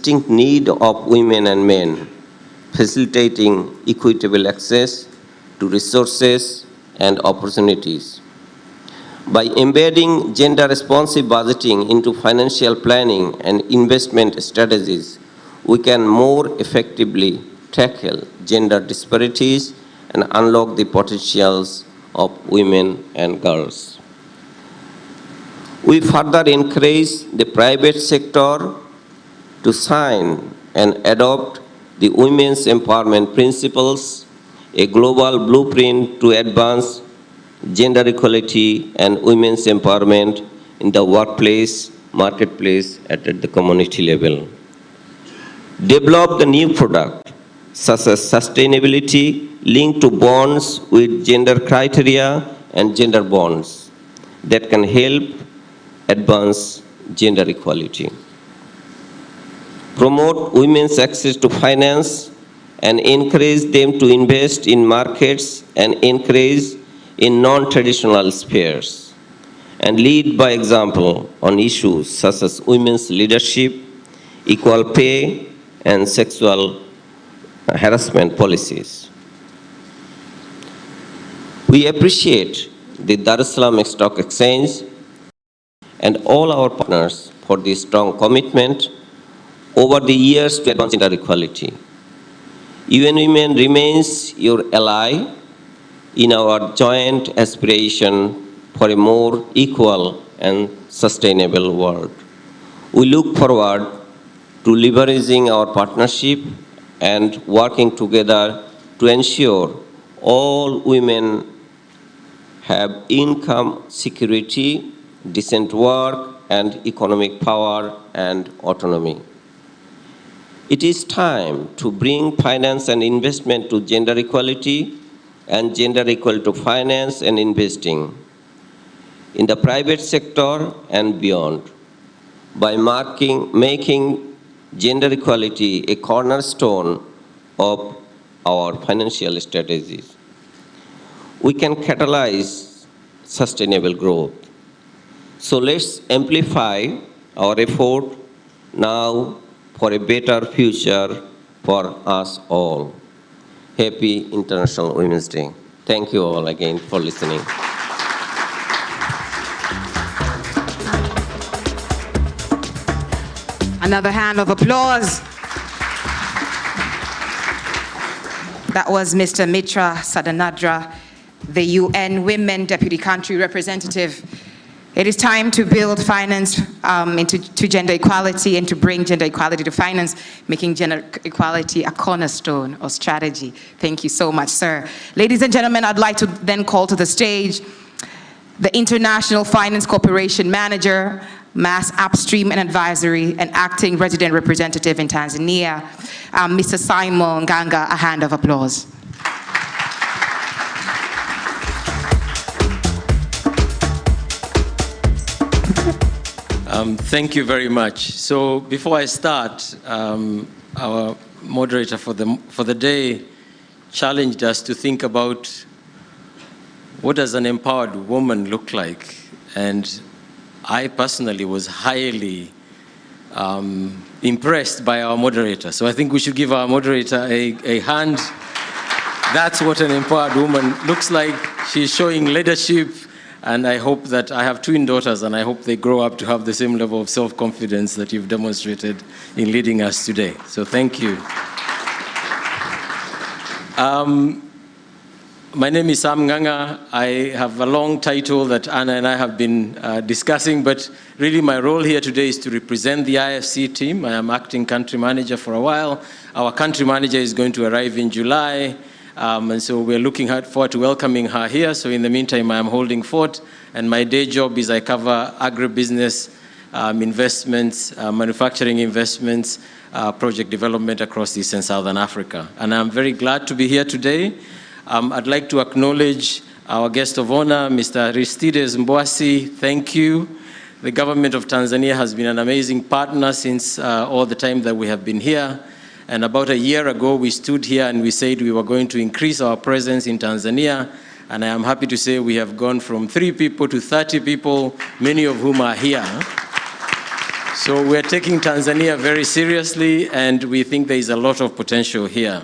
distinct need of women and men, facilitating equitable access to resources and opportunities. By embedding gender-responsive budgeting into financial planning and investment strategies, we can more effectively tackle gender disparities and unlock the potentials of women and girls. We further encourage the private sector to sign and adopt the Women's Empowerment Principles, a global blueprint to advance gender equality and women's empowerment in the workplace, marketplace, and at the community level. Develop the new product, such as sustainability linked to bonds with gender criteria and gender bonds that can help advance gender equality. Promote women's access to finance and encourage them to invest in markets and encourage in non-traditional spheres, and lead by example on issues such as women's leadership, equal pay, and sexual harassment policies. We appreciate the Dar es Salaam Stock Exchange and all our partners for this strong commitment over the years to advance gender equality. UN Women remains your ally in our joint aspiration for a more equal and sustainable world. We look forward to leveraging our partnership and working together to ensure all women have income security, decent work, and economic power and autonomy. It is time to bring finance and investment to gender equality and gender equal to finance and investing in the private sector and beyond by making gender equality a cornerstone of our financial strategies. We can catalyze sustainable growth. So let's amplify our effort now for a better future for us all. Happy International Women's Day. Thank you all again for listening. Another hand of applause. That was Mr. Mitra Sadanadra, the UN Women Deputy Country Representative. It is time to build finance to gender equality and to bring gender equality to finance, making gender equality a cornerstone of strategy. Thank you so much, sir. Ladies and gentlemen, I'd like to then call to the stage the International Finance Corporation Manager, Mass Upstream and Advisory, and Acting Resident Representative in Tanzania, Mr. Simon Nganga. A hand of applause. Thank you very much. So before I start, our moderator for the day challenged us to think about what does an empowered woman look like, and I personally was highly impressed by our moderator. So I think we should give our moderator a hand. That's what an empowered woman looks like. She's showing leadership. And I hope that I have twin daughters, and I hope they grow up to have the same level of self-confidence that you've demonstrated in leading us today. So thank you. My name is Sam Nganga. I have a long title that Anna and I have been discussing, but really my role here today is to represent the IFC team. I am acting country manager for a while. Our country manager is going to arrive in July. And so we're looking forward to welcoming her here. So in the meantime, I am holding fort. And my day job is I cover agribusiness, investments, manufacturing investments, project development across East and Southern Africa. And I'm very glad to be here today. I'd like to acknowledge our guest of honor, Mr. Aristides Mbwasi. Thank you. The government of Tanzania has been an amazing partner since all the time that we have been here. And about a year ago, we stood here and we said we were going to increase our presence in Tanzania. And I am happy to say we have gone from 3 people to 30 people, many of whom are here. So we're taking Tanzania very seriously, and we think there is a lot of potential here.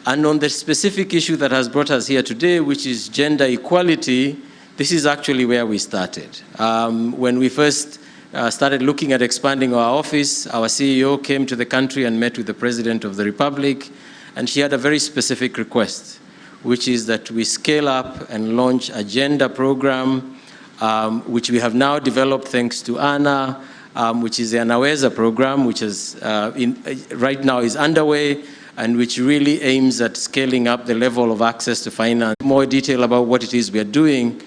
And on the specific issue that has brought us here today, which is gender equality, this is actually where we started. When we first started looking at expanding our office, our CEO came to the country and met with the President of the Republic, and she had a very specific request, which is that we scale up and launch a gender program, which we have now developed thanks to Anna, which is the Anaweza program, which is right now is underway, and which really aims at scaling up the level of access to finance. More detail about what it is we are doing,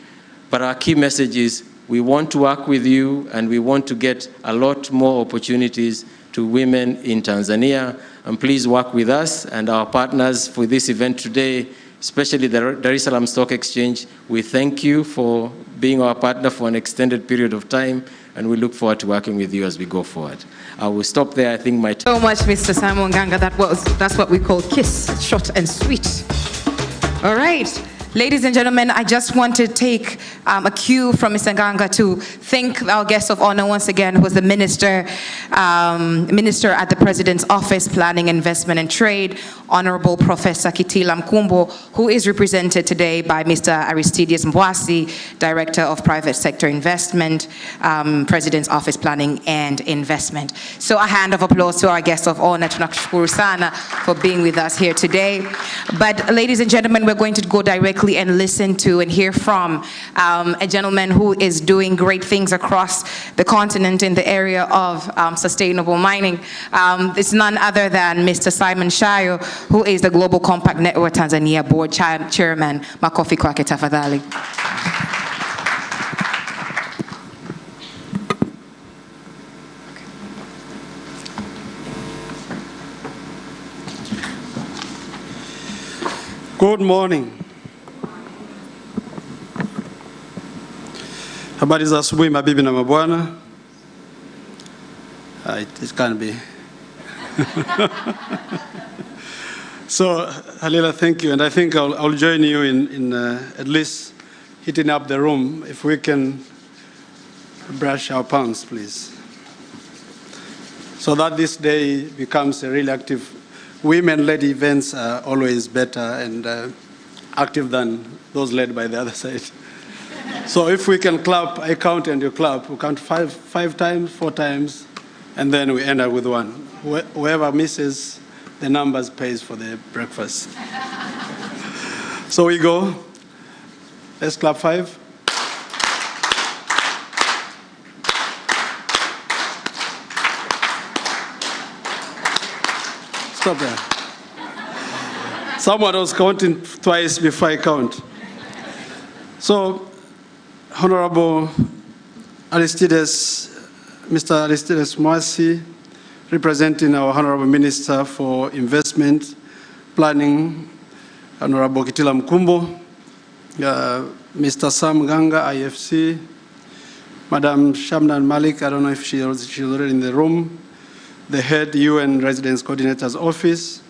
but our key message is we want to work with you, and we want to get a lot more opportunities to women in Tanzania. And please work with us and our partners for this event today, especially the Dar es Salaam Stock Exchange. We thank you for being our partner for an extended period of time, and we look forward to working with you as we go forward. I will stop there. I think my So much, Mr. Simon Ganga. That's what we call kiss, short and sweet. All right. Ladies and gentlemen, I just want to take a cue from Mr. Ganga to thank our guest of honor once again, who was the Minister at the President's Office, Planning, Investment and Trade, Honorable Professor Kitila Mkumbo, who is represented today by Mr. Aristides Mbwasi, Director of Private Sector Investment, President's Office, Planning and Investment. So a hand of applause to our guest of honor, tunakushukuru sana for being with us here today. But ladies and gentlemen, we're going to go directly and listen to and hear from a gentleman who is doing great things across the continent in the area of sustainable mining. It's none other than Mr. Simon Shayo, who is the Global Compact Network Tanzania Board Chairman. Makofi kwake tafadhali. Good morning. Habari za asubuhi mabibi na mabwana. It can be. So, Halila, thank you. And I think I'll join you in at least heating up the room. If we can brush our palms, please. So that this day becomes a really active. Women-led events are always better and active than those led by the other side. So if we can clap, I count and you clap. We count five times, 4 times, and then we end up with one. Whoever misses the numbers pays for the breakfast. So we go. Let's clap 5. Stop there. Someone was counting twice before I count. So, Honorable Aristides, Mr. Aristides Mbwasi, representing our Honorable Minister for Investment, Planning, Honorable Kitila Mkumbo, Mr. Sam Ganga, IFC, Madam Shamnan Malik, I don't know if she's already in the room, the head UN Residence Coordinator's Office,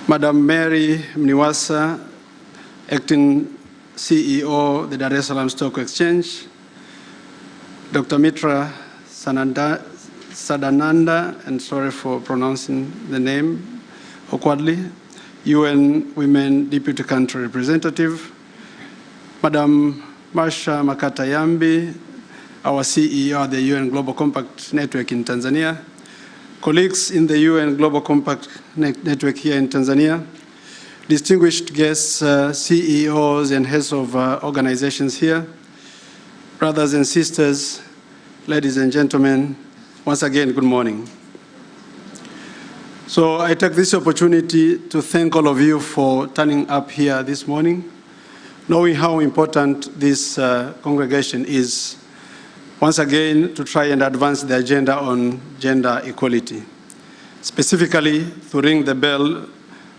Madam Mary Mniwasa, Acting CEO, the Dar es Salaam Stock Exchange, Dr. Mitra Sadananda, and sorry for pronouncing the name awkwardly, UN Women Deputy Country Representative, Madam Marsha Makatayambi, our CEO of the UN Global Compact Network in Tanzania, colleagues in the UN Global Compact Network here in Tanzania, distinguished guests, CEOs and heads of organizations here, brothers and sisters, ladies and gentlemen, once again, good morning. So I take this opportunity to thank all of you for turning up here this morning, knowing how important this congregation is, once again, to try and advance the agenda on gender equality, specifically to ring the bell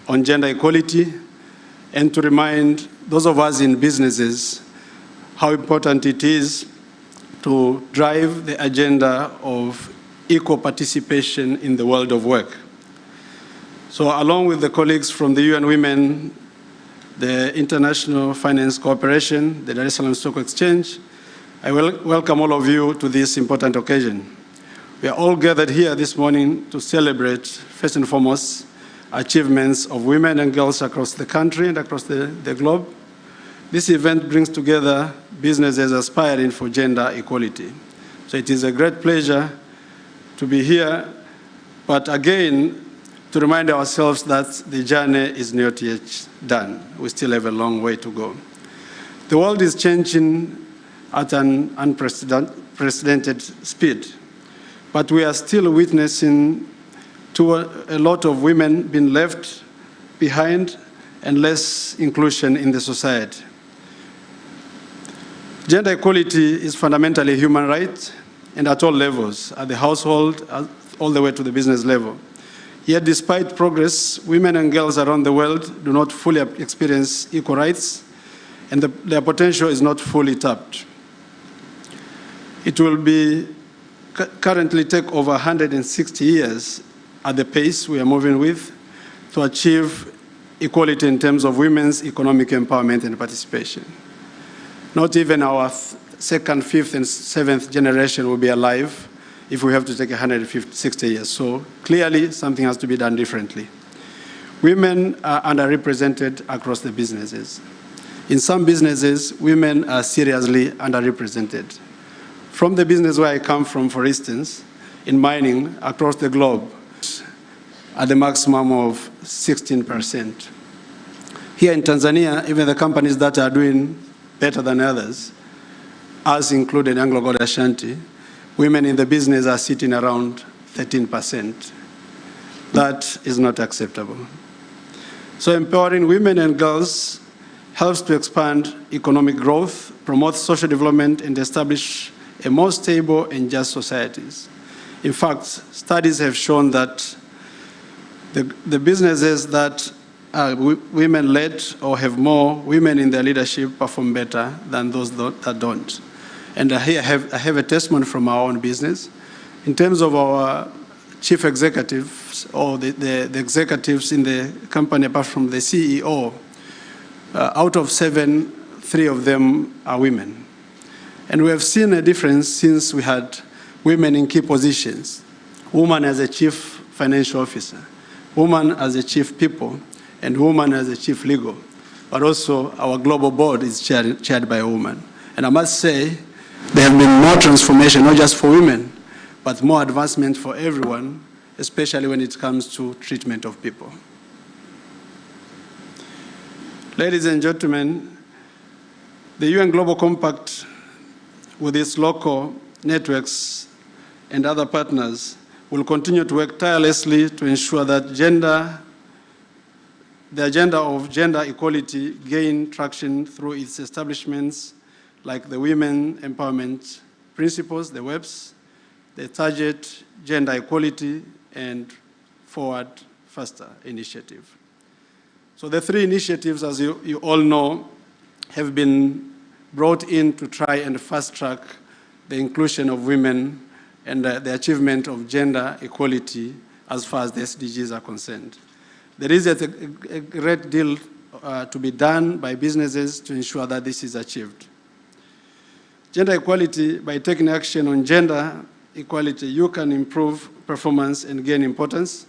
on gender equality and to remind those of us in businesses how important it is to drive the agenda of equal participation in the world of work. So along with the colleagues from the UN Women, the International Finance Corporation, the Dar es Salaam Stock Exchange, I welcome all of you to this important occasion. We are all gathered here this morning to celebrate, first and foremost, achievements of women and girls across the country and across the globe. This event brings together businesses aspiring for gender equality. So it is a great pleasure to be here, but again, to remind ourselves that the journey is not yet done. We still have a long way to go. The world is changing at an unprecedented speed, but we are still witnessing to a lot of women being left behind and less inclusion in the society. Gender equality is fundamentally a human right and at all levels, at the household, all the way to the business level. Yet despite progress, women and girls around the world do not fully experience equal rights, and their potential is not fully tapped. It will currently take over 160 years at the pace we are moving with to achieve equality in terms of women's economic empowerment and participation. Not even our second, fifth, and seventh generation will be alive if we have to take 160 years. So clearly, something has to be done differently. Women are underrepresented across the businesses. In some businesses, women are seriously underrepresented. From the business where I come from, for instance, in mining across the globe, at the maximum of 16%. Here in Tanzania, even the companies that are doing better than others, us included Anglo Gold Ashanti, women in the business are sitting around 13%. That is not acceptable. So empowering women and girls helps to expand economic growth, promote social development, and establish a more stable and just societies. In fact, studies have shown that the businesses that are women-led or have more women in their leadership perform better than those that don't. And here I have a testimony from our own business. In terms of our chief executives or the executives in the company apart from the CEO, out of 7, 3 of them are women. And we have seen a difference since we had women in key positions. Woman as a chief financial officer, woman as a chief people, and woman as a chief legal. But also our global board is chaired by a woman. And I must say, there have been more transformation, not just for women, but more advancement for everyone, especially when it comes to treatment of people. Ladies and gentlemen, the UN Global Compact, with its local networks and other partners, will continue to work tirelessly to ensure that the agenda of gender equality gain traction through its establishments like the Women Empowerment Principles, the WEPs, the Target Gender Equality, and Forward Faster initiative. So the 3 initiatives, as you all know, have been brought in to try and fast-track the inclusion of women and the achievement of gender equality as far as the SDGs are concerned. There is a great deal to be done by businesses to ensure that this is achieved. Gender equality, by taking action on gender equality, you can improve performance and gain importance,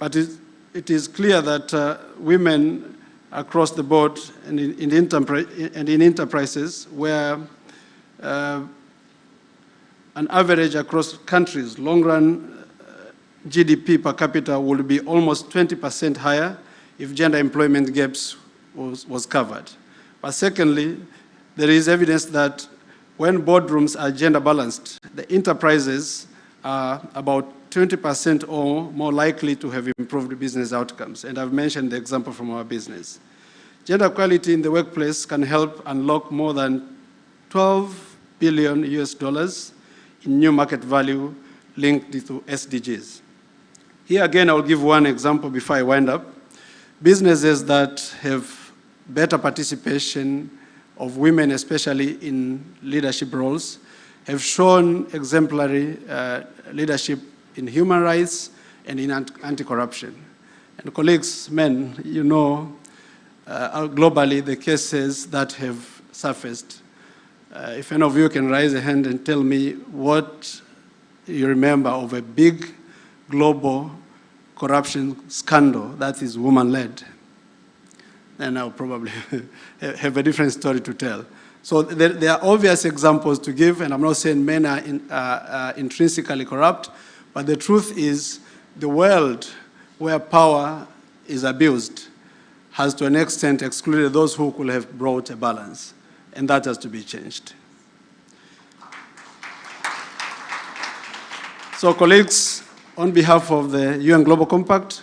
but it is clear that women across the board and in enterprises where an average across countries, long-run GDP per capita would be almost 20% higher if gender employment gaps was covered. But secondly, there is evidence that when boardrooms are gender balanced, the enterprises are about 20% or more likely to have improved business outcomes. And I've mentioned the example from our business. Gender equality in the workplace can help unlock more than $12 billion in new market value linked to SDGs. Here again, I'll give one example before I wind up. Businesses that have better participation of women, especially in leadership roles, have shown exemplary leadership in human rights and in anti-corruption. And colleagues, men, you know, globally the cases that have surfaced If any of you can raise a hand and tell me what you remember of a big global corruption scandal that is woman-led, then I'll probably have a different story to tell. So there are obvious examples to give, and I'm not saying men are intrinsically corrupt, but the truth is the world where power is abused has to an extent excluded those who could have brought a balance, and that has to be changed. So colleagues, on behalf of the UN Global Compact,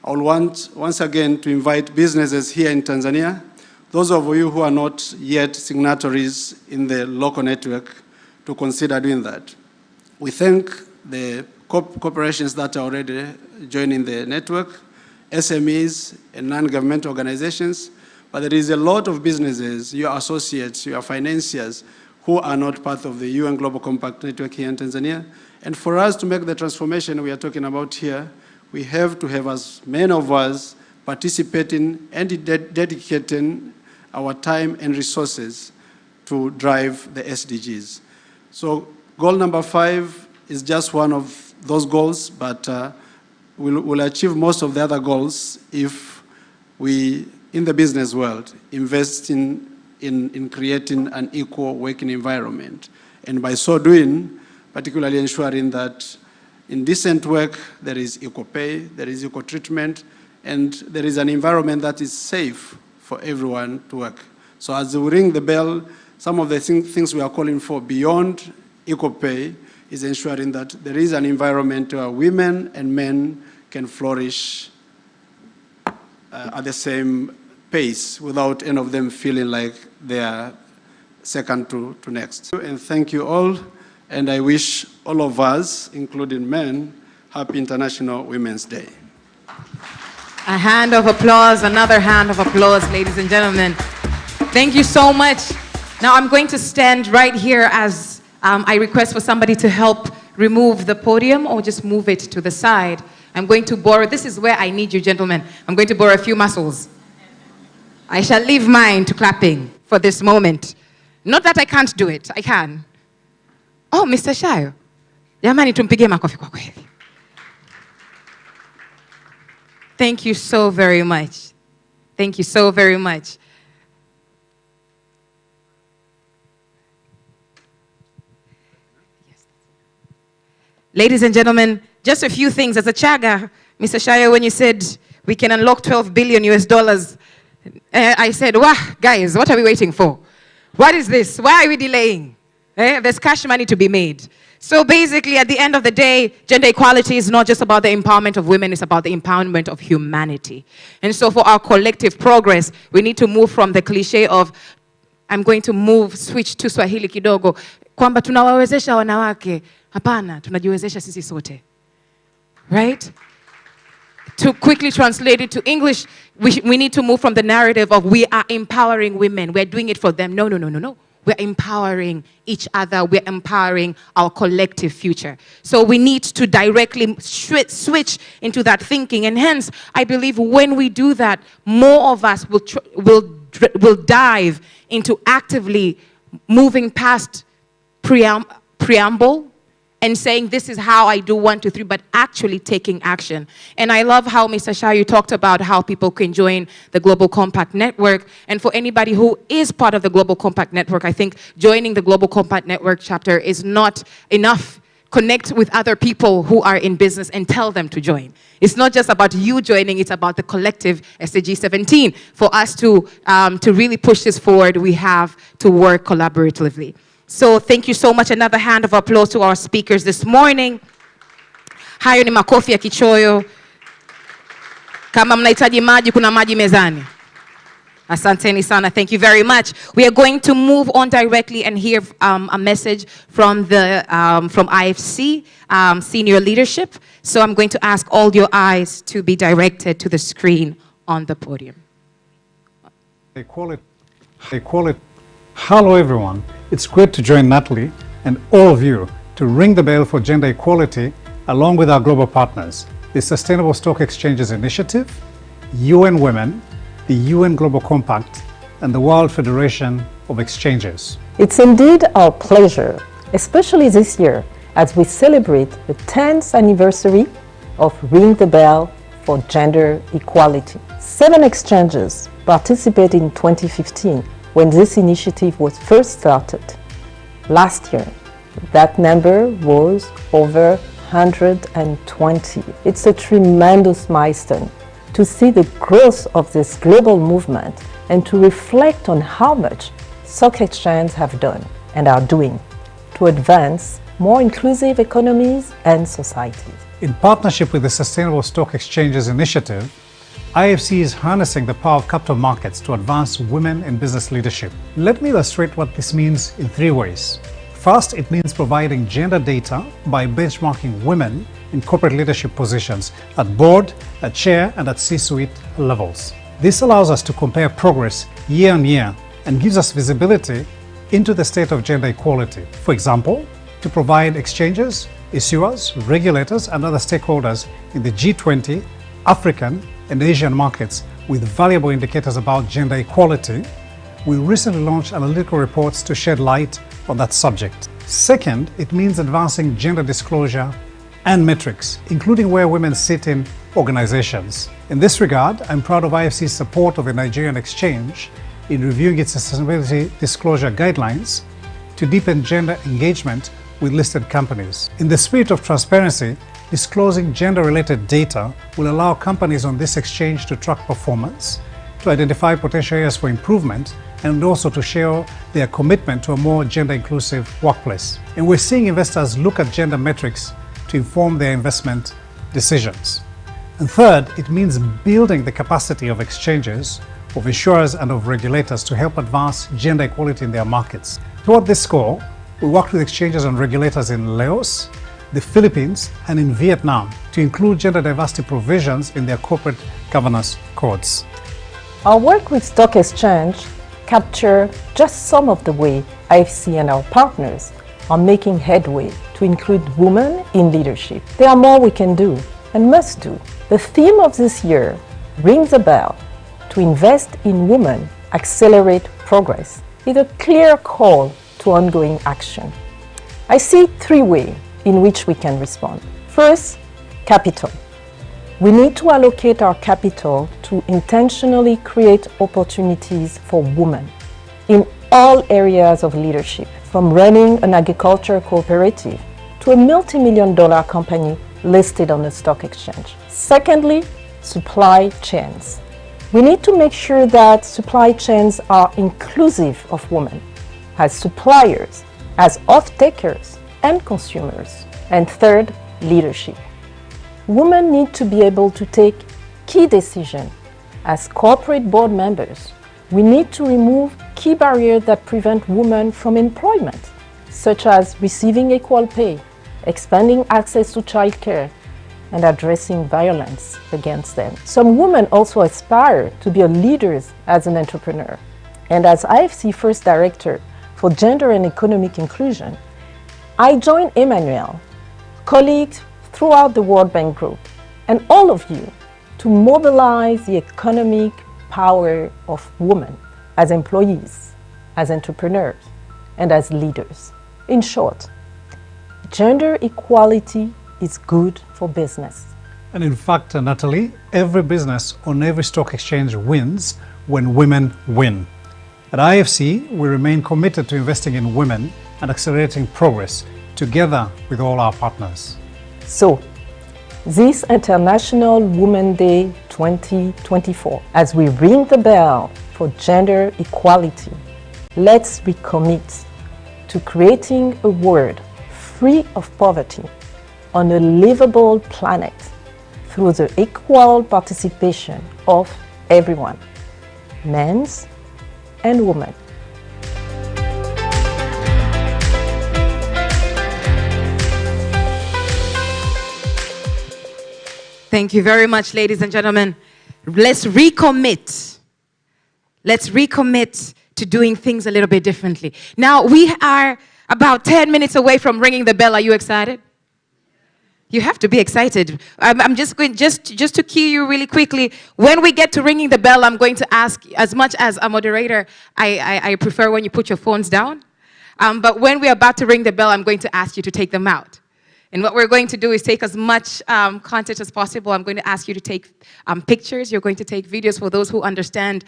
I would want once again to invite businesses here in Tanzania, those of you who are not yet signatories in the local network, to consider doing that. We thank the corporations that are already joining the network, SMEs and non-governmental organizations, but there is a lot of businesses, your associates, your financiers, who are not part of the UN Global Compact network here in Tanzania. And for us to make the transformation we are talking about here, we have to have as many of us participating and dedicating our time and resources to drive the SDGs. So goal number 5 is just one of those goals, but we'll achieve most of the other goals if we, in the business world, invest in creating an equal working environment. And by so doing, particularly ensuring that in decent work, there is equal pay, there is equal treatment, and there is an environment that is safe for everyone to work. So as we ring the bell, some of the things we are calling for beyond equal pay is ensuring that there is an environment where women and men can flourish at the same pace without any of them feeling like they are second to next. And thank you all, and I wish all of us, including men, happy International Women's Day. A hand of applause, another hand of applause, ladies and gentlemen. Thank you so much. Now I'm going to stand right here as I request for somebody to help remove the podium or just move it to the side. I'm going to borrow, this is where I need you, gentlemen. I'm going to borrow a few muscles. I shall leave mine to clapping for this moment. Not that I can't do it, I can. Oh, Mr. Shayo. Jamani, tumpige makofi kwa kweli. Thank you so very much. Thank you so very much. Ladies and gentlemen, just a few things. As a Chaga, Mr. Shayo, when you said we can unlock $12 billion US, I said, wow, guys, what are we waiting for? What is this? Why are we delaying? There's cash money to be made. So basically, at the end of the day, gender equality is not just about the empowerment of women, it's about the empowerment of humanity. And so for our collective progress, we need to move from the cliche of, I'm going to switch to Swahili kidogo, kwamba tunawawezesha wanawake. Hapana, tunajiwezesha sisi sote. Right? To quickly translate it to English, we need to move from the narrative of we are empowering women, we're doing it for them. No, no, no, no, no. We're empowering each other. We're empowering our collective future. So we need to directly switch into that thinking. And hence, I believe when we do that, more of us will dive into actively moving past preamble and saying, this is how I do 1, 2, 3, but actually taking action. And I love how Mr. Shayo talked about how people can join the Global Compact Network. And for anybody who is part of the Global Compact Network, I think joining the Global Compact Network chapter is not enough. Connect with other people who are in business and tell them to join. It's not just about you joining, it's about the collective SDG 17. For us to really push this forward, we have to work collaboratively. So thank you so much. Another hand of applause to our speakers this morning. Hayo ni makofi ya kichoyo. Kama mnahitaji maji, kuna maji mezani. Asanteni sana. Thank you very much. We are going to move on directly and hear a message from the from IFC senior leadership. So I'm going to ask all your eyes to be directed to the screen on the podium. They call it. Hello everyone. It's great to join Natalie and all of you to ring the bell for gender equality along with our global partners, the Sustainable Stock Exchanges Initiative, UN Women, the UN Global Compact, and the World Federation of Exchanges. It's indeed our pleasure, especially this year, as we celebrate the 10th anniversary of Ring the Bell for Gender Equality. 7 exchanges participated in 2015 when this initiative was first started. Last year, that number was over 120. It's a tremendous milestone to see the growth of this global movement and to reflect on how much stock exchanges have done and are doing to advance more inclusive economies and societies. In partnership with the Sustainable Stock Exchanges Initiative, IFC is harnessing the power of capital markets to advance women in business leadership. Let me illustrate what this means in 3 ways. First, it means providing gender data by benchmarking women in corporate leadership positions at board, at chair, and at C-suite levels. This allows us to compare progress year on year and gives us visibility into the state of gender equality. For example, to provide exchanges, issuers, regulators, and other stakeholders in the G20, African, and Asian markets with valuable indicators about gender equality, we recently launched analytical reports to shed light on that subject. Second, it means advancing gender disclosure and metrics, including where women sit in organizations. In this regard, I'm proud of IFC's support of the Nigerian Exchange in reviewing its sustainability disclosure guidelines to deepen gender engagement with listed companies. In the spirit of transparency, disclosing gender-related data will allow companies on this exchange to track performance, to identify potential areas for improvement, and also to share their commitment to a more gender-inclusive workplace. And we're seeing investors look at gender metrics to inform their investment decisions. And third, it means building the capacity of exchanges, of insurers, and of regulators to help advance gender equality in their markets. Toward this goal, we worked with exchanges and regulators in Laos, the Philippines, and in Vietnam to include gender diversity provisions in their corporate governance codes. Our work with Stock Exchange captures just some of the way IFC and our partners are making headway to include women in leadership. There are more we can do and must do. The theme of this year rings a bell: to invest in women, accelerate progress, is a clear call to ongoing action. I see 3 ways in which we can respond. First, capital. We need to allocate our capital to intentionally create opportunities for women in all areas of leadership, from running an agriculture cooperative to a multi-million-dollar company listed on the stock exchange. Secondly, supply chains. We need to make sure that supply chains are inclusive of women as suppliers, as off-takers, and consumers. And third, leadership. Women need to be able to take key decisions. As corporate board members, we need to remove key barriers that prevent women from employment, such as receiving equal pay, expanding access to childcare, and addressing violence against them. Some women also aspire to be leaders as an entrepreneur. And as IFC First Director for Gender and Economic Inclusion, I join Emmanuel, colleagues throughout the World Bank Group, and all of you to mobilize the economic power of women as employees, as entrepreneurs, and as leaders. In short, gender equality is good for business. And in fact, Natalie, every business on every stock exchange wins when women win. At IFC, we remain committed to investing in women and accelerating progress together with all our partners. So, this International Women's Day 2024, as we ring the bell for gender equality, let's recommit to creating a world free of poverty on a livable planet through the equal participation of everyone, men and women. Thank you very much, ladies and gentlemen. Let's recommit. Let's recommit to doing things a little bit differently. Now, we are about 10 minutes away from ringing the bell. Are you excited? You have to be excited. I'm just going, just to cue you really quickly. When we get to ringing the bell, I'm going to ask, as much as a moderator, I prefer when you put your phones down. But when we're about to ring the bell, I'm going to ask you to take them out. And what we're going to do is take as much content as possible. I'm going to ask you to take pictures. You're going to take videos. For those who understand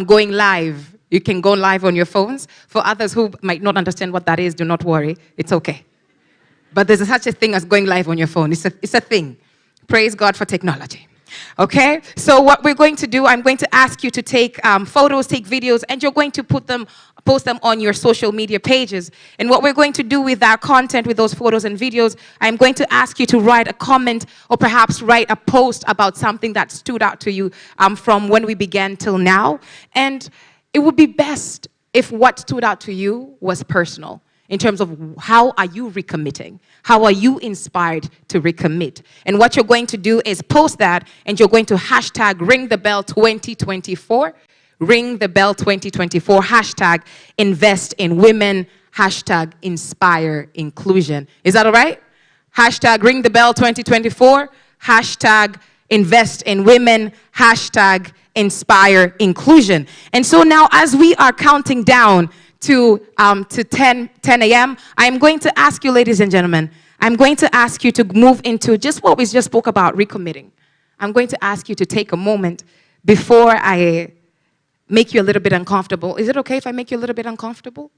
going live, you can go live on your phones. For others who might not understand what that is, do not worry. It's okay. But there's such a thing as going live on your phone. It's a thing. Praise God for technology. Okay? So what we're going to do, I'm going to ask you to take photos, take videos, and you're going to post them on your social media pages. And what we're going to do with that content, with those photos and videos, I'm going to ask you to write a comment or perhaps write a post about something that stood out to you from when we began till now. And it would be best if what stood out to you was personal, in terms of how are you recommitting? How are you inspired to recommit? And what you're going to do is post that, and you're going to hashtag #RingTheBell2024, #RingTheBell2024, hashtag invest in women, hashtag inspire inclusion. Is that all right? Hashtag #RingTheBell2024, hashtag invest in women, hashtag inspire inclusion. And so now, as we are counting down to 10 a.m., I'm going to ask you, ladies and gentlemen, I'm going to ask you to move into just what we just spoke about, recommitting. I'm going to ask you to take a moment before I make you a little bit uncomfortable. Is it okay if I make you a little bit uncomfortable?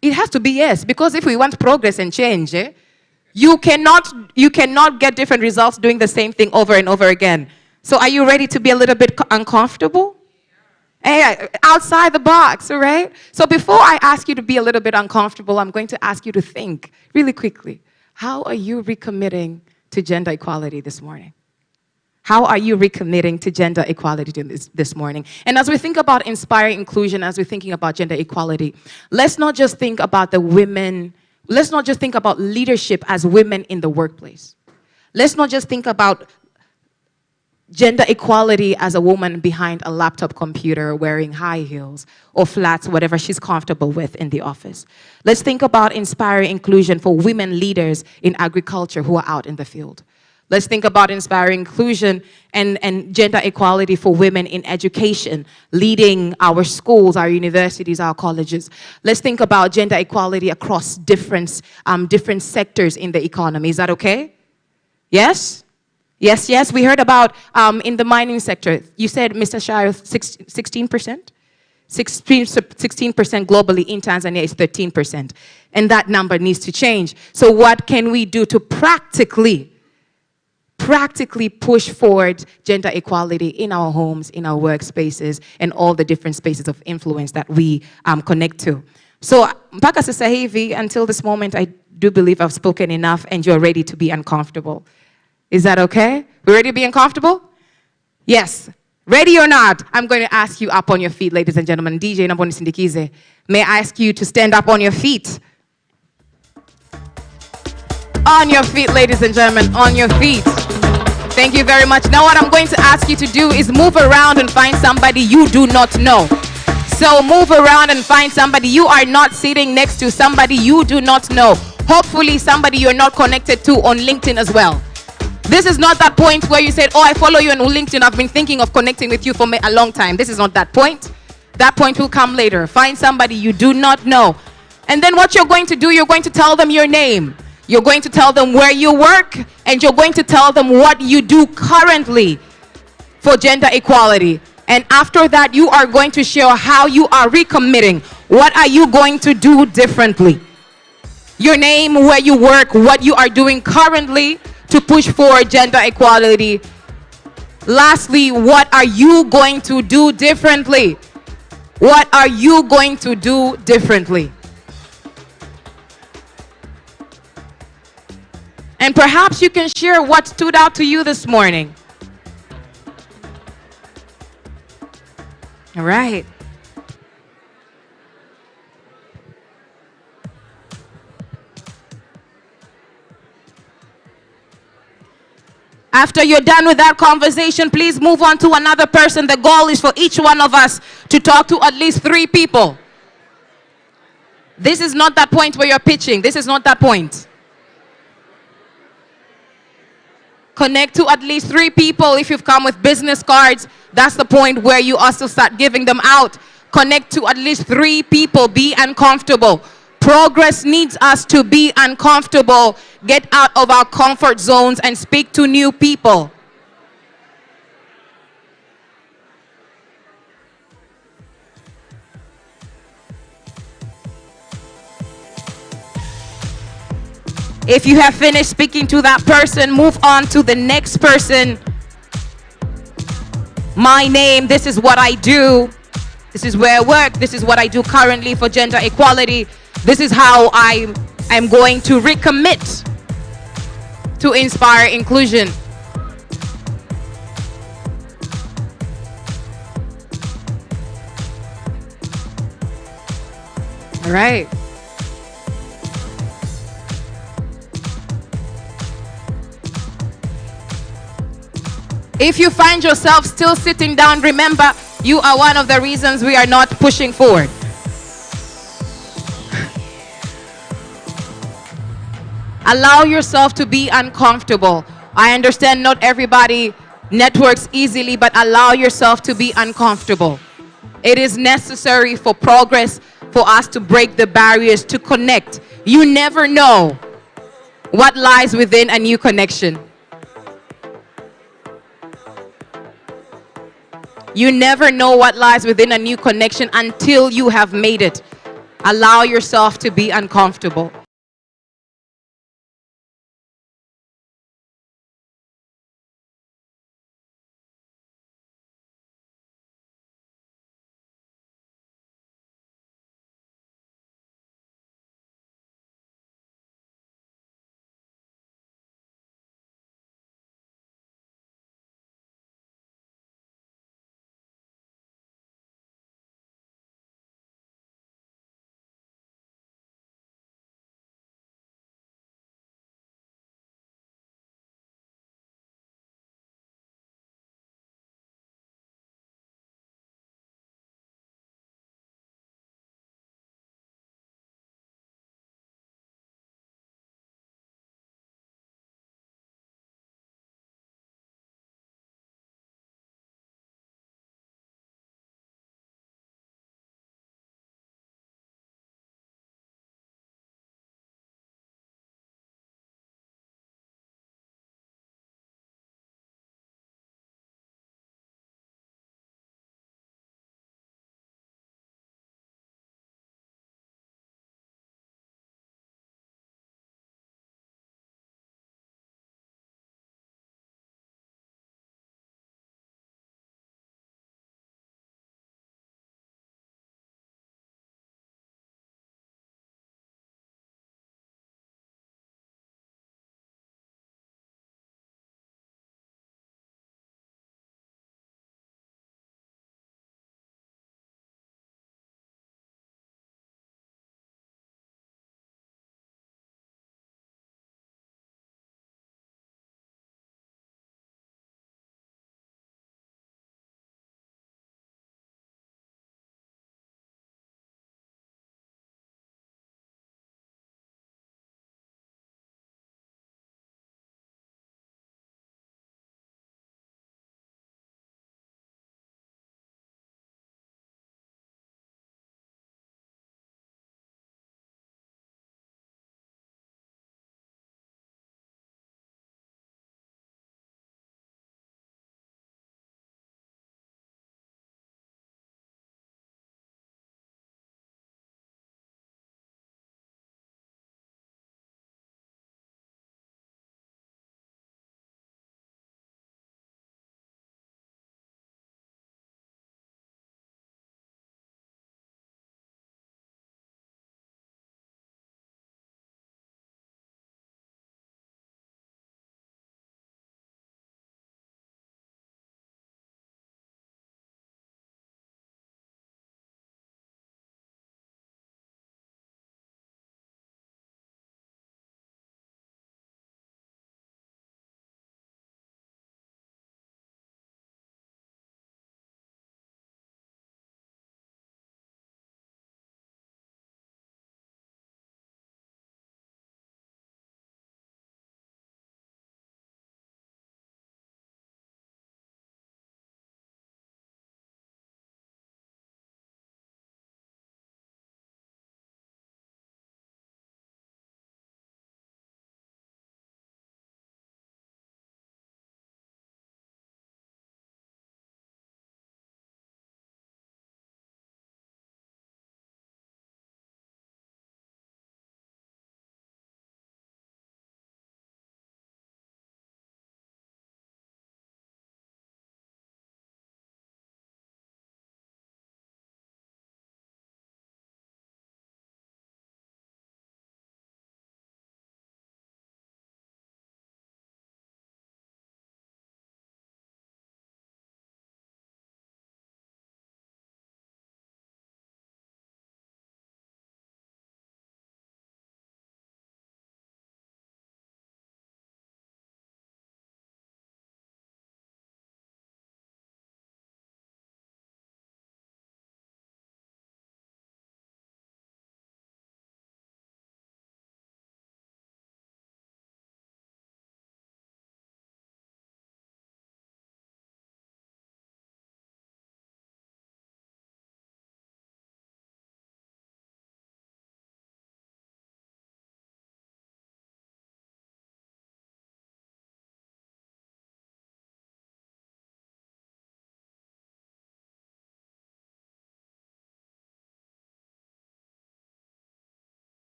It has to be yes, because if we want progress and change, you cannot get different results doing the same thing over and over again. So are you ready to be a little bit uncomfortable? Hey, outside the box, all right? So before I ask you to be a little bit uncomfortable, I'm going to ask you to think really quickly. How are you recommitting to gender equality this morning? How are you recommitting to gender equality this morning? And as we think about inspiring inclusion, as we're thinking about gender equality, let's not just think about the women, let's not just think about leadership as women in the workplace. Let's not just think about gender equality as a woman behind a laptop computer wearing high heels or flats, whatever she's comfortable with in the office. Let's think about inspiring inclusion for women leaders in agriculture who are out in the field. Let's think about inspiring inclusion and gender equality for women in education, leading our schools, our universities, our colleges. Let's think about gender equality across different sectors in the economy. Is that okay? Yes? Yes, yes. We heard about in the mining sector. You said, Mr. Shire, 16%? 16% globally. In Tanzania, it's 13%. And that number needs to change. So what can we do to practically push forward gender equality in our homes, in our workspaces, and all the different spaces of influence that we connect to? So, mpaka sasa hivi, until this moment, I do believe I've spoken enough and you're ready to be uncomfortable. Is that okay? We're ready to be uncomfortable? Yes. Ready or not, I'm going to ask you up on your feet, ladies and gentlemen. DJ Namboni Sindikize, may I ask you to stand up on your feet? On your feet, ladies and gentlemen, on your feet. Thank you very much. Now what I'm going to ask you to do is move around and find somebody you do not know. So move around and find somebody. You are not sitting next to somebody you do not know. Hopefully somebody you're not connected to on LinkedIn as well. This is not that point where you said, oh, I follow you on LinkedIn. I've been thinking of connecting with you for a long time. This is not that point. That point will come later. Find somebody you do not know. And then what you're going to do, you're going to tell them your name. You're going to tell them where you work, and you're going to tell them what you do currently for gender equality. And after that, you are going to share how you are recommitting. What are you going to do differently? Your name, where you work, what you are doing currently to push for gender equality. Lastly, what are you going to do differently? What are you going to do differently? And perhaps you can share what stood out to you this morning. All right. After you're done with that conversation, please move on to another person. The goal is for each one of us to talk to at least 3 people. This is not that point where you're pitching. This is not that point. Connect to at least 3 people. If you've come with business cards, that's the point where you also start giving them out. Connect to at least 3 people. Be uncomfortable. Progress needs us to be uncomfortable. Get out of our comfort zones and speak to new people. If you have finished speaking to that person, move on to the next person. My name, this is what I do. This is where I work. This is what I do currently for gender equality. This is how I am going to recommit to inspire inclusion. All right. If you find yourself still sitting down, remember, you are one of the reasons we are not pushing forward. Allow yourself to be uncomfortable. I understand not everybody networks easily, but allow yourself to be uncomfortable. It is necessary for progress, for us to break the barriers, to connect. You never know what lies within a new connection. You never know what lies within a new connection until you have made it. Allow yourself to be uncomfortable.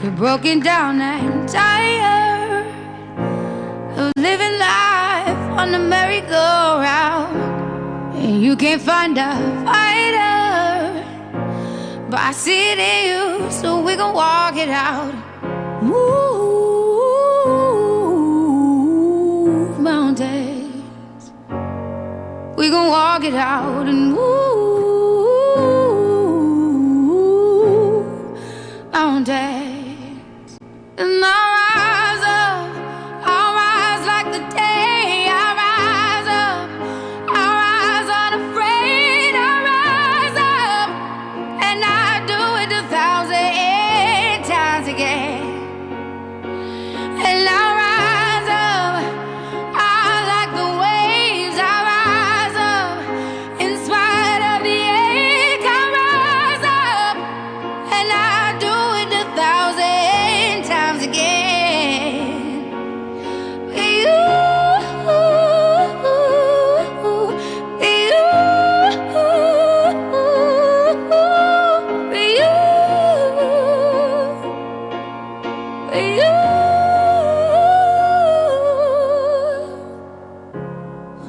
You're broken down and tired of living life on the merry-go-round, and you can't find a fighter, but I see it in you, so we gon' walk it out. Move mountains, we gon' walk it out and move mountains. And I'll rise like the day. I'll rise up, I'll rise unafraid. I'll rise up, and I'll do it 1,000 times again. And I'll rise up, I like the waves. I'll rise up, in spite of the ache. I'll rise up, and I'll do it 1,000 times again.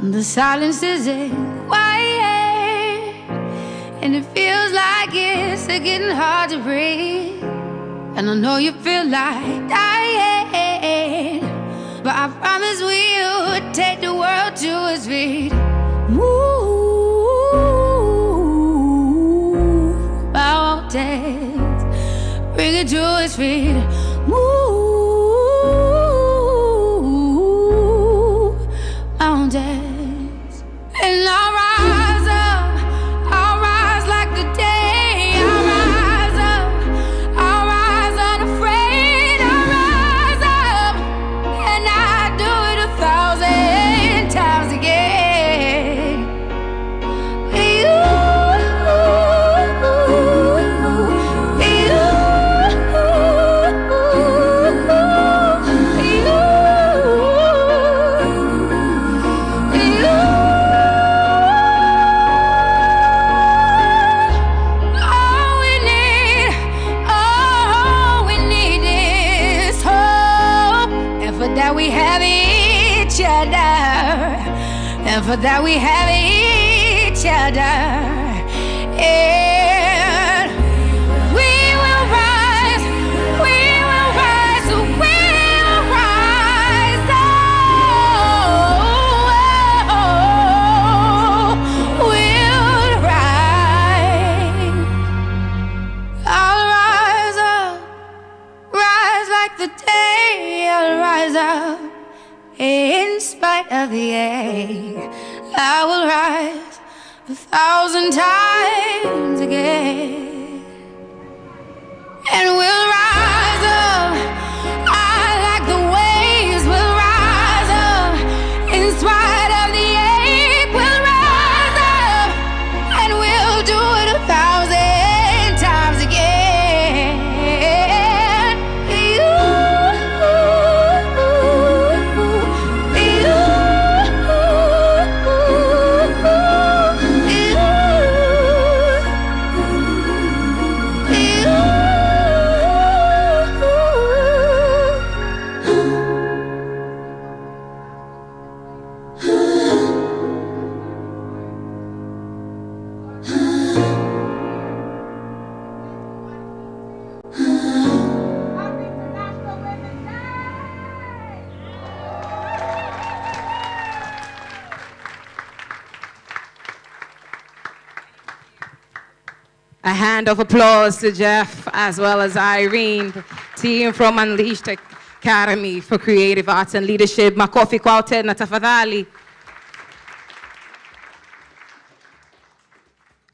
The silence isn't quiet, and it feels like it's getting hard to breathe. And I know you feel like dying, but I promise we'll take the world to its feet. Move mountains, bring it to its feet. Move mountains. And I'll rise up, I'll rise like the day. I'll rise up, I'll rise unafraid. I'll rise up, and I'll do it 1,000 times again. That we have each other, and for that we have each other, and we will rise, we will rise, we will rise, we'll rise. I'll rise up, rise like the day. I'll rise up, in spite of the ache. I will rise 1,000 times again, and we'll rise up. I like the waves. We'll rise up, in spite of the ache. We'll rise up, and we'll do it 1,000 times again. A hand of applause to Jeff as well as Irene, the team from Unleashed Academy for Creative Arts and Leadership. Makofi kwa wote na tafadhali.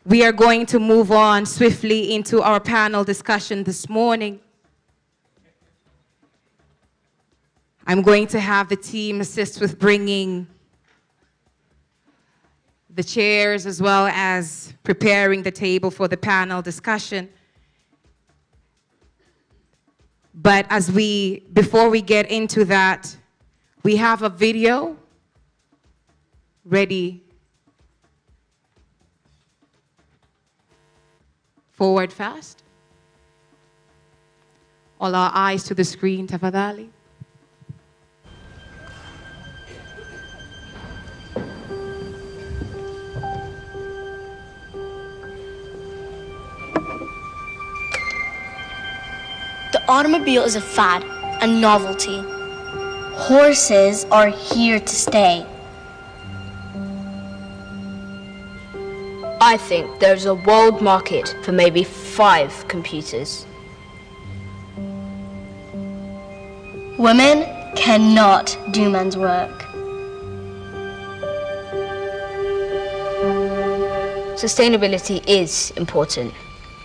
We are going to move on swiftly into our panel discussion this morning. I'm going to have the team assist with bringing the chairs as well as preparing the table for the panel discussion. But before we get into that, we have a video ready. Forward fast. All our eyes to the screen, tafadhali. The automobile is a fad, a novelty. Horses are here to stay. I think there's a world market for maybe 5 computers. Women cannot do men's work. Sustainability is important,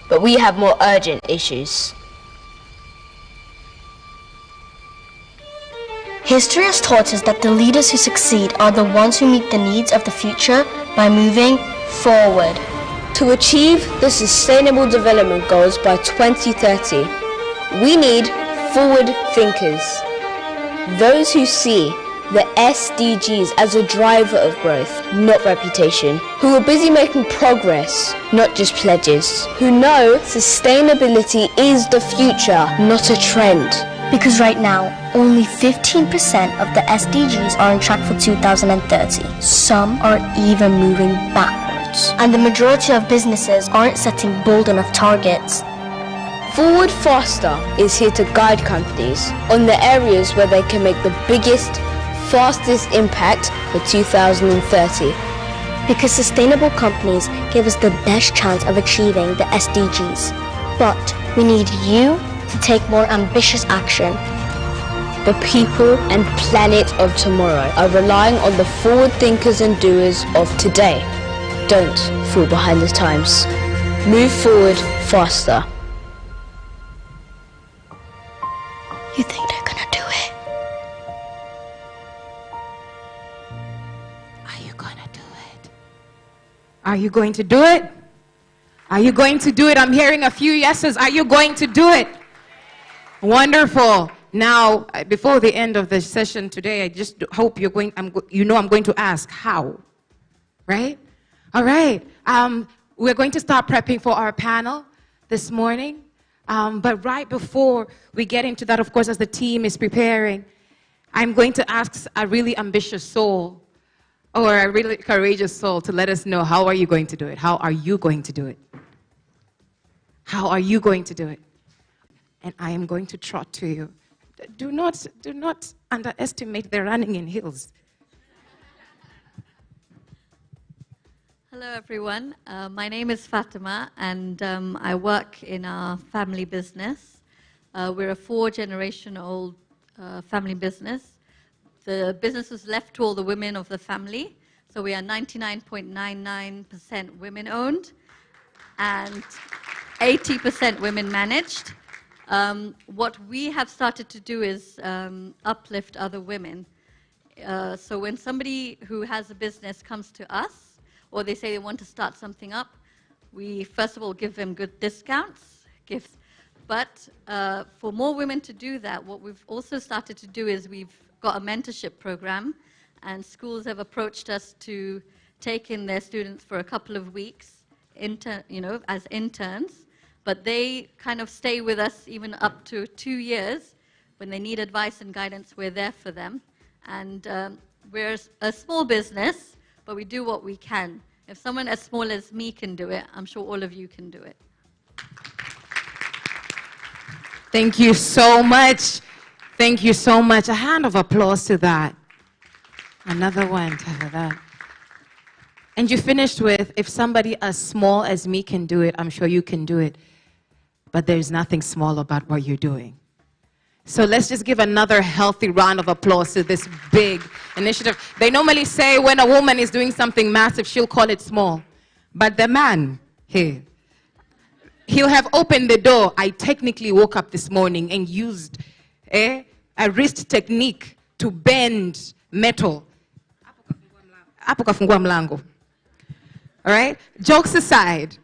but we have more urgent issues. History has taught us that the leaders who succeed are the ones who meet the needs of the future by moving forward. To achieve the Sustainable Development Goals by 2030, we need forward thinkers. Those who see the SDGs as a driver of growth, not reputation. Who are busy making progress, not just pledges. Who know sustainability is the future, not a trend. Because right now, only 15% of the SDGs are on track for 2030. Some are even moving backwards. And the majority of businesses aren't setting bold enough targets. Forward Faster is here to guide companies on the areas where they can make the biggest, fastest impact for 2030. Because sustainable companies give us the best chance of achieving the SDGs. But we need you to take more ambitious action. The people and planet of tomorrow are relying on the forward thinkers and doers of today. Don't fall behind the times. Move forward faster. You think they're gonna do it? Are you gonna do it? Are you going to do it? Are you going to do it? I'm hearing a few yeses. Are you going to do it? Wonderful. Now, before the end of the session today, I just hope you're going, I'm going to ask how, right? All right. We're going to start prepping for our panel this morning. But right before we get into that, of course, as the team is preparing, I'm going to ask a really ambitious soul or a really courageous soul to let us know, how are you going to do it? How are you going to do it? How are you going to do it? And I am going to trot to you. Do not underestimate the running in hills. Hello, everyone. My name is Fatima, and I work in our family business. We're a 4-generation-old family business. The business was left to all the women of the family, so we are 99.99% women-owned and 80% women-managed. What we have started to do is uplift other women. So when somebody who has a business comes to us, or they say they want to start something up, we first of all give them good discounts, gifts. But for more women to do that, what we've also started to do is we've got a mentorship program, and schools have approached us to take in their students for a couple of weeks, as interns. But they kind of stay with us even up to 2 years. When they need advice and guidance, we're there for them. And we're a small business, but we do what we can. If someone as small as me can do it, I'm sure all of you can do it. Thank you so much. Thank you so much. A hand of applause to that. Another one to that. And you finished with, if somebody as small as me can do it, I'm sure you can do it. But there's nothing small about what you're doing. So let's just give another healthy round of applause to this big initiative. They normally say when a woman is doing something massive, she'll call it small. But the man here, he'll have opened the door. I technically woke up this morning and used a wrist technique to bend metal. Hapo kafungua mlango. All right? Jokes aside.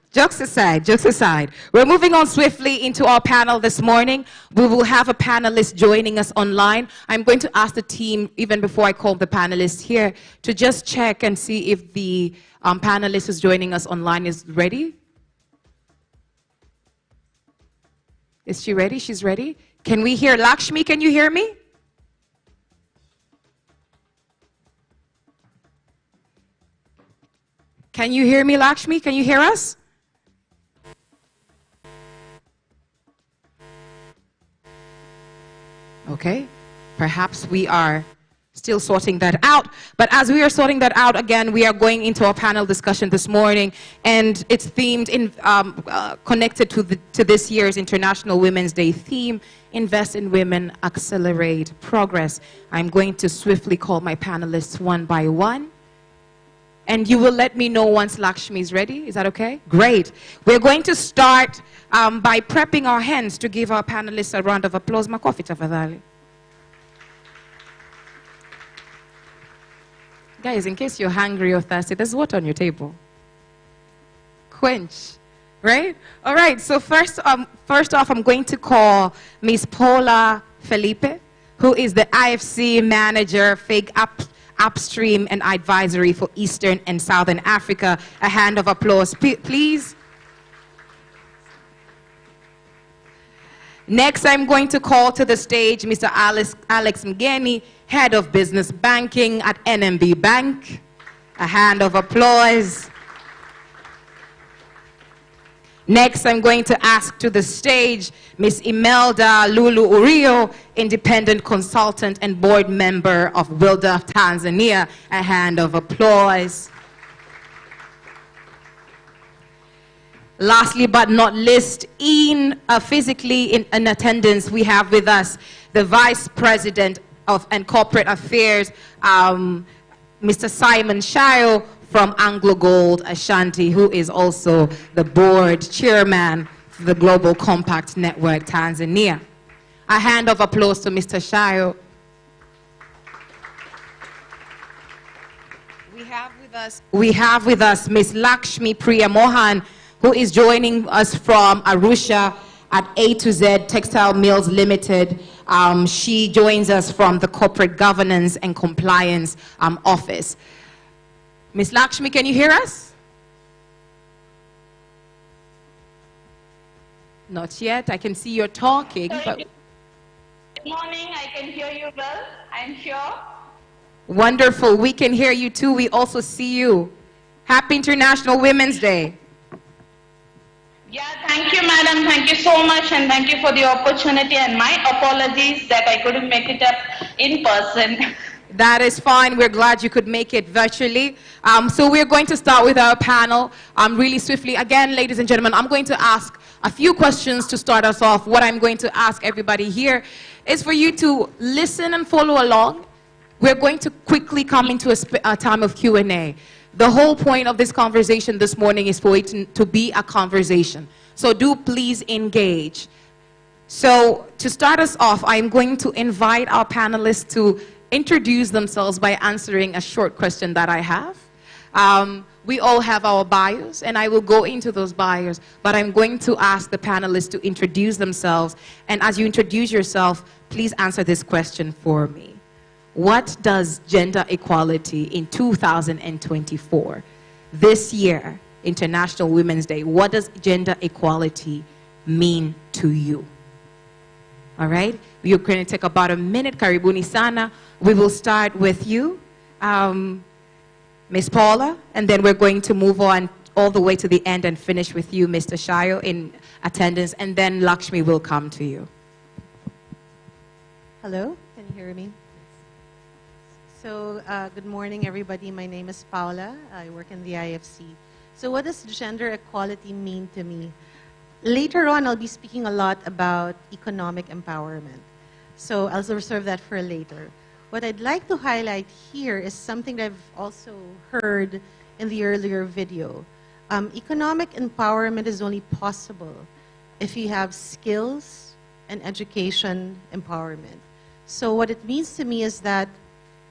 We're moving on swiftly into our panel this morning. We will have a panelist joining us online. I'm going to ask the team, even before I call the panelists here, to just check and see if the panelist who's joining us online is ready. Is she ready? She's ready? Can we hear Lakshmi? Can you hear me? Can you hear me, Lakshmi? Can you hear us? Okay, perhaps we are still sorting that out. But as we are sorting that out, again, we are going into a panel discussion this morning, and it's themed in, connected to this year's International Women's Day theme, Invest in Women, Accelerate Progress. I'm going to swiftly call my panelists one by one. And you will let me know once Lakshmi is ready. Is that okay? Great. We're going to start by prepping our hands to give our panelists a round of applause. Makofi tafadhali. Guys, in case you're hungry or thirsty, there's water on your table. Quench, right? All right, so first off, I'm going to call Ms. Paula Felipe, who is the IFC Manager, FIG Upstream and Advisory for Eastern and Southern Africa. A hand of applause, please. Next, I'm going to call to the stage Mr. Alex Mgeni, Head of Business Banking at NMB Bank. A hand of applause. Next, I'm going to ask to the stage Ms. Imelda Lulu Urio, Independent Consultant and Board Member of WILDA Tanzania. A hand of applause. Lastly but not least, physically in attendance, we have with us the Vice President of Corporate Affairs, Mr. Simon Shayo from Anglo Gold Ashanti, who is also the board chairman for the Global Compact Network Tanzania. A hand of applause to Mr. Shayo. We have with us Ms. Lakshmi Priya Mohan, who is joining us from Arusha at A to Z Textile Mills Limited. She joins us from the Corporate Governance and Compliance Office. Ms. Lakshmi, can you hear us? Not yet. I can see you're talking. But... Good morning. I can hear you well, I'm sure. Wonderful. We can hear you too. We also see you. Happy International Women's Day. Yeah, thank you, madam. Thank you so much, and thank you for the opportunity, and my apologies that I couldn't make it up in person. That is fine. We're glad you could make it virtually. So we're going to start with our panel really swiftly. Again, ladies and gentlemen, I'm going to ask a few questions to start us off. What I'm going to ask everybody here is for you to listen and follow along. We're going to quickly come into a time of Q&A. The whole point of this conversation this morning is for it to be a conversation. So do please engage. So to start us off, I'm going to invite our panelists to introduce themselves by answering a short question that I have. We all have our bios, and I will go into those bios, but I'm going to ask the panelists to introduce themselves. And as you introduce yourself, please answer this question for me. What does gender equality in 2024, this year, International Women's Day, what does gender equality mean to you? All right, we're going to take about a minute. Karibuni sana. We will start with you, Ms. Paula, and then we're going to move on all the way to the end and finish with you, Mr. Shayo, in attendance, and then Lakshmi will come to you. Hello, can you hear me? So, good morning, everybody. My name is Paula. I work in the IFC. So what does gender equality mean to me? Later on, I'll be speaking a lot about economic empowerment. So I'll reserve that for later. What I'd like to highlight here is something that I've also heard in the earlier video. Economic empowerment is only possible if you have skills and education empowerment. So what it means to me is that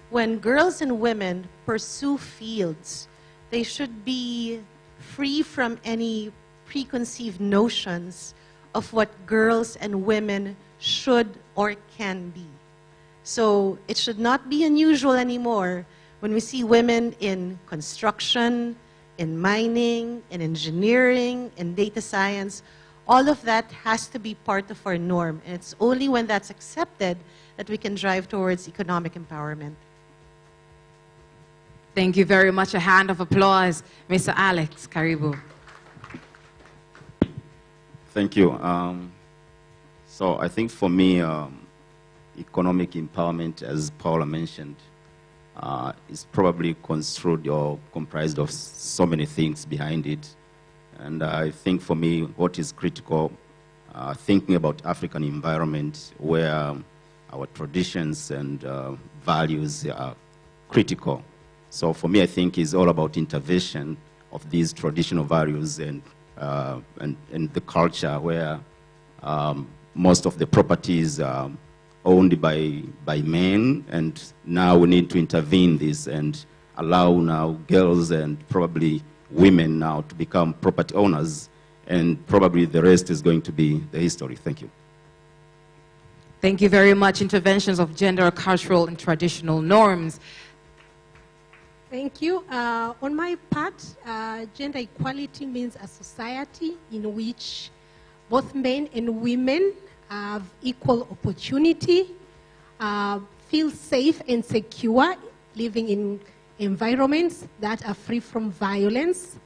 when girls and women pursue fields, they should be free from any preconceived notions of what girls and women should or can be. So it should not be unusual anymore when we see women in construction, in mining, in engineering, in data science, All of that has to be part of our norm, and it's only when that's accepted that we can drive towards economic empowerment. Thank you very much. A hand of applause, Mr. Alex Karibu. Thank you. So I think for me, economic empowerment, as Paula mentioned, is probably construed or comprised of so many things behind it. And I think for me, what is critical, thinking about African environment where our traditions and values are critical. So for me, I think it's all about intervention of these traditional values and the culture where most of the properties are owned by men, and now we need to intervene this and allow now girls and probably women now to become property owners, and probably the rest is going to be the history. Thank you. Thank you very much. Interventions of gender, cultural, and traditional norms. Thank you. On my part, gender equality means a society in which both men and women have equal opportunity, feel safe and secure living in environments that are free from violence,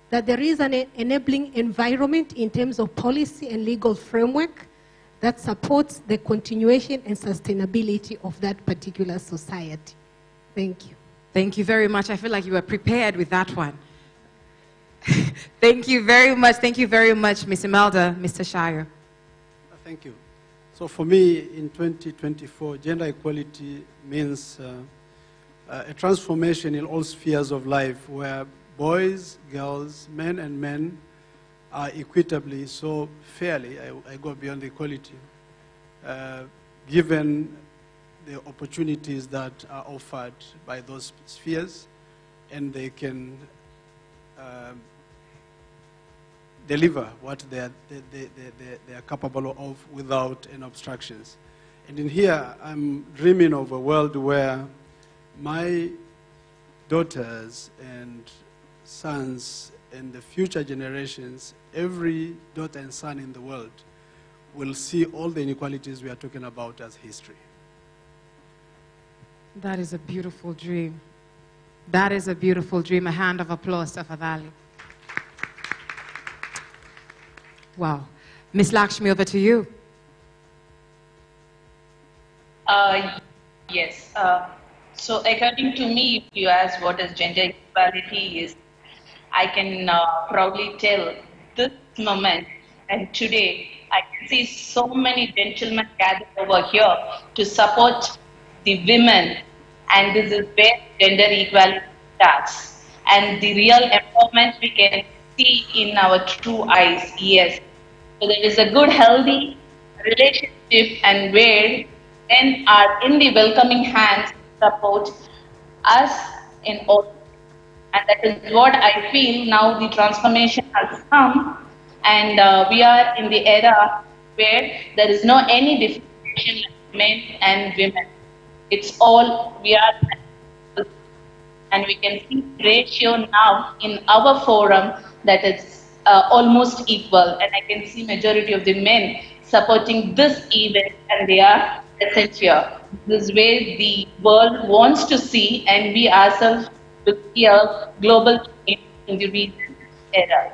that there is an enabling environment in terms of policy and legal framework that supports the continuation and sustainability of that particular society. Thank you. Thank you very much. I feel like you were prepared with that one. Thank you very much. Thank you very much, Ms. Imelda. Mr. Shire. Thank you. So for me, in 2024, gender equality means a transformation in all spheres of life where boys, girls, men and men are equitably, so fairly, I go beyond equality, given the opportunities that are offered by those spheres, and they can deliver what they are capable of without any obstructions. And in here, I'm dreaming of a world where my daughters and sons and the future generations, every daughter and son in the world, will see all the inequalities we are talking about as history. That is a beautiful dream. That is a beautiful dream. A hand of applause, Tafadhali. Wow. Ms. Lakshmi, over to you. Yes. So according to me, if you ask what is gender equality is, I can proudly tell this moment and today I can see so many gentlemen gathered over here to support the women, and this is where gender equality starts. And the real empowerment we can see in our true eyes, yes. So there is a good, healthy relationship and where men are in the welcoming hands to support us in all. And that is what I feel now the transformation has come, and we are in the era where there is no any differentiation like men and women. It's all we are, and we can see the ratio now in our forum that is almost equal, and I can see majority of the men supporting this event, and they are present here. This is where the world wants to see, and we ourselves will see a global change in the recent era.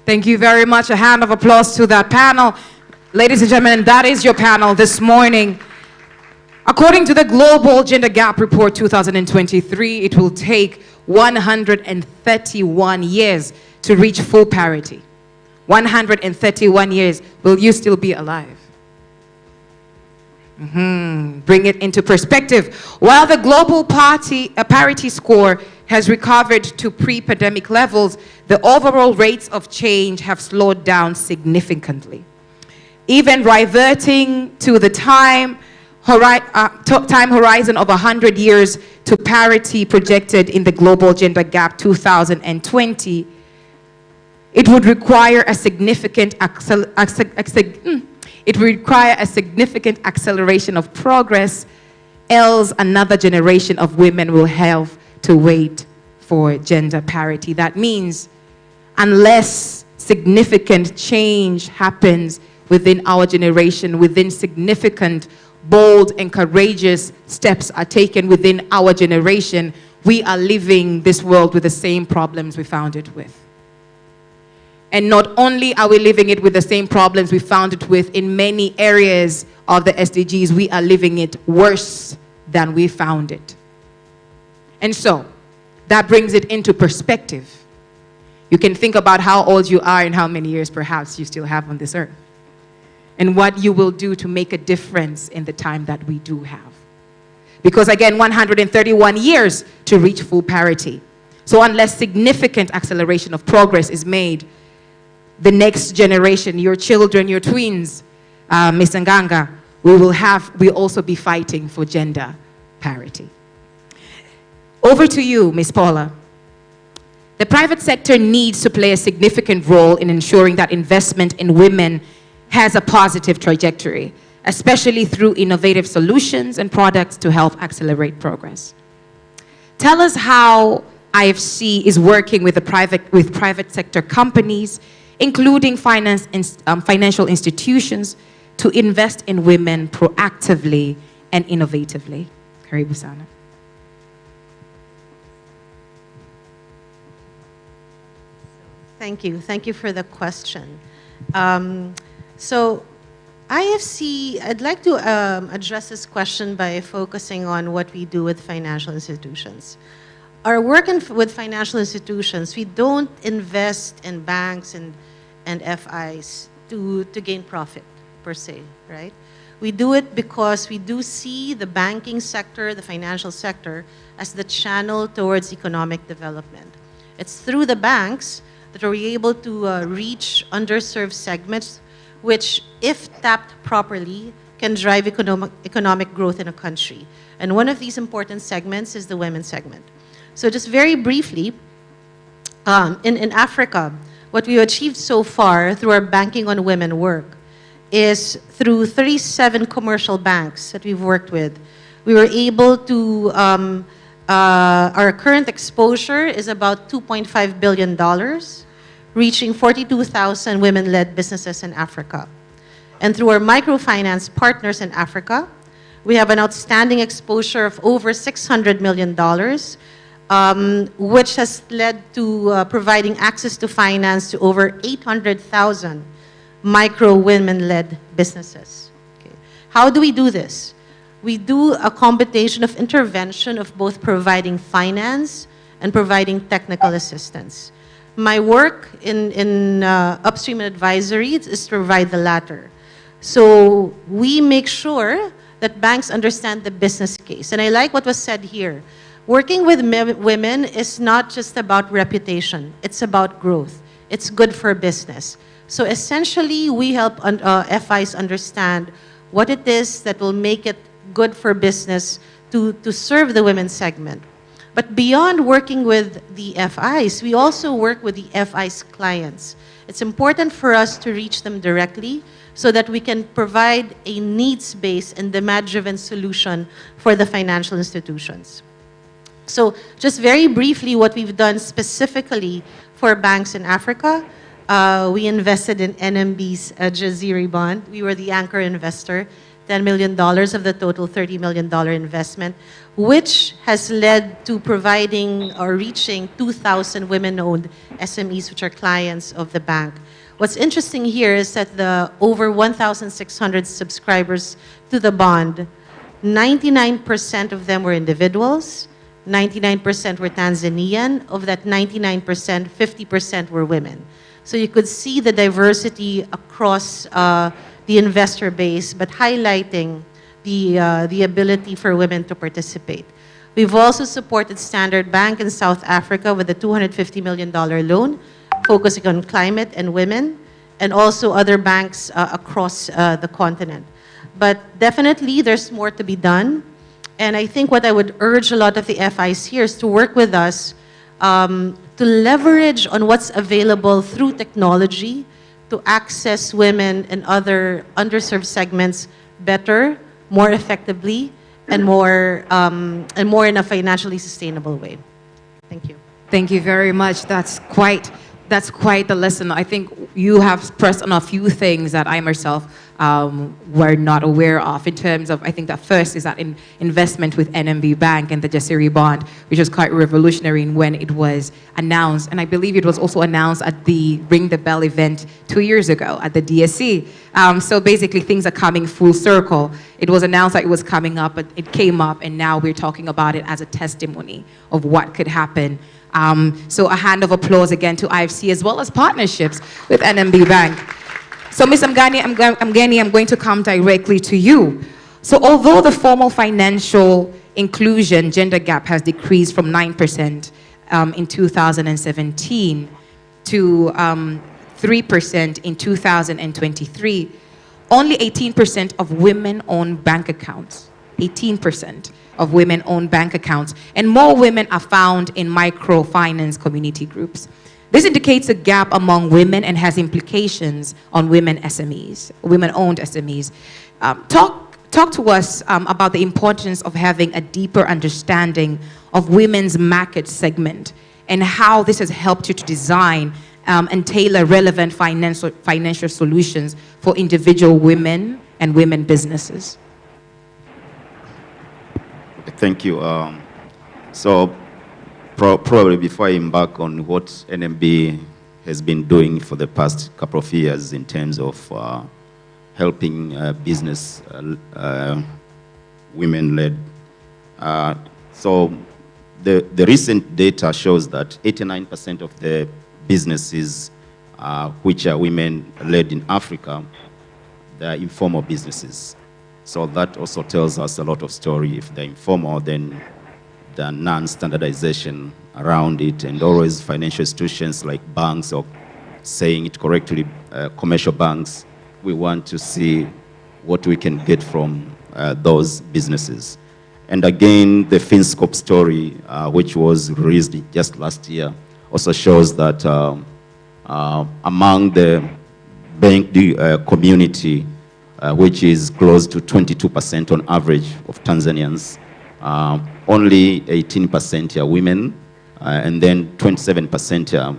Thank you very much. A hand of applause to that panel. Ladies and gentlemen, that is your panel this morning. According to the Global Gender Gap Report 2023, it will take 131 years to reach full parity. 131 years. Will you still be alive? Bring it into perspective. While the global parity score has recovered to pre-pandemic levels, the overall rates of change have slowed down significantly. Even reverting to the time horizon of 100 years to parity projected in the Global Gender Gap 2020, it would require a significant acceleration of progress, else another generation of women will have to wait for gender parity. That means unless significant change happens within our generation, within significant, bold, and courageous steps are taken within our generation, we are leaving this world with the same problems we found it with. And not only are we living it with the same problems we found it with in many areas of the SDGs, we are living it worse than we found it. And so, that brings it into perspective. You can think about how old you are and how many years perhaps you still have on this earth, and what you will do to make a difference in the time that we do have. Because again, 131 years to reach full parity. So unless significant acceleration of progress is made, the next generation, your children, your twins, Ms. Nganga, we'll also be fighting for gender parity. Over to you, Ms. Paula. The private sector needs to play a significant role in ensuring that investment in women has a positive trajectory, especially through innovative solutions and products to help accelerate progress. Tell us how IFC is working with private sector companies, including financial institutions, to invest in women proactively and innovatively. Karibu sana. Thank you. Thank you for the question. So IFC, I'd like to address this question by focusing on what we do with financial institutions. Our work with financial institutions, we don't invest in banks and FIs to gain profit, per se, right? We do it because we do see the banking sector, the financial sector, as the channel towards economic development. It's through the banks that we're able to reach underserved segments, which, if tapped properly, can drive economic growth in a country. And one of these important segments is the women's segment. So just very briefly, in Africa, what we've achieved so far through our Banking on Women work is through 37 commercial banks that we've worked with. We were able to, our current exposure is about $2.5 billion, reaching 42,000 women-led businesses in Africa. And through our microfinance partners in Africa, we have an outstanding exposure of over $600 million, which has led to providing access to finance to over 800,000 micro women-led businesses. Okay. How do we do this? We do a combination of intervention of both providing finance and providing technical assistance. My work in upstream advisory is to provide the latter. So we make sure that banks understand the business case. And I like what was said here. Working with women is not just about reputation. It's about growth. It's good for business. So essentially, we help FIs understand what it is that will make it good for business to serve the women's segment. But beyond working with the FIs, we also work with the FIs' clients. It's important for us to reach them directly so that we can provide a needs-based and demand-driven solution for the financial institutions. So just very briefly, what we've done specifically for banks in Africa, we invested in NMB's Jaziri bond. We were the anchor investor, $10 million of the total $30 million investment, which has led to providing or reaching 2,000 women-owned SMEs, which are clients of the bank. What's interesting here is that the over 1,600 subscribers to the bond, 99% of them were individuals, 99% were Tanzanian. Of that 99%, 50% were women. So you could see the diversity across the investor base, but highlighting the ability for women to participate. We've also supported Standard Bank in South Africa with a $250 million loan, focusing on climate and women, and also other banks across the continent. But definitely, there's more to be done. And I think what I would urge a lot of the FIs here is to work with us to leverage on what's available through technology to access women and other underserved segments better, more effectively, and more in a financially sustainable way. Thank you. Thank you very much. That's that's quite the lesson. I think you have pressed on a few things that I myself were not aware of in terms of, I think that first is that investment with NMB Bank and the Jasiri bond, which was quite revolutionary when it was announced. And I believe it was also announced at the Ring the Bell event 2 years ago at the DSC. So basically things are coming full circle. It was announced that it was coming up, but it came up, and now we're talking about it as a testimony of what could happen. So a hand of applause again to IFC as well as partnerships with NMB Bank. So Ms. Mgeni, I'm going to come directly to you. So although the formal financial inclusion gender gap has decreased from 9% in 2017 to 3% in 2023, only 18% of women own bank accounts. 18% of women own bank accounts, and more women are found in microfinance community groups. This indicates a gap among women and has implications on women SMEs, women-owned SMEs. Talk to us about the importance of having a deeper understanding of women's market segment and how this has helped you to design and tailor relevant financial solutions for individual women and women businesses. Thank you. Probably before I embark on what NMB has been doing for the past couple of years in terms of helping business women-led. So the recent data shows that 89% of the businesses which are women-led in Africa, they are informal businesses. So that also tells us a lot of story. If they're informal, then the non-standardization around it, and always financial institutions like banks, or saying it correctly, commercial banks, we want to see what we can get from those businesses. And again, the FinScope story, which was released just last year, also shows that among the bank community, which is close to 22% on average of Tanzanians, only 18% are women, and then 27% are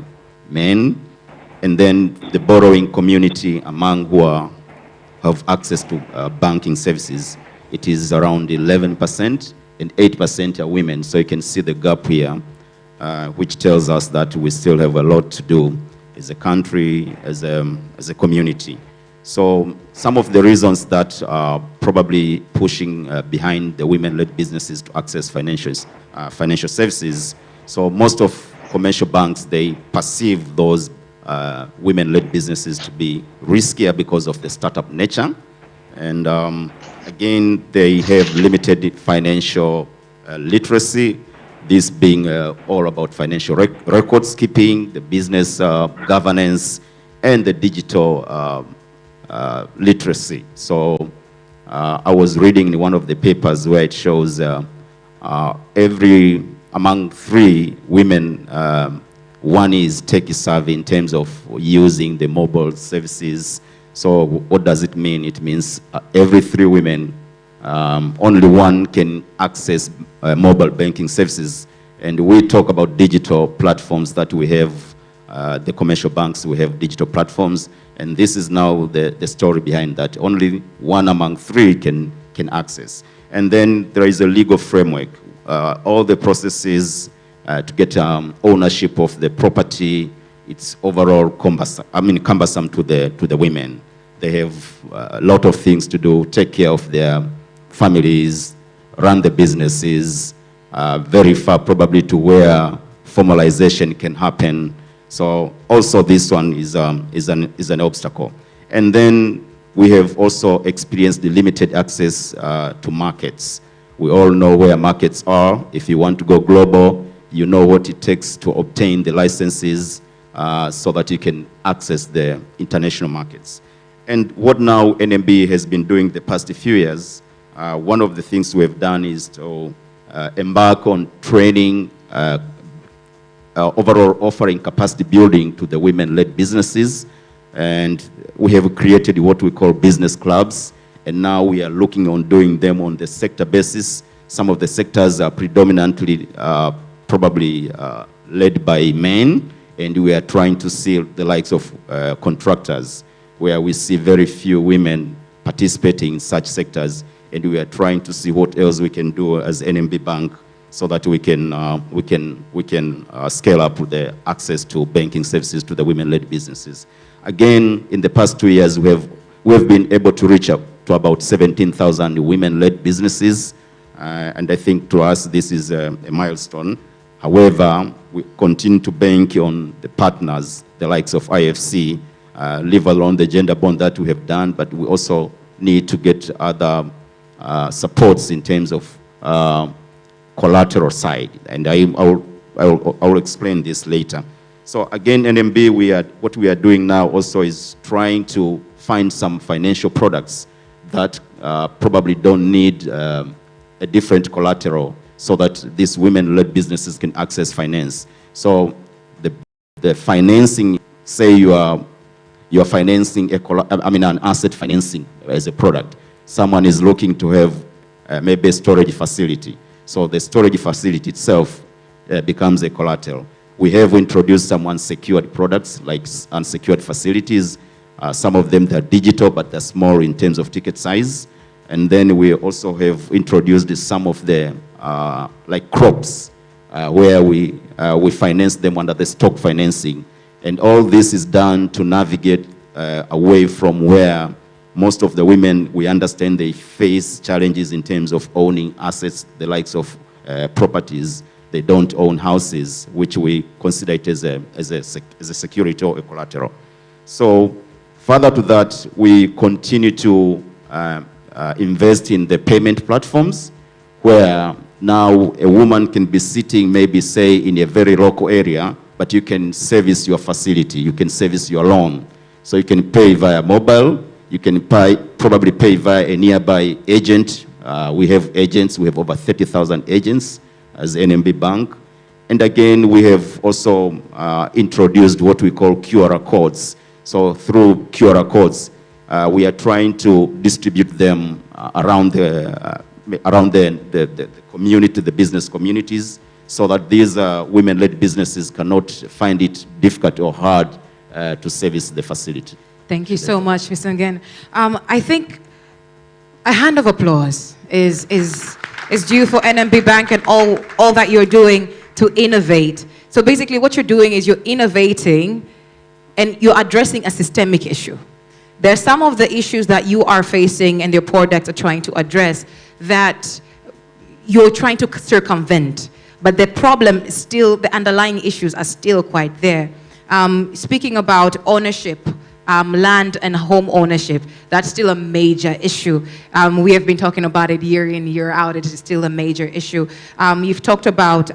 men. And then the borrowing community among who have access to banking services, it is around 11%, and 8% are women. So you can see the gap here, which tells us that we still have a lot to do as a country, as a community. So some of the reasons that are probably pushing behind the women-led businesses to access financial services. So most of commercial banks, they perceive those women-led businesses to be riskier because of the startup nature. And again, they have limited financial literacy, this being all about financial records keeping, the business governance, and the digital literacy. So I was reading in one of the papers where it shows among 3 women, one is tech savvy in terms of using the mobile services. So what does it mean? It means every 3 women, only one can access mobile banking services. And we talk about digital platforms that we have, the commercial banks, we have digital platforms. And this is now the story behind that. Only one among 3 can access. And then there is a legal framework. All the processes to get ownership of the property, it's overall cumbersome to the women. They have a lot of things to do, take care of their families, run the businesses, very far probably to where formalization can happen. So also this one is an obstacle. And then we have also experienced the limited access to markets. We all know where markets are. If you want to go global, you know what it takes to obtain the licenses so that you can access the international markets. And what now NMB has been doing the past few years, one of the things we have done is to embark on training, overall offering capacity building to the women-led businesses. And we have created what we call business clubs. And now we are looking on doing them on the sector basis. Some of the sectors are predominantly probably led by men, and we are trying to see the likes of contractors, where we see very few women participating in such sectors, and we are trying to see what else we can do as NMB Bank so that we can scale up the access to banking services to the women-led businesses. Again, in the past 2 years, we have been able to reach up to about 17,000 women-led businesses, and I think to us this is a milestone. However, we continue to bank on the partners, the likes of IFC, leave alone the gender bond that we have done, but we also need to get other supports in terms of collateral side, and I will explain this later. So again, NMB, what we are doing now also is trying to find some financial products that probably don't need a different collateral, so that these women-led businesses can access finance. So the financing, say you are financing an asset financing as a product. Someone is looking to have maybe a storage facility. So the storage facility itself becomes a collateral. We have introduced some unsecured products, like unsecured facilities. Some of them, they're digital, but they're small in terms of ticket size. And then we also have introduced some of the, like crops, where we finance them under the stock financing. And all this is done to navigate away from where most of the women, we understand they face challenges in terms of owning assets, the likes of properties. They don't own houses, which we consider it as a security or a collateral. So further to that, we continue to invest in the payment platforms, where now a woman can be sitting maybe, say, in a very local area, but you can service your facility, you can service your loan. So you can pay via mobile, you can probably pay via a nearby agent. We have agents, we have over 30,000 agents as NMB Bank. And again, we have also introduced what we call QR codes. So through QR codes, we are trying to distribute them around the community, the business communities, so that these women-led businesses cannot find it difficult or hard to service the facility. Thank you so much, Mr. Ngen. I think a hand of applause is due for NMB Bank and all that you're doing to innovate. So basically what you're doing is you're innovating and you're addressing a systemic issue. There's some of the issues that you are facing and your products are trying to address that you're trying to circumvent. But the problem is still, the underlying issues are still quite there. Speaking about ownership, land and home ownership, that's still a major issue. We have been talking about it year in, year out. It is still a major issue. You've talked about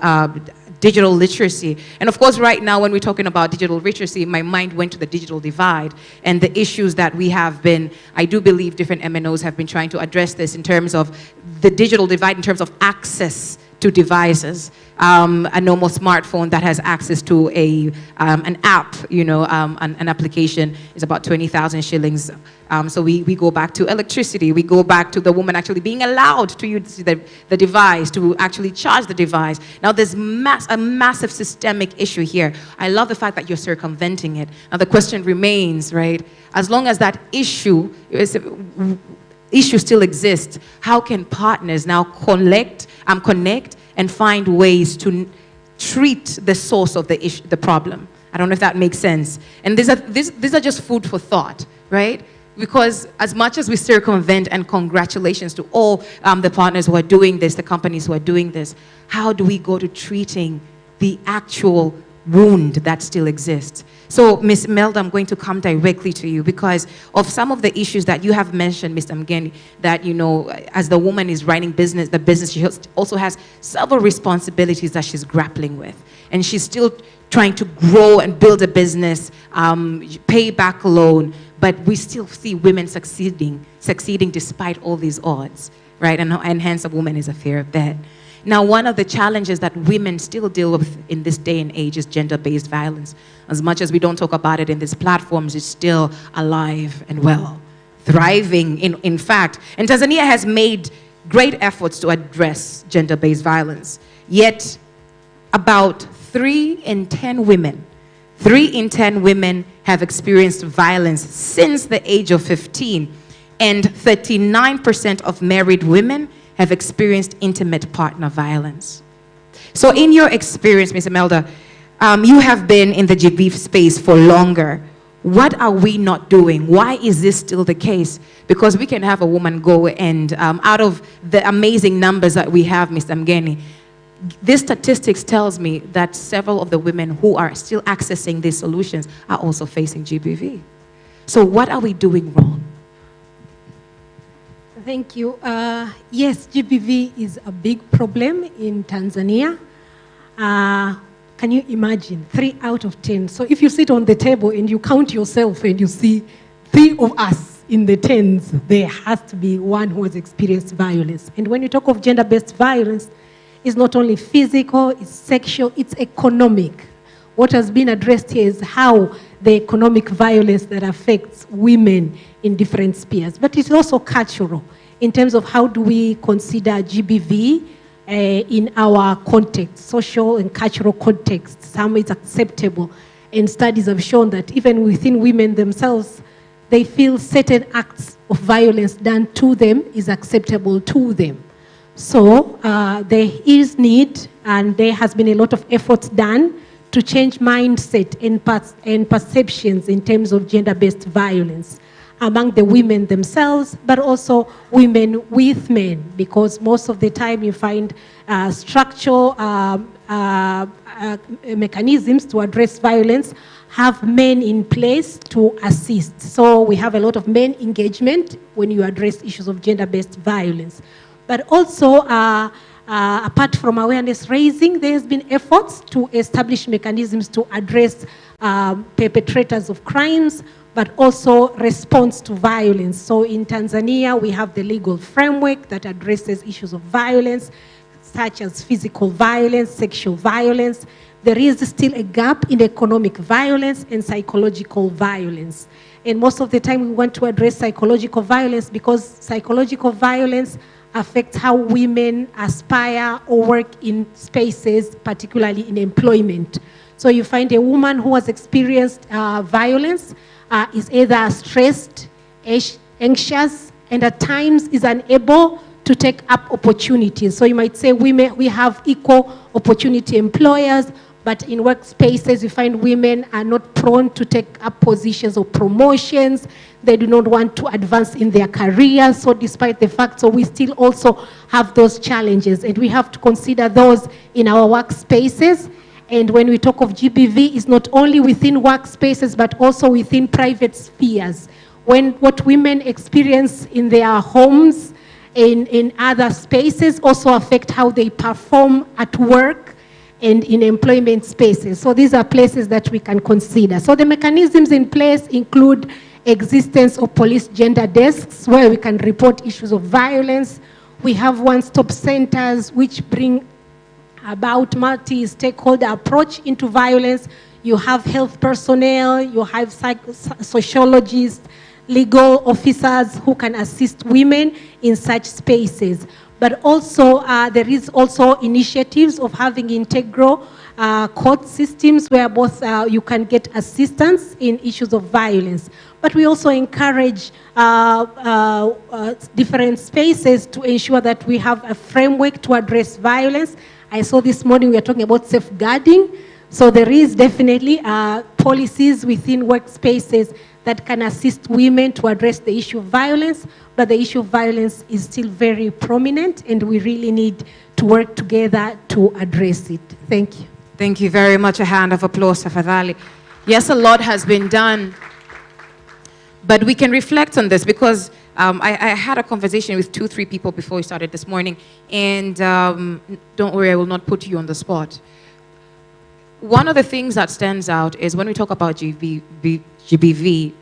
digital literacy. And of course, right now, when we're talking about digital literacy, my mind went to the digital divide and the issues that we have been, I do believe different MNOs have been trying to address this in terms of the digital divide, in terms of access to devices. A normal smartphone that has access to an app, an application is about 20,000 shillings. So we go back to electricity. We go back to the woman actually being allowed to use the device, to actually charge the device. Now there's a massive systemic issue here. I love the fact that you're circumventing it. Now the question remains, right? As long as that issue still exists, how can partners now connect and find ways to treat the source of the issue, the problem? I don't know if that makes sense. And these are just food for thought, right? Because as much as we circumvent, and congratulations to all the partners who are doing this, the companies who are doing this, how do we go to treating the actual wound that still exists? So, Ms. Melda, I'm going to come directly to you because of some of the issues that you have mentioned, Mr. Mgeni, that, as the woman is running the business, she also has several responsibilities that she's grappling with. And she's still trying to grow and build a business, pay back a loan, but we still see women succeeding despite all these odds, right? And hence a woman is a fair bet. Now, one of the challenges that women still deal with in this day and age is gender-based violence. As much as we don't talk about it in these platforms, it's still alive and well, thriving in fact. And Tanzania has made great efforts to address gender-based violence. Yet, about 3 in 10 women 3 in 10 women have experienced violence since the age of 15, and 39% of married women have experienced intimate partner violence. So in your experience, Ms. Imelda, you have been in the GBV space for longer. What are we not doing? Why is this still the case? Because we can have a woman go and out of the amazing numbers that we have, Mr. Mgeni, this statistics tells me that several of the women who are still accessing these solutions are also facing GBV. So what are we doing wrong? Thank you. Yes, GBV is a big problem in Tanzania. Can you imagine? 3 out of 10. So if you sit on the table and you count yourself and you see 3 of us in the tens, there has to be one who has experienced violence. And when you talk of gender-based violence, it's not only physical, it's sexual, it's economic. What has been addressed here is how the economic violence that affects women in different spheres. But it's also cultural in terms of how do we consider GBV in our context, social and cultural context. Some is acceptable. And studies have shown that even within women themselves, they feel certain acts of violence done to them is acceptable to them. So there is need, and there has been a lot of efforts done to change mindset and perceptions in terms of gender-based violence among the women themselves, but also women with men, because most of the time you find structural mechanisms to address violence have men in place to assist. So we have a lot of men engagement when you address issues of gender-based violence. But also, apart from awareness raising, there has been efforts to establish mechanisms to address perpetrators of crimes, but also response to violence. So in Tanzania, we have the legal framework that addresses issues of violence, such as physical violence, sexual violence. There is still a gap in economic violence and psychological violence. And most of the time, we want to address psychological violence because psychological violence affects how women aspire or work in spaces, particularly in employment. So you find a woman who has experienced violence is either stressed, anxious, and at times is unable to take up opportunities. So you might say we have equal opportunity employers, but in workspaces, you find women are not prone to take up positions or promotions. They do not want to advance in their careers. So despite the fact, so we still also have those challenges. And we have to consider those in our workspaces. And when we talk of GBV, it's not only within workspaces, but also within private spheres. When what women experience in their homes, in other spaces, also affect how they perform at work and in employment spaces. So these are places that we can consider. So the mechanisms in place include existence of police gender desks where we can report issues of violence. We have one-stop centers which bring about multi-stakeholder approach into violence. You have health personnel, you have sociologists, legal officers who can assist women in such spaces. But also, there is also initiatives of having integral court systems where both you can get assistance in issues of violence. But we also encourage different spaces to ensure that we have a framework to address violence. I saw this morning we are talking about safeguarding. So there is definitely policies within workspaces that can assist women to address the issue of violence, but the issue of violence is still very prominent and we really need to work together to address it. Thank you. Thank you very much. A hand of applause, Tafadhali. Yes, a lot has been done, but we can reflect on this because I had a conversation with 2-3 people before we started this morning, and don't worry, I will not put you on the spot. One of the things that stands out is when we talk about GBV,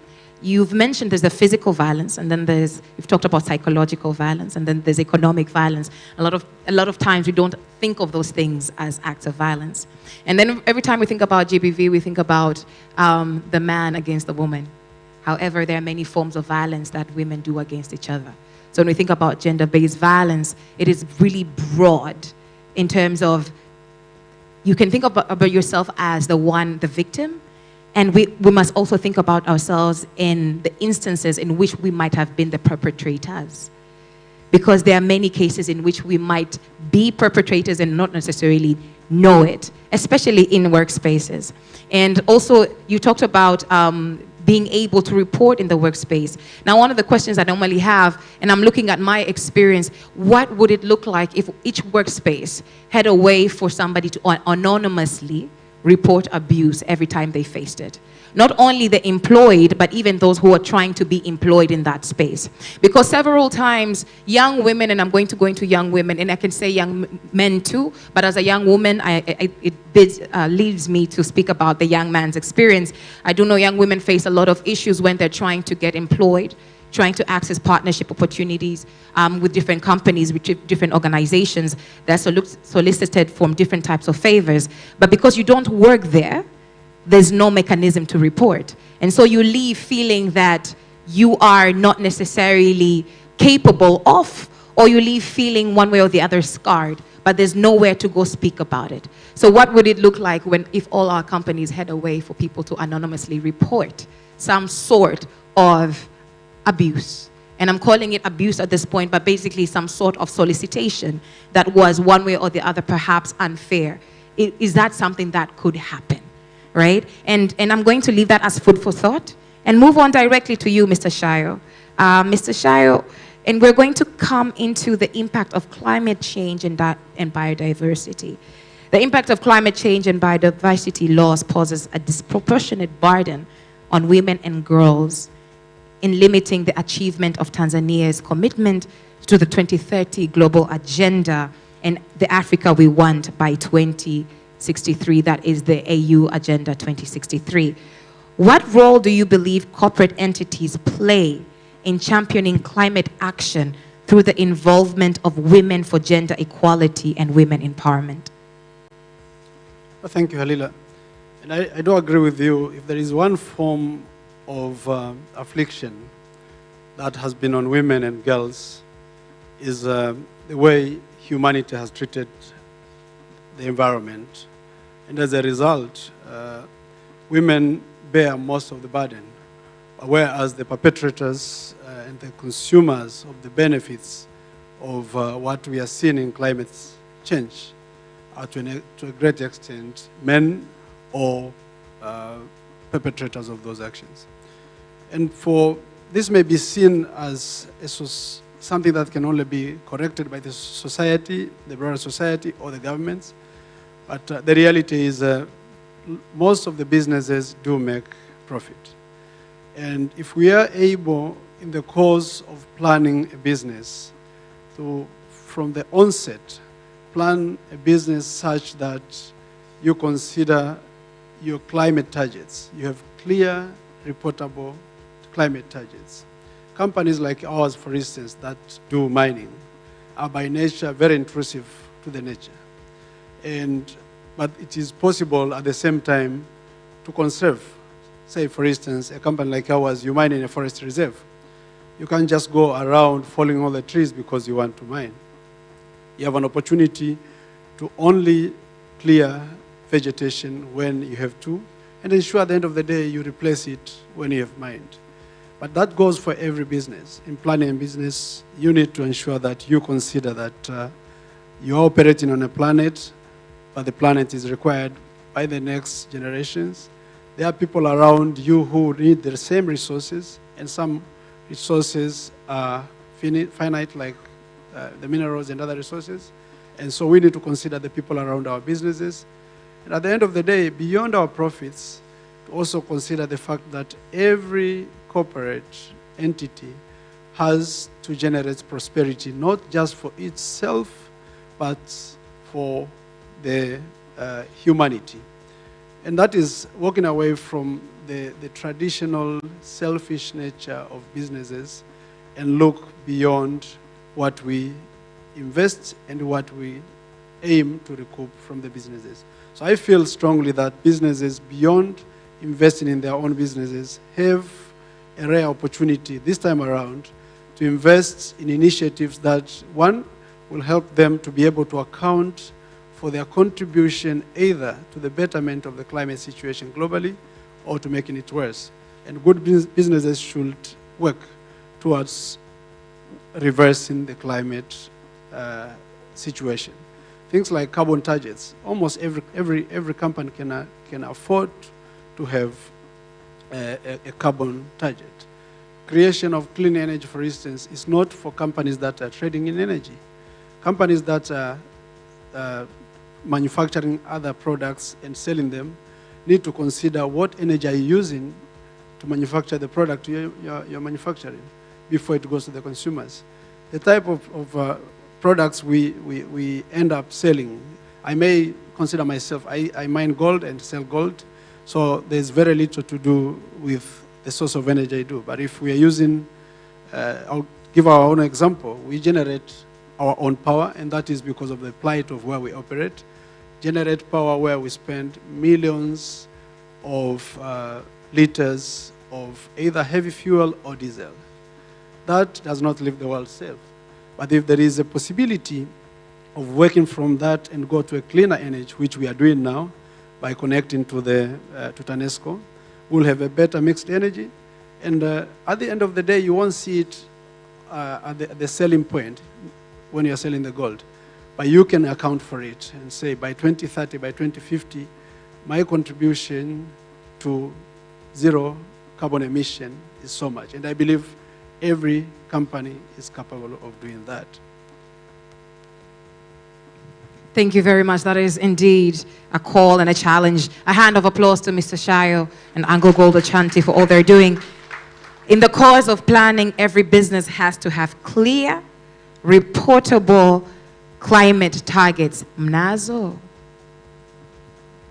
you've mentioned there's the physical violence, and then you've talked about psychological violence, and then there's economic violence. A lot of times we don't think of those things as acts of violence. And then every time we think about GBV, we think about the man against the woman. However, there are many forms of violence that women do against each other. So when we think about gender-based violence, it is really broad in terms of you can think about yourself as the victim, And we must also think about ourselves in the instances in which we might have been the perpetrators. Because there are many cases in which we might be perpetrators and not necessarily know it, especially in workspaces. And also, you talked about being able to report in the workspace. Now, one of the questions I normally have, and I'm looking at my experience, what would it look like if each workspace had a way for somebody to anonymously report abuse every time they faced it? Not only the employed, but even those who are trying to be employed in that space. Because several times, young women, and I'm going to go into young women, and I can say young men too, but as a young woman, it leads me to speak about the young man's experience. I do know young women face a lot of issues when they're trying to get employed, trying to access partnership opportunities with different companies, with different organizations that are solicited from different types of favors. But because you don't work there, there's no mechanism to report. And so you leave feeling that you are not necessarily capable of, or you leave feeling one way or the other scarred, but there's nowhere to go speak about it. So what would it look like if all our companies had a way for people to anonymously report some sort of abuse? And I'm calling it abuse at this point, but basically some sort of solicitation that was one way or the other perhaps unfair. Is that something that could happen? Right? And I'm going to leave that as food for thought and move on directly to you, Mr. Shayo. Mr. Shayo, and we're going to come into the impact of climate change and biodiversity. The impact of climate change and biodiversity loss poses a disproportionate burden on women and girls in limiting the achievement of Tanzania's commitment to the 2030 global agenda and the Africa we want by 2063, that is the AU Agenda 2063. What role do you believe corporate entities play in championing climate action through the involvement of women for gender equality and women empowerment? Well, thank you, Halila. And I do agree with you. If there is one form of affliction that has been on women and girls, is the way humanity has treated the environment. And as a result, women bear most of the burden, whereas the perpetrators and the consumers of the benefits of what we are seeing in climate change are to a great extent men or perpetrators of those actions. And this may be seen as something that can only be corrected by the society, the broader society, or the governments. But the reality is most of the businesses do make profit. And if we are able, in the course of planning a business, to, from the onset, plan a business such that you consider your climate targets. You have clear, reportable climate targets. Companies like ours, for instance, that do mining, are by nature very intrusive to the nature. But it is possible at the same time to conserve. Say, for instance, a company like ours, you mine in a forest reserve. You can't just go around falling all the trees because you want to mine. You have an opportunity to only clear vegetation when you have to, and ensure at the end of the day you replace it when you have mined. But that goes for every business. In planning a business, you need to ensure that you consider that you're operating on a planet, but the planet is required by the next generations. There are people around you who need the same resources, and some resources are finite, like the minerals and other resources. And so we need to consider the people around our businesses. And at the end of the day, beyond our profits, to also consider the fact that every corporate entity has to generate prosperity, not just for itself, but for the humanity. And that is walking away from the traditional selfish nature of businesses and look beyond what we invest and what we aim to recoup from the businesses. So I feel strongly that businesses, beyond investing in their own businesses, have a rare opportunity this time around to invest in initiatives that, one, will help them to be able to account for their contribution either to the betterment of the climate situation globally or to making it worse. And good businesses should work towards reversing the climate situation. Things like carbon targets. Almost every company can afford to have a carbon target. Creation of clean energy, for instance, is not for companies that are trading in energy. Companies that are manufacturing other products and selling them need to consider what energy are you using to manufacture the product you're manufacturing before it goes to the consumers. The type of products we end up selling, I may consider myself, I mine gold and sell gold, so there's very little to do with the source of energy I do. But if we are using, I'll give our own example, we generate our own power, and that is because of the plight of where we operate. Generate power where we spend millions of liters of either heavy fuel or diesel. That does not leave the world safe. But if there is a possibility of working from that and go to a cleaner energy, which we are doing now by connecting to TANESCO, we'll have a better mixed energy. And at the end of the day, you won't see it at the selling point when you're selling the gold. But you can account for it and say, by 2030, by 2050, my contribution to zero carbon emission is so much. And I believe every company is capable of doing that. Thank you very much. That is indeed a call and a challenge. A hand of applause to Mr. Shayo and Anglo Gold Ashanti for all they're doing. In the cause of planning, every business has to have clear, reportable climate targets. Mnazo.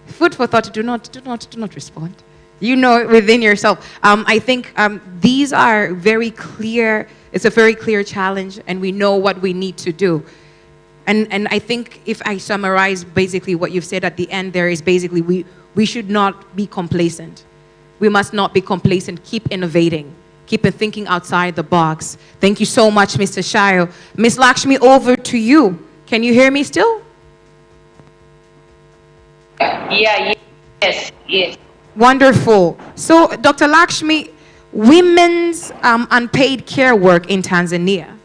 Food for thought. Do not respond. You know it within yourself. I think these are very clear. It's a very clear challenge, and we know what we need to do. And I think if I summarize basically what you've said at the end there is basically we should not be complacent. We must not be complacent. Keep innovating. Keep thinking outside the box. Thank you so much, Mr. Shayo. Ms. Lakshmi, over to you. Can you hear me still? Yeah, yes. Wonderful. So, Dr. Lakshmi, women's unpaid care work in Tanzania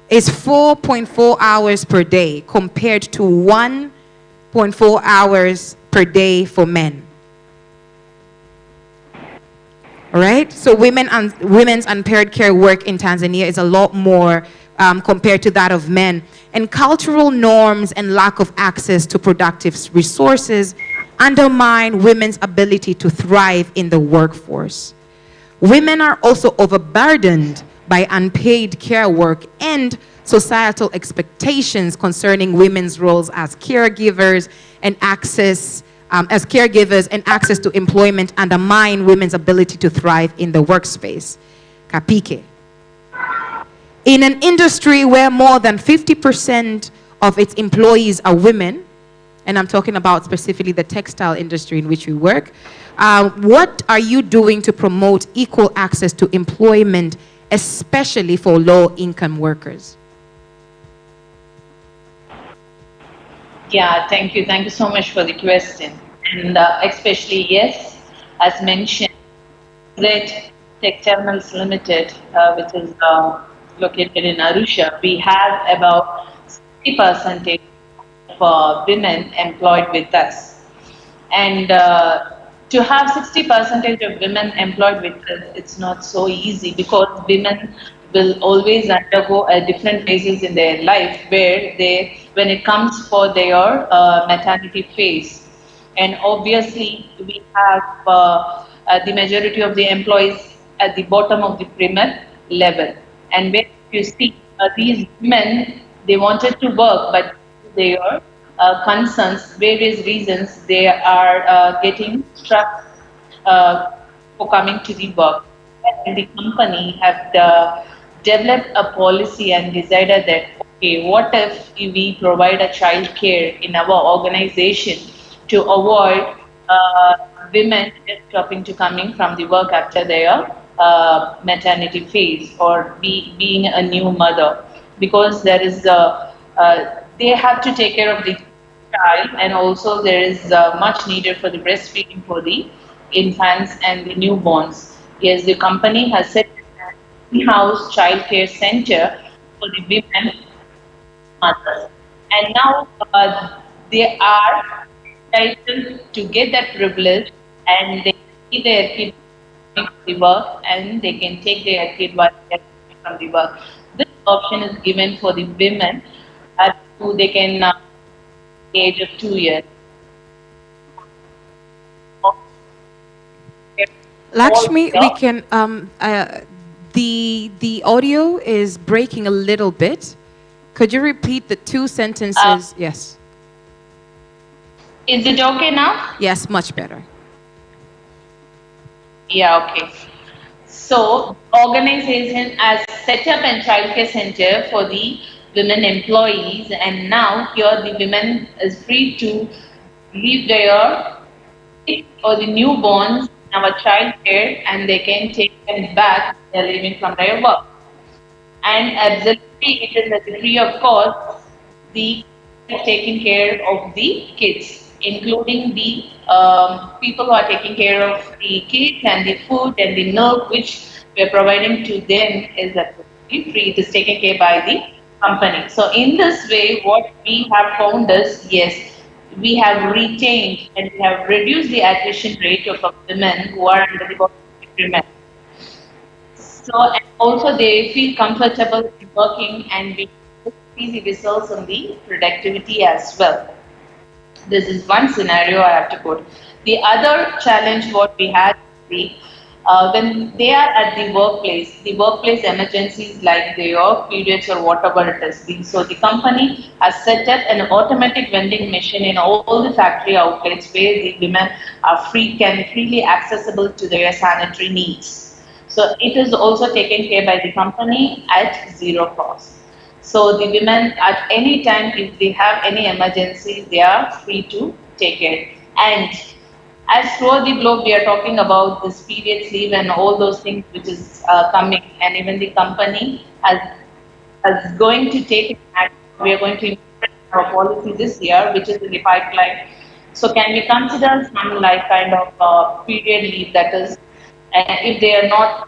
is 4.4 hours per day compared to 1.4 hours per day for men. All right? So women's unpaid care work in Tanzania is a lot more compared to that of men. And cultural norms and lack of access to productive resources undermine women's ability to thrive in the workforce. Women are also overburdened by unpaid care work and societal expectations concerning women's roles as caregivers and access to employment undermine women's ability to thrive in the workspace. Kapike. In an industry where more than 50% of its employees are women, and I'm talking about specifically the textile industry in which we work, what are you doing to promote equal access to employment, especially for low-income workers? Yeah, thank you. Thank you so much for the question. And especially, yes, as mentioned, Great Textile Mills Limited, which is located in Arusha, we have about 60% of women employed with us. And to have 60% of women employed with us, it's not so easy because women will always undergo different phases in their life where when it comes for their maternity phase. And obviously, we have the majority of the employees at the bottom of the pyramid level. And where you see these women, they wanted to work, but their concerns, various reasons, they are getting struck for coming to the work. And the company have developed a policy and decided that, okay, what if we provide a child care in our organization to avoid women stopping to coming from the work after their maternity phase or being a new mother, because there is they have to take care of the child, and also there is much needed for the breastfeeding for the infants and the newborns. Yes, the company has set an in-house childcare center for the women mothers. And now they are entitled to get that privilege, and they see their kids coming to the work, and they can take their kid while they are coming from the work. This option is given for the women who they can the age of 2 years. Lakshmi, we can, the audio is breaking a little bit. Could you repeat the two sentences? Yes. Is it okay now? Yes, much better. Yeah, okay. So, organization has set up a childcare center for the women employees, and now here the women is free to leave their kids or the newborns in our childcare, and they can take them back when they are leaving from their work. And absolutely, it is free of cost. The taking care of the kids, including the people who are taking care of the kids, and the food and the milk which we are providing to them is absolutely free. It is taken care by the company. So in this way, what we have found is, yes, we have retained and we have reduced the attrition rate of women who are under the government agreement. So, and also they feel comfortable in working, and we see the results on the productivity as well. This is one scenario I have to quote. The other challenge what we had, when they are at the workplace emergencies like their periods or whatever it is. So the company has set up an automatic vending machine in all the factory outlets where the women are can freely accessible to their sanitary needs. So it is also taken care by the company at zero cost. So the women at any time, if they have any emergency, they are free to take it. And as throughout the globe, we are talking about this periods leave and all those things which is coming, and even the company is going to take it back. We are going to implement our policy this year, which is in the pipeline. So can we consider some like kind of period leave, that is, if they are not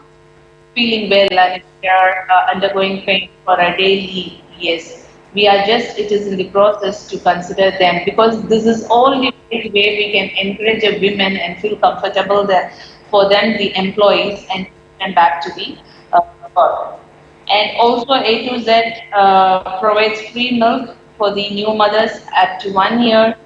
feeling well and if they are undergoing pain for a day leave, yes, we are just, it is in the process to consider them, because this is all the way we can encourage a women and feel comfortable there for them, the employees, and back to the work. And also A to Z provides free milk for the new mothers up to 1 year,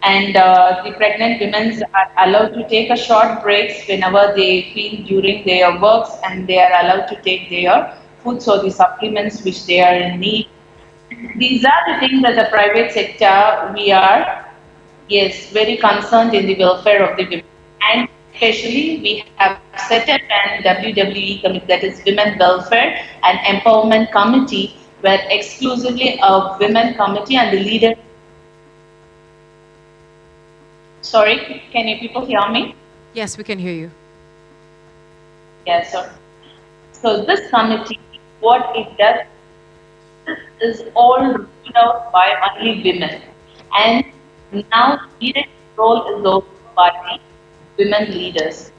and the pregnant women are allowed to take a short breaks whenever they feel during their works, and they are allowed to take their foods or the supplements which they are in need. These are the things that the private sector, we are, yes, very concerned in the welfare of the women. And especially we have set up an WWE committee, that is Women Welfare and Empowerment Committee, where exclusively a women committee and the leader. Sorry, can you people hear me? Yes, we can hear you. Yes, sir. So this committee, what it does, is all ruled out by only women, and now leadership role is over by the women leaders.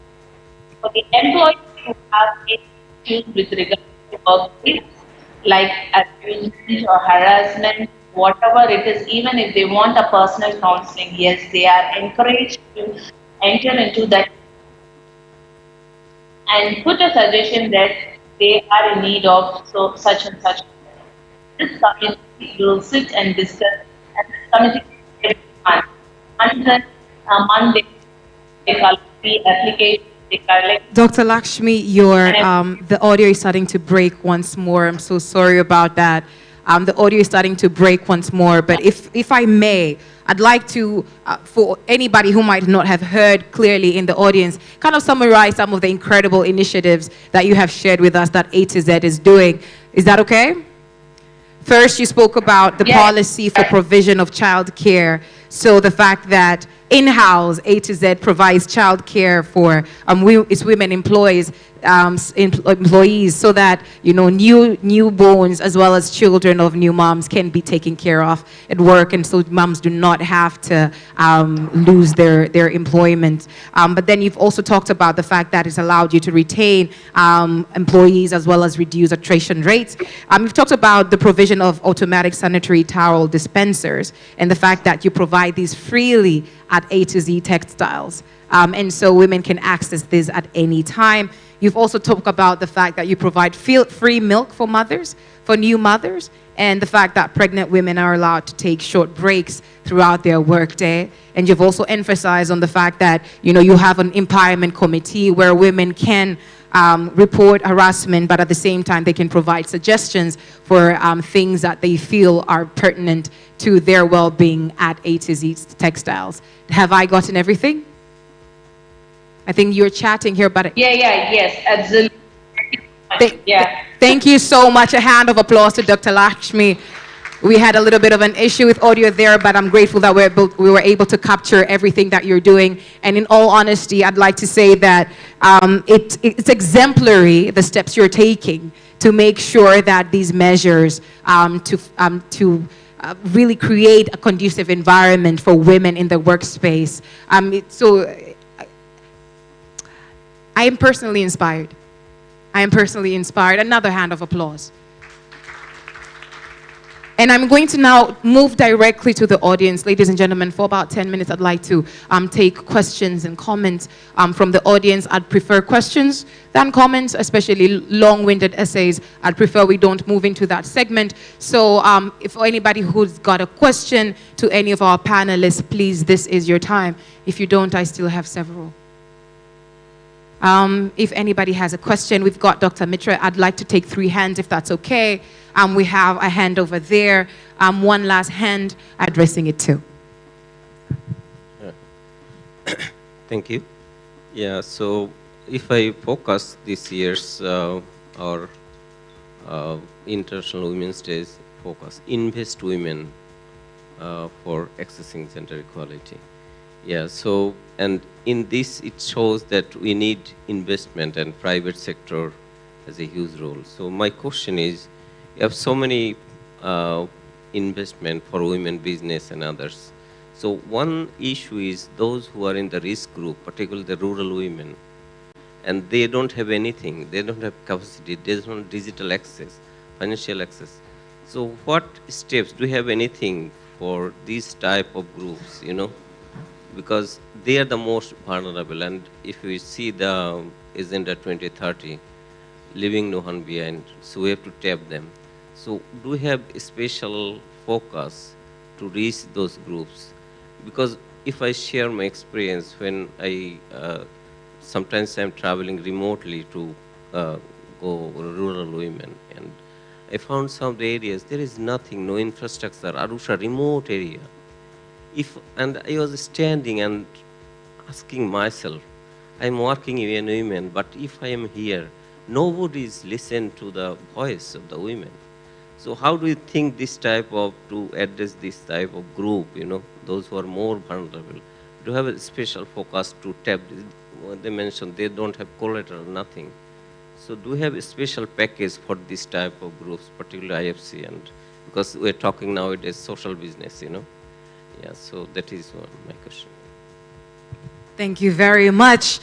For the employees who have issues with regard to workplace, like abusement or harassment, whatever it is, even if they want a personal counseling, yes, they are encouraged to enter into that and put a suggestion that they are in need of such and such. This committee will sit and discuss, and this committee every month. Monday, they collect the application, they collect. Dr. Lakshmi, the audio is starting to break once more. I'm so sorry about that. The audio is starting to break once more, but if I may, I'd like to, for anybody who might not have heard clearly in the audience, kind of summarize some of the incredible initiatives that you have shared with us that A to Z is doing. Is that okay? First, you spoke about the policy for provision of child care. So the fact that in-house A to Z provides child care for its women employees, employees, so that newborns as well as children of new moms can be taken care of at work, and so moms do not have to lose their employment. But then you've also talked about the fact that it's allowed you to retain employees as well as reduce attrition rates. You've talked about the provision of automatic sanitary towel dispensers and the fact that you provide these freely at A to Z Textiles. And so women can access this at any time. You've also talked about the fact that you provide free milk for mothers, for new mothers, and the fact that pregnant women are allowed to take short breaks throughout their workday. And you've also emphasized on the fact that, you have an empowerment committee where women can report harassment, but at the same time, they can provide suggestions for things that they feel are pertinent to their well-being at A to Z Textiles. Have I gotten everything? I think you're chatting here, but... Yes, absolutely. Thank you so much. A hand of applause to Dr. Lakshmi. We had a little bit of an issue with audio there, but I'm grateful that we were able to capture everything that you're doing. And in all honesty, I'd like to say that it's exemplary, the steps you're taking to make sure that these measures to really create a conducive environment for women in the workspace. I am personally inspired. Another hand of applause. And I'm going to now move directly to the audience. Ladies and gentlemen, for about 10 minutes, I'd like to take questions and comments from the audience. I'd prefer questions than comments, especially long-winded essays. I'd prefer we don't move into that segment. So if anybody who's got a question to any of our panelists, please, this is your time. If you don't, I still have several. If anybody has a question, we've got Dr. Mitra. I'd like to take 3 hands, if that's okay. We have a hand over there. One last hand addressing it too. Thank you. Yeah, so if I focus this year's our International Women's Day focus, invest women for accessing gender equality. Yeah, so, and in this, it shows that we need investment, and private sector has a huge role. So my question is, you have so many investment for women business and others. So one issue is those who are in the risk group, particularly the rural women, and they don't have anything. They don't have capacity. They don't have digital access, financial access. So what steps, do you have anything for these type of groups, because they are the most vulnerable. And if we see the Agenda 2030, leaving no one behind, so we have to tap them. So do we have a special focus to reach those groups? Because if I share my experience, when I, sometimes I'm traveling remotely to go rural women, and I found some areas, there is nothing, no infrastructure, Arusha, remote area. And I was standing and asking myself, I'm working in women, but if I am here, nobody is listening to the voice of the women. So how do you think this type of, to address this type of group, those who are more vulnerable, do you have a special focus to tap this? They mentioned they don't have collateral, nothing. So do we have a special package for this type of groups, particularly IFC, and because we're talking nowadays social business, Yeah, so that is my question. Thank you very much.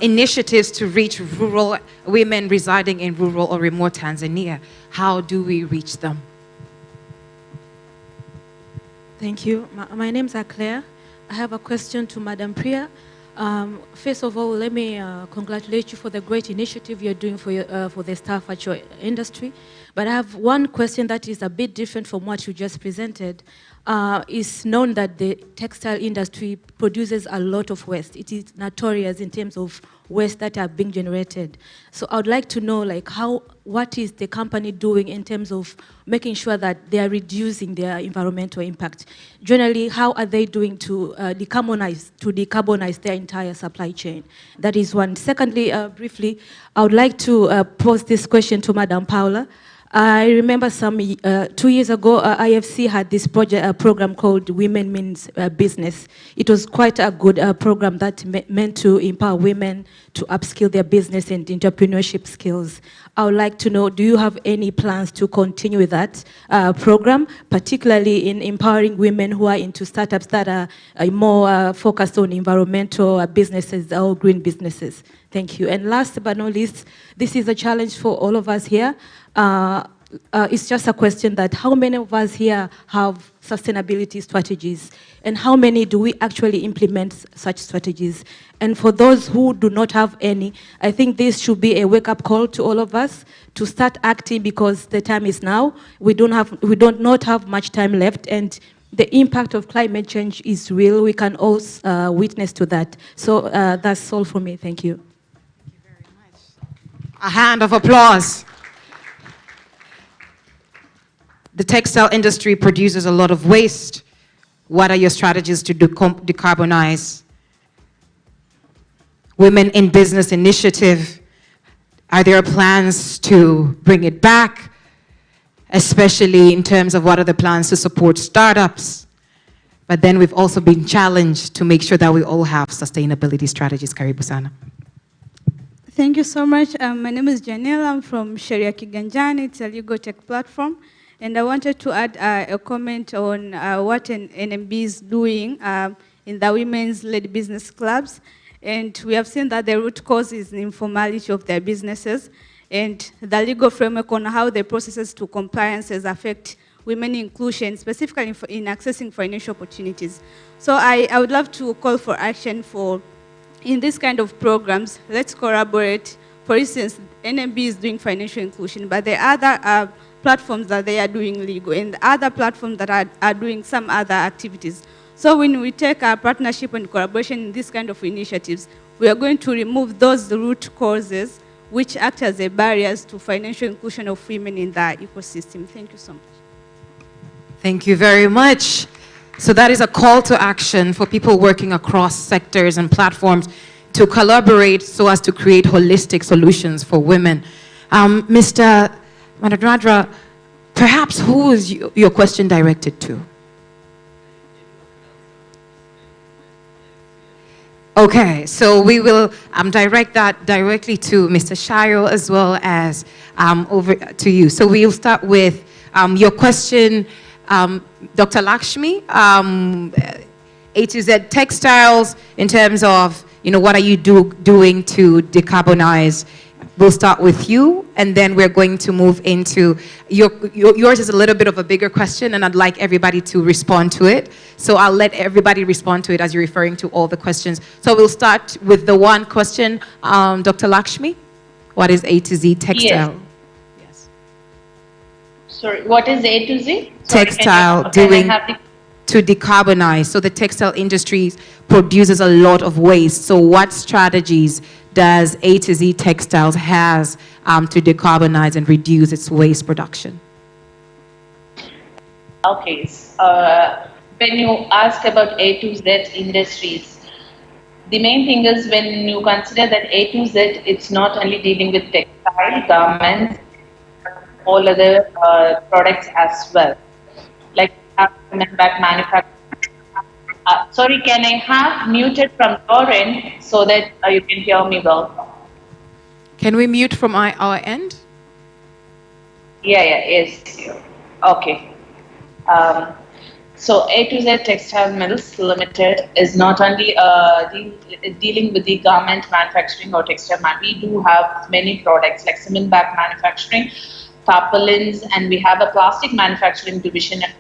Initiatives to reach rural women residing in rural or remote Tanzania. How do we reach them? Thank you. My name is Claire. I have a question to Madam Priya. First of all, let me congratulate you for the great initiative you're doing for the staff at your industry. But I have one question that is a bit different from what you just presented. It's known that the textile industry produces a lot of waste. It is notorious in terms of waste that are being generated. So I would like to know, what is the company doing in terms of making sure that they are reducing their environmental impact? Generally, how are they doing to decarbonize their entire supply chain? That is one. Secondly, briefly, I would like to pose this question to Madam Paula. I remember 2 years ago, IFC had this program called Women Means Business. It was quite a good program that meant to empower women to upskill their business and entrepreneurship skills. I would like to know, do you have any plans to continue with that program, particularly in empowering women who are into startups that are more focused on environmental businesses or green businesses? Thank you. And last but not least, this is a challenge for all of us here. It's just a question that how many of us here have sustainability strategies, and how many do we actually implement such strategies? And for those who do not have any, I think this should be a wake-up call to all of us to start acting, because the time is now. We don't not have much time left, and the impact of climate change is real. We can all witness to that. So that's all for me. Thank you. A hand of applause. The textile industry produces a lot of waste. What are your strategies to decarbonize? Women in Business Initiative, are there plans to bring it back, especially in terms of what are the plans to support startups? But then we've also been challenged to make sure that we all have sustainability strategies. Karibu sana. Thank you so much. My name is Janelle. I'm from Sheria Kiganjani. It's a legal tech platform. And I wanted to add a comment on what an NMB is doing in the women's led business clubs. And we have seen that the root cause is the informality of their businesses, and the legal framework on how the processes to compliances affect women inclusion, specifically in accessing financial opportunities. So I would love to call for action for, in this kind of programs, let's collaborate. For instance, NMB is doing financial inclusion, but there are other platforms that they are doing legal, and other platforms that are doing some other activities. So when we take our partnership and collaboration in this kind of initiatives, we are going to remove those root causes which act as a barriers to financial inclusion of women in the ecosystem. Thank you so much. Thank you very much. So that is a call to action for people working across sectors and platforms to collaborate so as to create holistic solutions for women. Mr. Madadradra, perhaps who is your question directed to? Okay, so we will direct that directly to Mr. Shayo as well as over to you. So we'll start with your question, Dr. Lakshmi, A to Z Textiles, in terms of, what are you doing to decarbonize? We'll start with you, and then we're going to move into yours is a little bit of a bigger question, and I'd like everybody to respond to it. So I'll let everybody respond to it as you're referring to all the questions. So we'll start with the one question, Dr. Lakshmi. What is A to Z Textile? Yes. Sorry, what is A to Z? Textile doing to decarbonize. So the textile industry produces a lot of waste. So what strategies does A to Z Textiles has to decarbonize and reduce its waste production? Okay, when you ask about A to Z industries, the main thing is when you consider that A to Z, it's not only dealing with textile, garments, all other products as well. Like back manufacturing. Sorry, can I have muted from your end so that you can hear me well? Can we mute from our end? Yes. Okay. So A to Z Textile Mills Limited is not only dealing with the garment manufacturing or textile we do have many products like cement bag manufacturing, tarpaulins, and we have a plastic manufacturing division and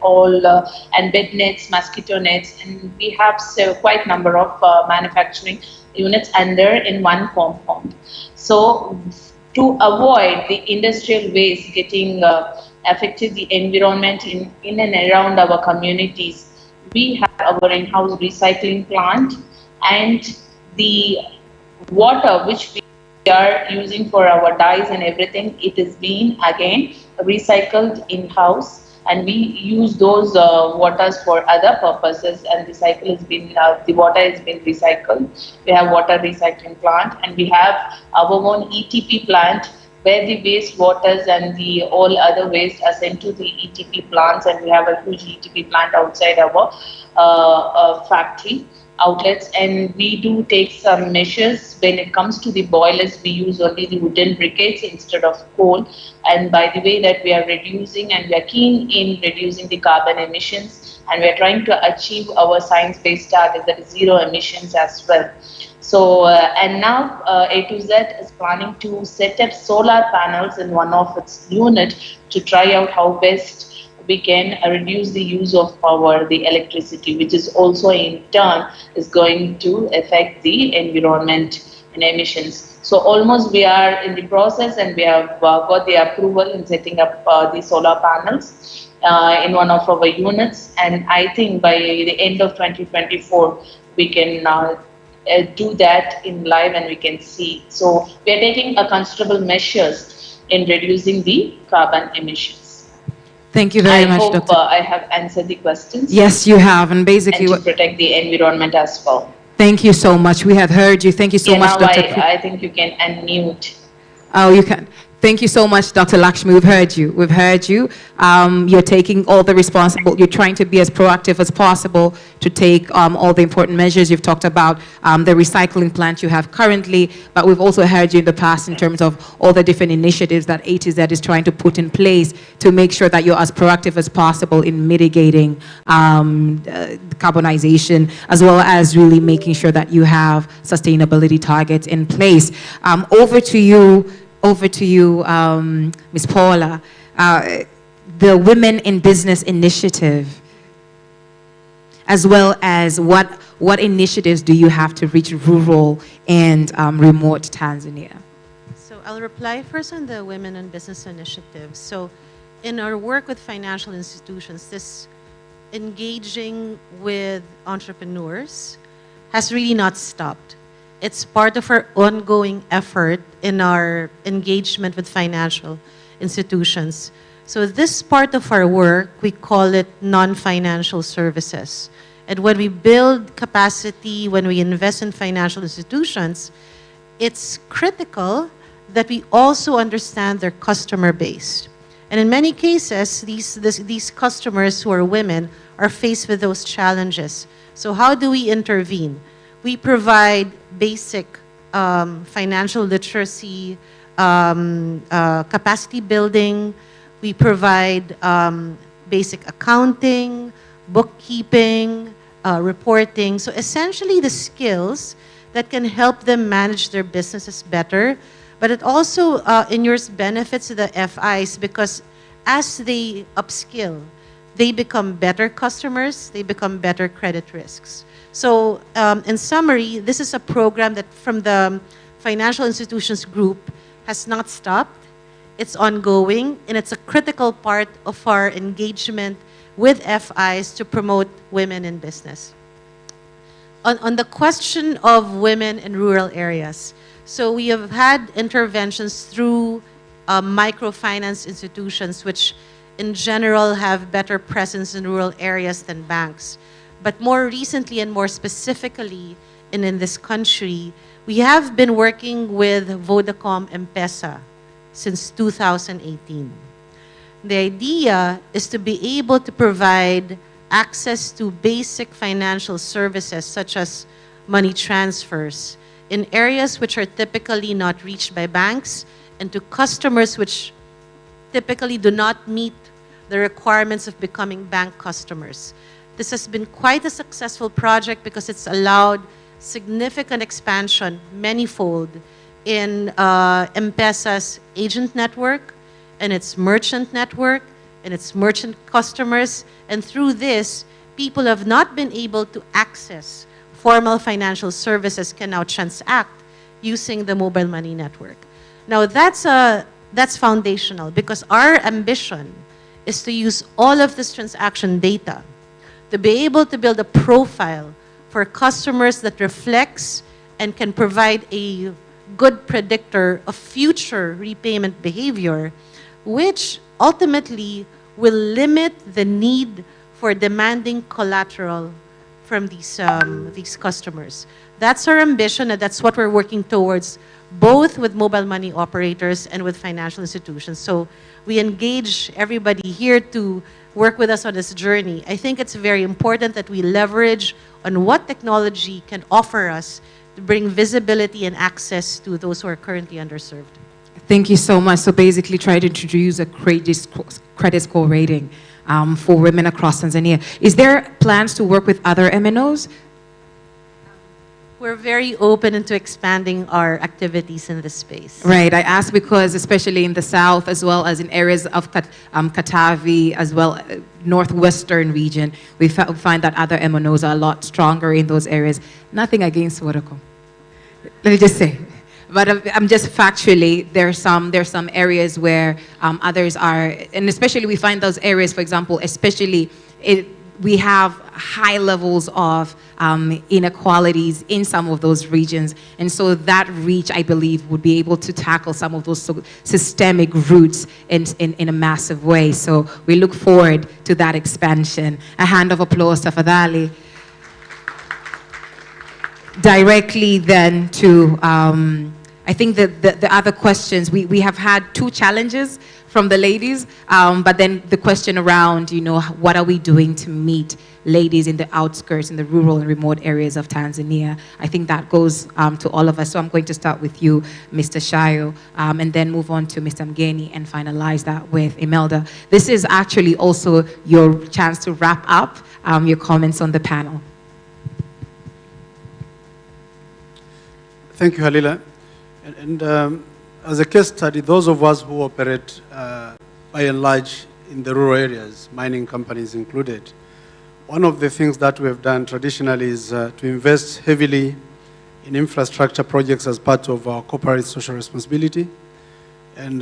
and bed nets, mosquito nets, and we have quite number of manufacturing units in one compound. So to avoid the industrial waste getting affected the environment in and around our communities, we have our in-house recycling plant, and the water which we are using for our dyes and everything, it is being again recycled in-house, and we use those waters for other purposes, and the water has been recycled. We have water recycling plant, and we have our own ETP plant where the waste waters and the all other waste are sent to the ETP plants, and we have a huge ETP plant outside our factory outlets, and we do take some measures. When it comes to the boilers, we use only the wooden briquettes instead of coal, and by the way that we are reducing, and we are keen in reducing the carbon emissions, and we are trying to achieve our science-based target, that is zero emissions as well. So and now A2Z is planning to set up solar panels in one of its units to try out how best we can reduce the use of power, the electricity, which is also in turn is going to affect the environment and emissions. So almost we are in the process, and we have got the approval in setting up the solar panels in one of our units, and I think by the end of 2024 we can do that in live and we can see. So we are taking a considerable measures in reducing the carbon emissions. Thank you very much, I hope Dr. I have answered the questions. Yes, you have, and basically, And to protect the environment as well. thank you so much. We have heard you. Thank you so much, Now Dr. Pri- I think you can unmute. Oh, you can. Thank you so much, Dr. Lakshmi. We've heard you. We've heard you. You're taking all the you're trying to be as proactive as possible to take all the important measures. You've talked about the recycling plant you have currently, but we've also heard you in the past in terms of all the different initiatives that A2Z is trying to put in place to make sure that you're as proactive as possible in mitigating carbonization, as well as really making sure that you have sustainability targets in place. Over to you, Ms. Paula. The Women in Business Initiative, as well as what initiatives do you have to reach rural and remote Tanzania? So I'll reply first on the Women in Business Initiative. So in our work with financial institutions, this engaging with entrepreneurs has really not stopped. It's part of our ongoing effort in our engagement with financial institutions. So this part of our work, we call it non-financial services. And when we build capacity, when we invest in financial institutions, it's critical that we also understand their customer base. And in many cases, these customers who are women are faced with those challenges. So how do we intervene? We provide basic financial literacy, capacity building. We provide basic accounting, bookkeeping, reporting. So essentially the skills that can help them manage their businesses better. But it also inures benefits to the FIs, because as they upskill, they become better customers, they become better credit risks. So in summary, this is a program that from the Financial Institutions Group has not stopped. It's ongoing, and it's a critical part of our engagement with FIs to promote women in business. On the question of women in rural areas, so we have had interventions through microfinance institutions, which in general have better presence in rural areas than banks. But more recently and more specifically in this country, we have been working with Vodacom M-Pesa since 2018. The idea is to be able to provide access to basic financial services such as money transfers in areas which are typically not reached by banks, and to customers which typically do not meet the requirements of becoming bank customers. This has been quite a successful project because it's allowed significant expansion, manyfold, in M-Pesa's agent network, and its merchant network, and its merchant customers. And through this, people who have not been able to access formal financial services can now transact using the mobile money network. Now that's foundational, because our ambition is to use all of this transaction data to be able to build a profile for customers that reflects and can provide a good predictor of future repayment behavior, which ultimately will limit the need for demanding collateral from these customers. That's our ambition, and that's what we're working towards both with mobile money operators and with financial institutions. So we engage everybody here to work with us on this journey. I think it's very important that we leverage on what technology can offer us to bring visibility and access to those who are currently underserved. Thank you so much. So basically try to introduce a credit score rating for women across Tanzania. Is there plans to work with other MNOs? We're very open into expanding our activities in this space. Right, I asked because especially in the south as well as in areas of Katavi as well, northwestern region, we find that other MNOs are a lot stronger in those areas. Nothing against Vodacom. Let me just say. But I'm just factually, there's some areas where others are, and especially we find those areas, for example, especially we have high levels of inequalities in some of those regions. And so that reach, I believe, would be able to tackle some of those systemic roots in a massive way. So we look forward to that expansion. A hand of applause, Tafadhali. Directly then to, I think the other questions, we have had two challenges from the ladies, but then the question around, what are we doing to meet ladies in the outskirts, in the rural and remote areas of Tanzania? I think that goes to all of us. So I'm going to start with you, Mr. Shayo, and then move on to Mr. Mgeni and finalize that with Imelda. This is actually also your chance to wrap up your comments on the panel. Thank you, Halila. And as a case study, those of us who operate by and large in the rural areas, mining companies included, one of the things that we have done traditionally is to invest heavily in infrastructure projects as part of our corporate social responsibility. And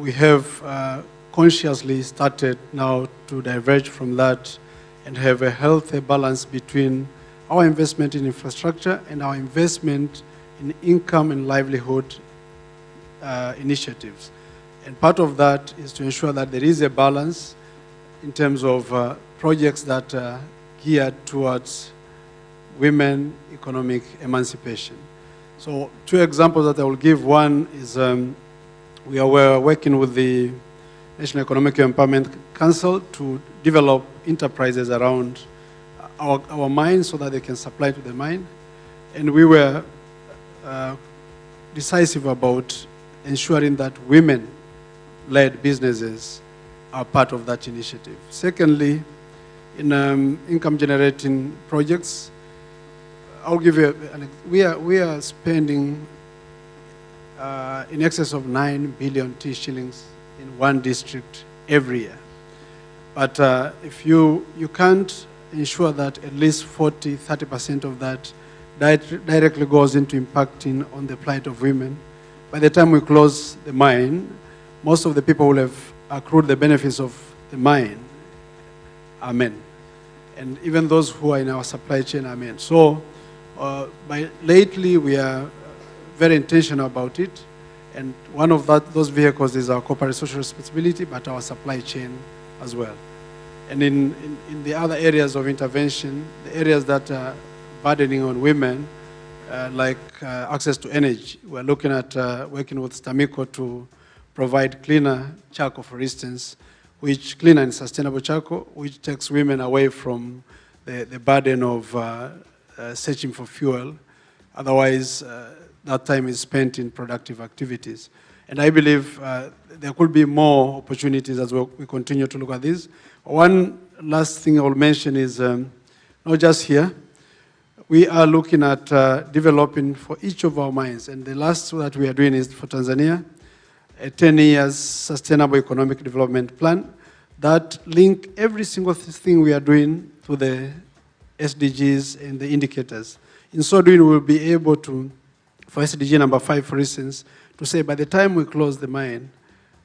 we have consciously started now to diverge from that and have a healthy balance between our investment in infrastructure and our investment in income and livelihood initiatives. And part of that is to ensure that there is a balance in terms of projects that are geared towards women economic emancipation. So 2 examples that I will give. One is we are working with the National Economic Empowerment Council to develop enterprises around our mines so that they can supply to the mine. And we were decisive about ensuring that women-led businesses are part of that initiative. Secondly, in income-generating projects, I'll give you, we are spending in excess of 9 billion shillings in one district every year. But if you can't ensure that at least 30% of that directly goes into impacting on the plight of women, by the time we close the mine, most of the people will have accrued the benefits of the mine are men. And even those who are in our supply chain are men. So lately we are very intentional about it. And one of those vehicles is our corporate social responsibility, but our supply chain as well. And in the other areas of intervention, the areas that are burdening on women, like access to energy. We're looking at working with STAMICO to provide cleaner charcoal, for instance, which cleaner and sustainable charcoal, which takes women away from the burden of searching for fuel. Otherwise, that time is spent in productive activities. And I believe there could be more opportunities as we continue to look at this. One last thing I will mention is not just here. We are looking at developing for each of our mines, and the last that we are doing is for Tanzania, a 10 years sustainable economic development plan that link every single thing we are doing to the SDGs and the indicators. In so doing, we'll be able to, for SDG number 5, for instance, to say by the time we close the mine,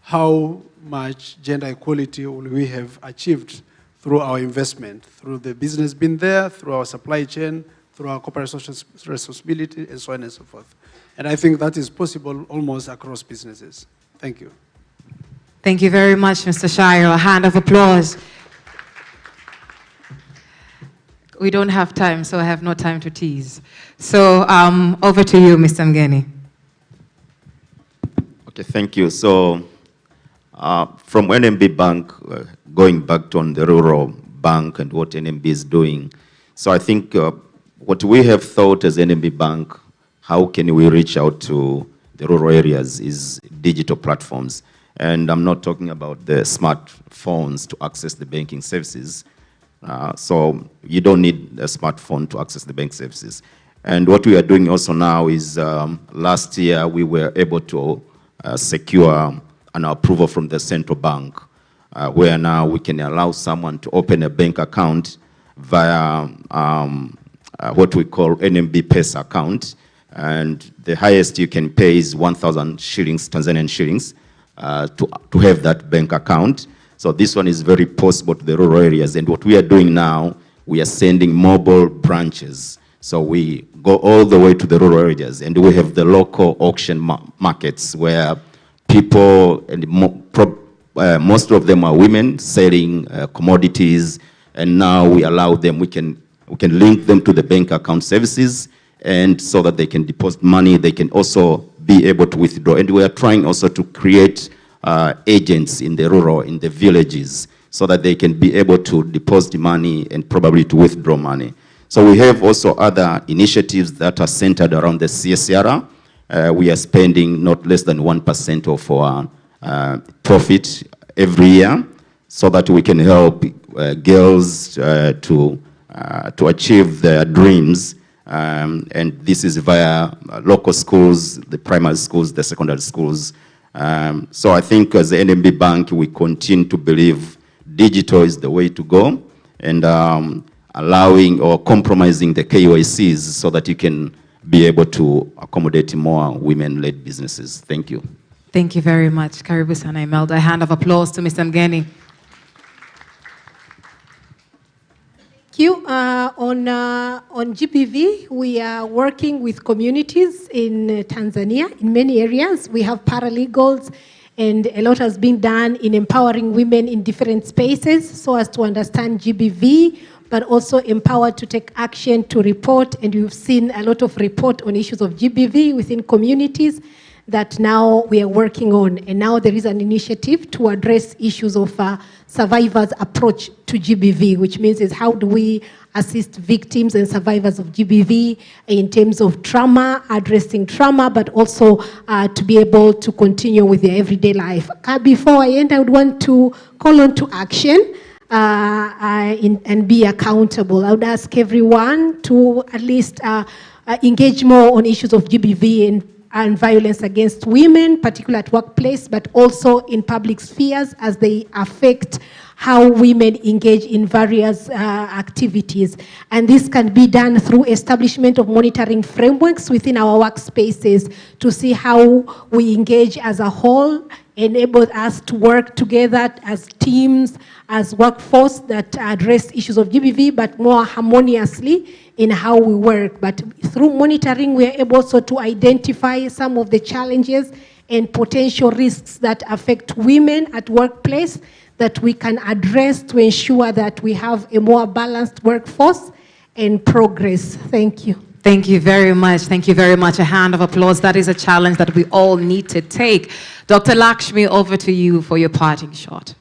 how much gender equality will we have achieved through our investment, through the business being there, through our supply chain, through our corporate social responsibility, and so on and so forth. And I think that is possible almost across businesses. Thank you. Thank you very much, Mr. Shayo. A hand of applause. We don't have time, so I have no time to tease. So over to you, Mr. Mgeni. Okay, thank you. So, from NMB Bank, going back to on the rural bank and what NMB is doing. So I think what we have thought as NMB Bank, how can we reach out to the rural areas is digital platforms. And I'm not talking about the smartphones to access the banking services. So you don't need a smartphone to access the bank services. And what we are doing also now is last year we were able to secure an approval from the central bank where now we can allow someone to open a bank account via what we call NMB Pesa account. And the highest you can pay is 1,000 shillings, Tanzanian shillings, to have that bank account. So this one is very possible to the rural areas. And what we are doing now, we are sending mobile branches. So we go all the way to the rural areas, and we have the local auction markets where people, and most of them are women selling commodities, and now we allow them, we can link them to the bank account services, and so that they can deposit money, they can also be able to withdraw. And we are trying also to create agents in the rural, in the villages, so that they can be able to deposit money and probably to withdraw money. So we have also other initiatives that are centered around the CSR. We are spending not less than 1% of our profit every year, so that we can help girls to achieve their dreams. And this is via local schools, the primary schools, the secondary schools. So I think as the NMB Bank, we continue to believe digital is the way to go, and allowing or compromising the KYCs so that you can be able to accommodate more women-led businesses. Thank you. Thank you very much. Karibu sana Imelda. A hand of applause to Mr. Mgeni. Thank you. On GBV, we are working with communities in Tanzania in many areas. We have paralegals, and a lot has been done in empowering women in different spaces so as to understand GBV, but also empowered to take action, to report. And we've seen a lot of report on issues of GBV within communities that now we are working on. And now there is an initiative to address issues of survivors' approach to GBV, which means is how do we assist victims and survivors of GBV in terms of trauma, addressing trauma, but also to be able to continue with their everyday life. Before I end, I would want to call on to action. And be accountable. I would ask everyone to at least engage more on issues of GBV and violence against women, particularly at workplace, but also in public spheres as they affect how women engage in various activities. And this can be done through establishment of monitoring frameworks within our workspaces to see how we engage as a whole, enable us to work together as teams, as workforce that address issues of GBV, but more harmoniously in how we work. But through monitoring, we are able also to identify some of the challenges and potential risks that affect women at workplace that we can address to ensure that we have a more balanced workforce and progress. Thank you. Thank you very much. Thank you very much. A hand of applause. That is a challenge that we all need to take. Dr. Lakshmi, over to you for your parting shot.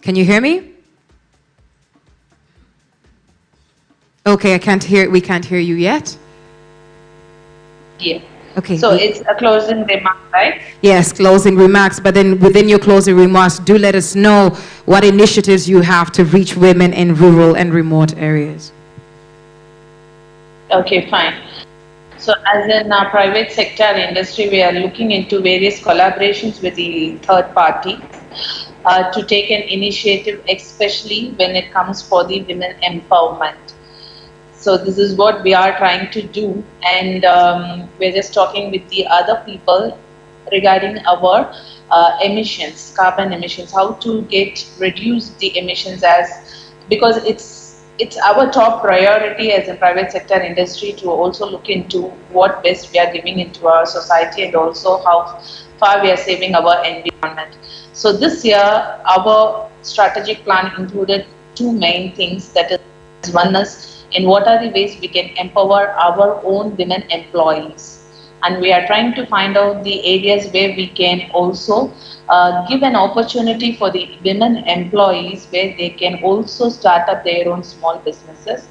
Can you hear me? Okay, we can't hear you yet. Yeah. Okay. So it's a closing remark, right? Yes, closing remarks, but then within your closing remarks, do let us know what initiatives you have to reach women in rural and remote areas. Okay, fine. So as in our private sector industry, we are looking into various collaborations with the third party to take an initiative, especially when it comes for the women empowerment. So this is what we are trying to do, and we're just talking with the other people regarding our emissions, carbon emissions, how to reduce the emissions, because it's our top priority as a private sector industry to also look into what best we are giving into our society and also how far we are saving our environment. So this year, our strategic plan included two main things. That is, one is in what are the ways we can empower our own women employees. And we are trying to find out the areas where we can also give an opportunity for the women employees where they can also start up their own small businesses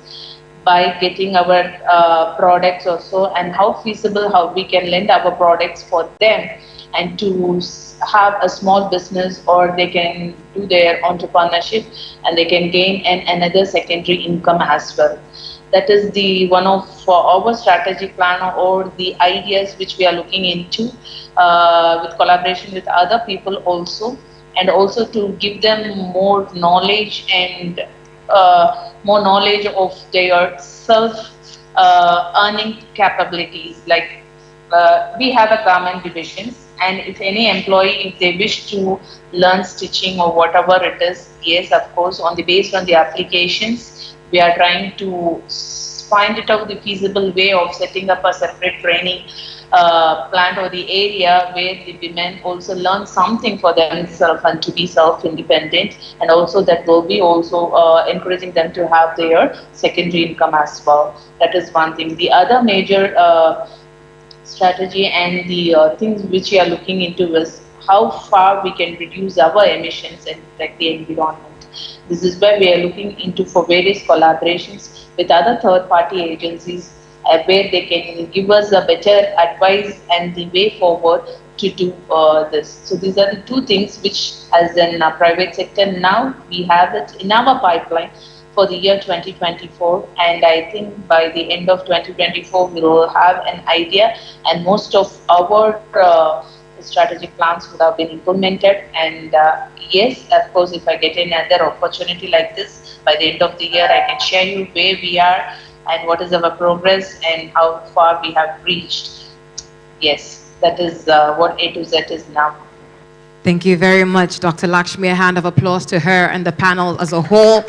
by getting our products also, and how feasible, how we can lend our products for them and to have a small business, or they can do their entrepreneurship and they can gain another secondary income as well. That is the one of our strategic plan, or the ideas which we are looking into with collaboration with other people also, and also to give them more knowledge and more knowledge of their self earning capabilities. Like we have a garment divisions, and if any employee, if they wish to learn stitching or whatever it is, yes, of course, based on the applications, we are trying to find it out the feasible way of setting up a separate training plant or the area where the women also learn something for themselves and to be self-independent, and also that will be also encouraging them to have their secondary income as well. That is one thing. The other major strategy and the things which we are looking into is how far we can reduce our emissions and protect the environment. This is where we are looking into for various collaborations with other third-party agencies where they can give us a better advice and the way forward to do this. So these are the two things which, as in private sector, now we have it in our pipeline for the year 2024, and I think by the end of 2024 we will have an idea, and most of our strategic plans would have been implemented. And yes, of course, if I get another opportunity like this by the end of the year, I can share you where we are and what is our progress and how far we have reached. Yes, that is what A to Z is now. Thank you very much, Dr. Lakshmi. A hand of applause to her and the panel as a whole.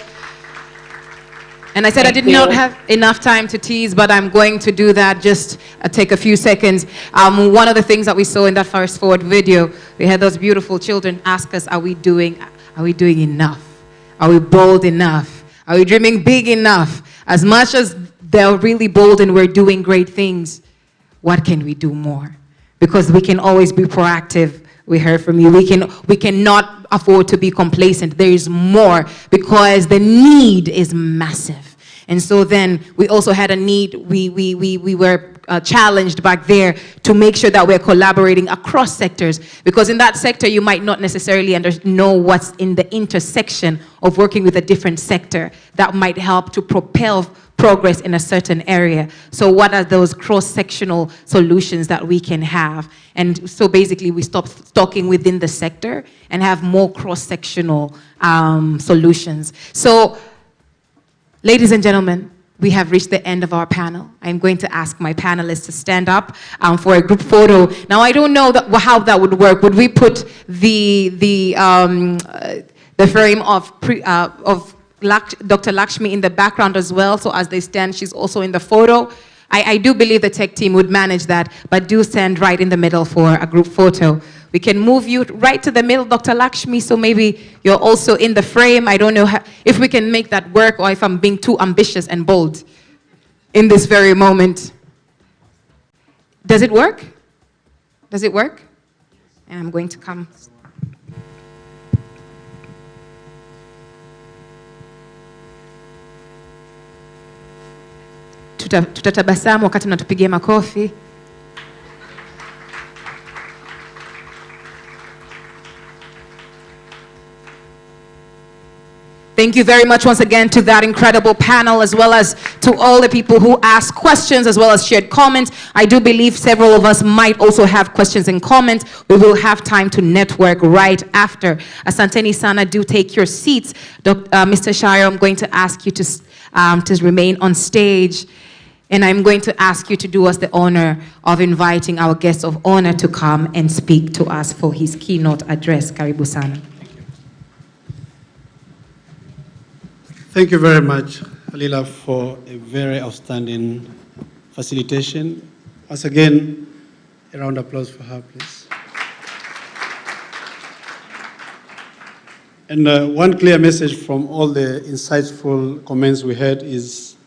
And I said I did not have enough time to tease, but I'm going to do that, just take a few seconds. One of the things that we saw in that Fast Forward video, we had those beautiful children ask us, are we doing enough? Are we bold enough? Are we dreaming big enough? As much as they're really bold and we're doing great things, what can we do more? Because we can always be proactive. We heard from you. We cannot afford to be complacent. There is more, because the need is massive. And so then we also had a need. We were challenged back there to make sure that we're collaborating across sectors, because in that sector you might not necessarily know what's in the intersection of working with a different sector that might help to propel progress in a certain area. So what are those cross-sectional solutions that we can have? And so basically we stop talking within the sector and have more cross-sectional solutions. So ladies and gentlemen, we have reached the end of our panel. I'm going to ask my panelists to stand up for a group photo. Now, I don't know how that would work. Would we put the frame of Dr. Lakshmi in the background as well, so as they stand, she's also in the photo? I do believe the tech team would manage that, but do stand right in the middle for a group photo. We can move you right to the middle, Dr. Lakshmi, so maybe you're also in the frame. I don't know if we can make that work, or if I'm being too ambitious and bold in this very moment. Does it work? Does it work? And I'm going to come. Tutatabasamu wakati mnatupigia makofi. Thank you very much once again to that incredible panel, as well as to all the people who asked questions, as well as shared comments. I do believe several of us might also have questions and comments. We will have time to network right after. Asanteni sana, do take your seats. Mr. Shire, I'm going to ask you to remain on stage. And I'm going to ask you to do us the honor of inviting our guest of honor to come and speak to us for his keynote address. Karibu sana. Thank you very much, Halila, for a very outstanding facilitation. Once again, a round of applause for her, please. And one clear message from all the insightful comments we had is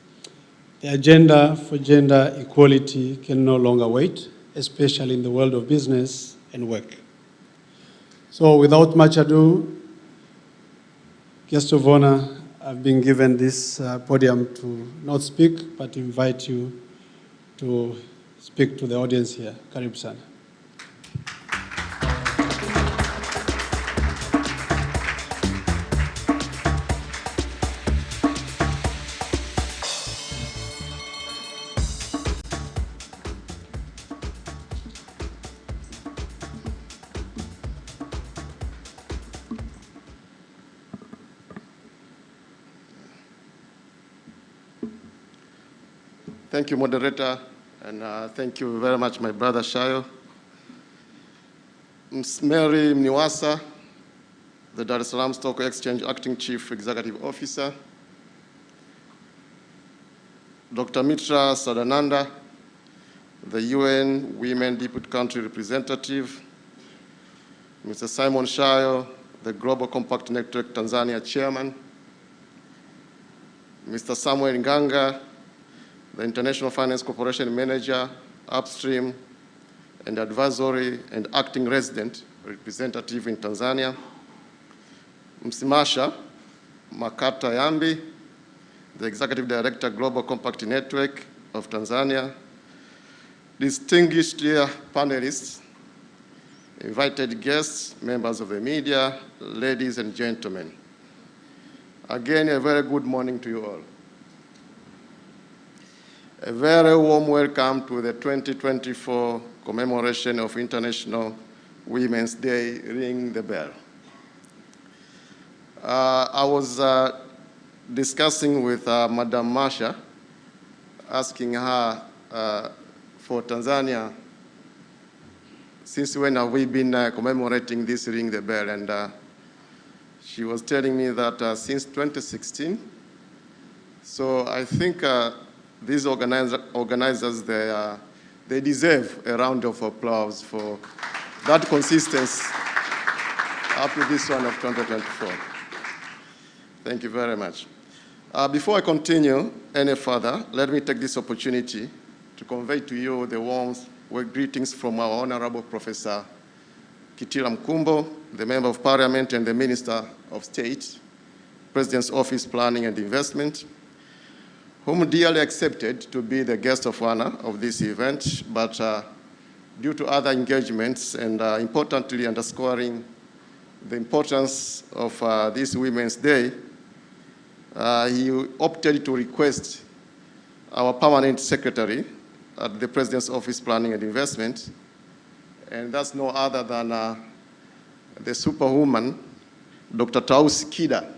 the agenda for gender equality can no longer wait, especially in the world of business and work. So without much ado, guest of honor, I've been given this podium to not speak, but invite you to speak to the audience here. Karibu sana. Thank you, moderator, and thank you very much, my brother Shayo. Ms. Mary Mniwasa, the Dar es Salaam Stock Exchange Acting Chief Executive Officer. Dr. Mitra Sadananda, the UN Women Deputy Country Representative. Mr. Simon Shayo, the Global Compact Network Tanzania Chairman. Mr. Samuel Nganga, the International Finance Corporation Manager, Upstream and Advisory and Acting Resident Representative in Tanzania. Msimasha Makata Yambi, the Executive Director, Global Compact Network of Tanzania. Distinguished dear panelists, invited guests, members of the media, ladies and gentlemen. Again, a very good morning to you all. A very warm welcome to the 2024 commemoration of International Women's Day, Ring the Bell. I was discussing with Madam Masha, asking her for Tanzania, since when have we been commemorating this Ring the Bell? And she was telling me that since 2016. So I think these organizers, they deserve a round of applause for that consistency up to this one of 2024. Thank you very much. Before I continue any further, let me take this opportunity to convey to you the warm greetings from our Honorable Professor Kitila Mkumbo, the Member of Parliament and the Minister of State, President's Office Planning and Investment, whom dearly accepted to be the guest of honor of this event, but due to other engagements and importantly underscoring the importance of this Women's Day, he opted to request our permanent secretary at the President's Office Planning and Investment, and that's no other than the superwoman, Dr. Tausi Kida,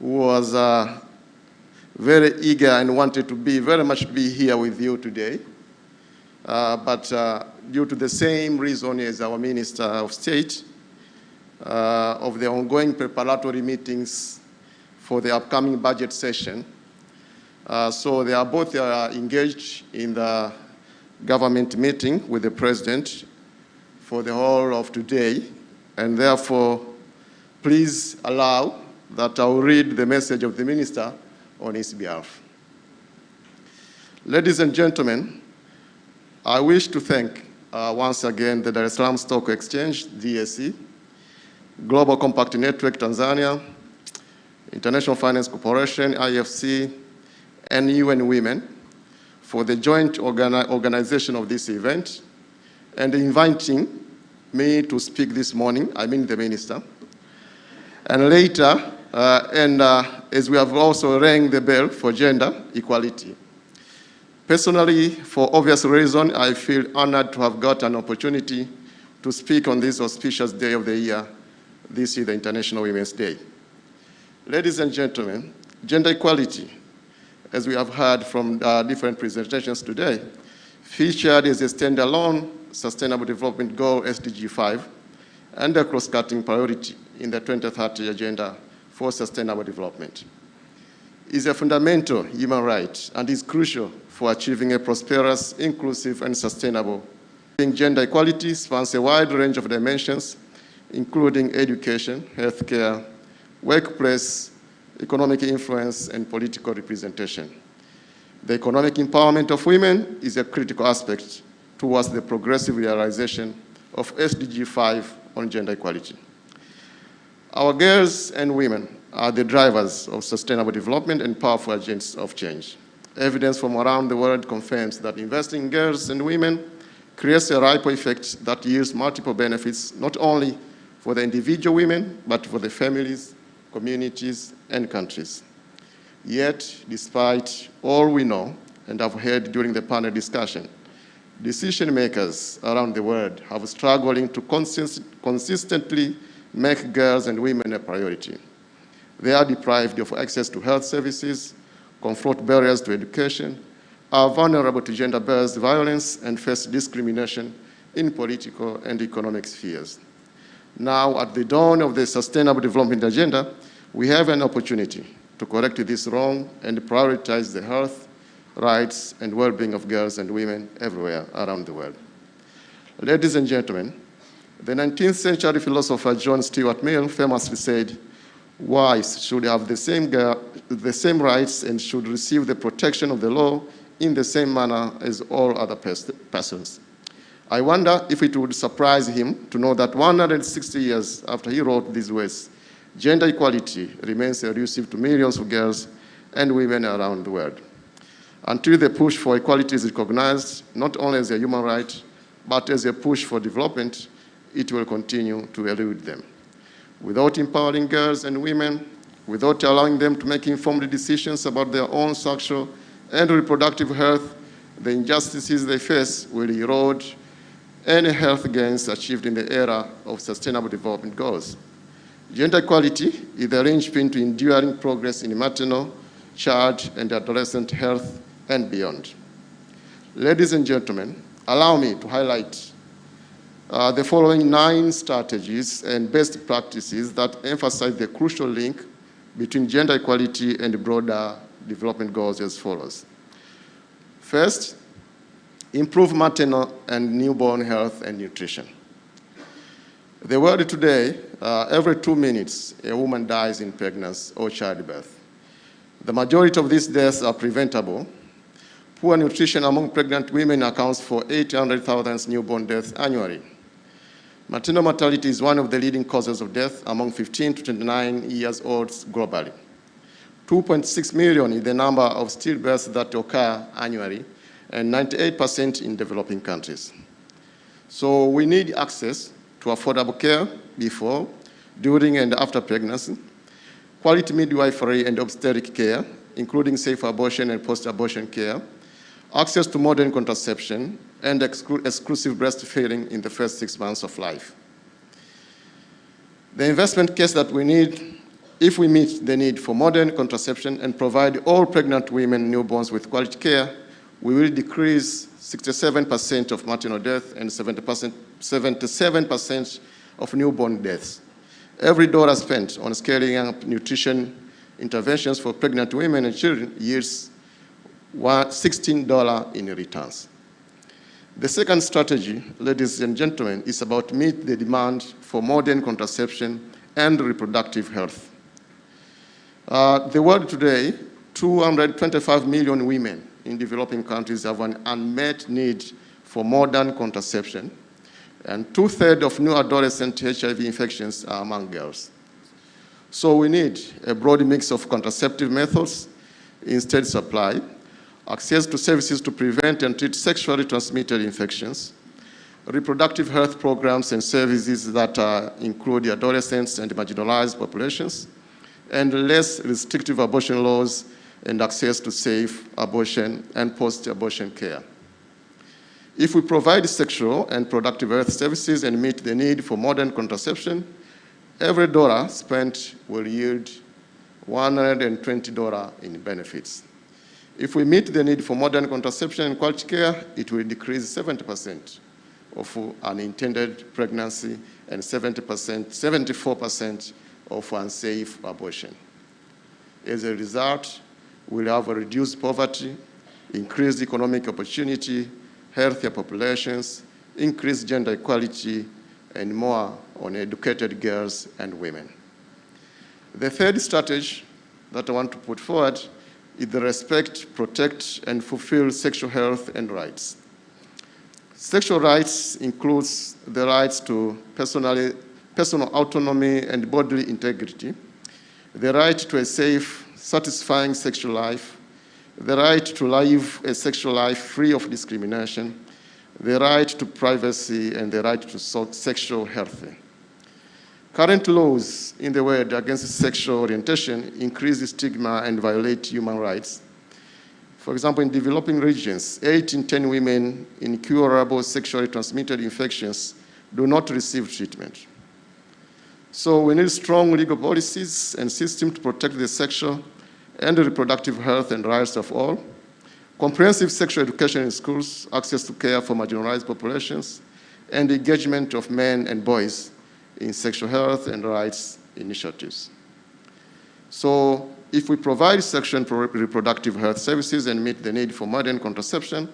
who was very eager and wanted to very much be here with you today. But due to the same reason as our Minister of State, of the ongoing preparatory meetings for the upcoming budget session. So they are both engaged in the government meeting with the President for the whole of today. And therefore, please allow that I will read the message of the Minister on his behalf. Ladies and gentlemen, I wish to thank once again the Dar es Salaam Stock Exchange, DSE, Global Compact Network Tanzania, International Finance Corporation, IFC, and UN Women for the joint organization of this event and inviting me to speak this morning, I mean the Minister. And later, as we have also rang the bell for gender equality. Personally, for obvious reasons, I feel honored to have got an opportunity to speak on this auspicious day of the year. This is the International Women's Day. Ladies and gentlemen, gender equality, as we have heard from different presentations today, featured as a standalone Sustainable Development Goal, SDG 5, and a cross-cutting priority in the 2030 Agenda for Sustainable Development. Is a fundamental human right and is crucial for achieving a prosperous, inclusive, and sustainable. Gender equality spans a wide range of dimensions, including education, healthcare, workplace, economic influence, and political representation. The economic empowerment of women is a critical aspect towards the progressive realization of SDG 5 on gender equality. Our girls and women are the drivers of sustainable development and powerful agents of change. Evidence from around the world confirms that investing in girls and women creates a ripple effect that yields multiple benefits, not only for the individual women, but for the families, communities, and countries. Yet, despite all we know and have heard during the panel discussion, decision makers around the world have struggled to consistently make girls and women a priority. They are deprived of access to health services, confront barriers to education, are vulnerable to gender-based violence, and face discrimination in political and economic spheres. Now, at the dawn of the Sustainable Development Agenda, we have an opportunity to correct this wrong and prioritize the health, rights, and well-being of girls and women everywhere around the world. Ladies and gentlemen, the 19th century philosopher John Stuart Mill famously said, "Wives should have the same rights and should receive the protection of the law in the same manner as all other persons." I wonder if it would surprise him to know that 160 years after he wrote these words, gender equality remains elusive to millions of girls and women around the world. Until the push for equality is recognized, not only as a human right, but as a push for development, it will continue to elude them. Without empowering girls and women, without allowing them to make informed decisions about their own sexual and reproductive health, the injustices they face will erode any health gains achieved in the era of Sustainable Development Goals. Gender equality is the linchpin to enduring progress in maternal, child, and adolescent health and beyond. Ladies and gentlemen, allow me to highlight the following 9 strategies and best practices that emphasize the crucial link between gender equality and broader development goals as follows. First, improve maternal and newborn health and nutrition. The world today, every 2 minutes, a woman dies in pregnancy or childbirth. The majority of these deaths are preventable. Poor nutrition among pregnant women accounts for 800,000 newborn deaths annually. Maternal mortality is one of the leading causes of death among 15 to 29 years olds globally. 2.6 million is the number of stillbirths that occur annually, and 98% in developing countries. So we need access to affordable care before, during, and after pregnancy, quality midwifery and obstetric care, including safe abortion and post-abortion care, access to modern contraception, and exclusive breastfeeding in the first 6 months of life. The investment case that we need, if we meet the need for modern contraception and provide all pregnant women and newborns with quality care, we will decrease 67% of maternal death and 77% of newborn deaths. Every dollar spent on scaling up nutrition interventions for pregnant women and children yields $16 in returns. The second strategy, ladies and gentlemen, is about meet the demand for modern contraception and reproductive health. The world today, 225 million women in developing countries have an unmet need for modern contraception, and 2/3 of new adolescent HIV infections are among girls. So we need a broad mix of contraceptive methods in steady supply, access to services to prevent and treat sexually transmitted infections, reproductive health programs and services that include the adolescents and marginalized populations, and less restrictive abortion laws and access to safe abortion and post-abortion care. If we provide sexual and productive health services and meet the need for modern contraception, every dollar spent will yield $120 in benefits. If we meet the need for modern contraception and quality care, it will decrease 70% of unintended pregnancy and 74% of unsafe abortion. As a result, we'll have a reduced poverty, increased economic opportunity, healthier populations, increased gender equality, and more on educated girls and women. The third strategy that I want to put forward is the respect, protect, and fulfill sexual health and rights. Sexual rights includes the rights to personal autonomy and bodily integrity, the right to a safe, satisfying sexual life, the right to live a sexual life free of discrimination, the right to privacy, and the right to sexual health. Current laws in the world against sexual orientation increase the stigma and violate human rights. For example, in developing regions, 8 in 10 women in incurable sexually transmitted infections do not receive treatment. So we need strong legal policies and systems to protect the sexual and reproductive health and rights of all, comprehensive sexual education in schools, access to care for marginalized populations, and engagement of men and boys in sexual health and rights initiatives. So if we provide sexual and reproductive health services and meet the need for modern contraception,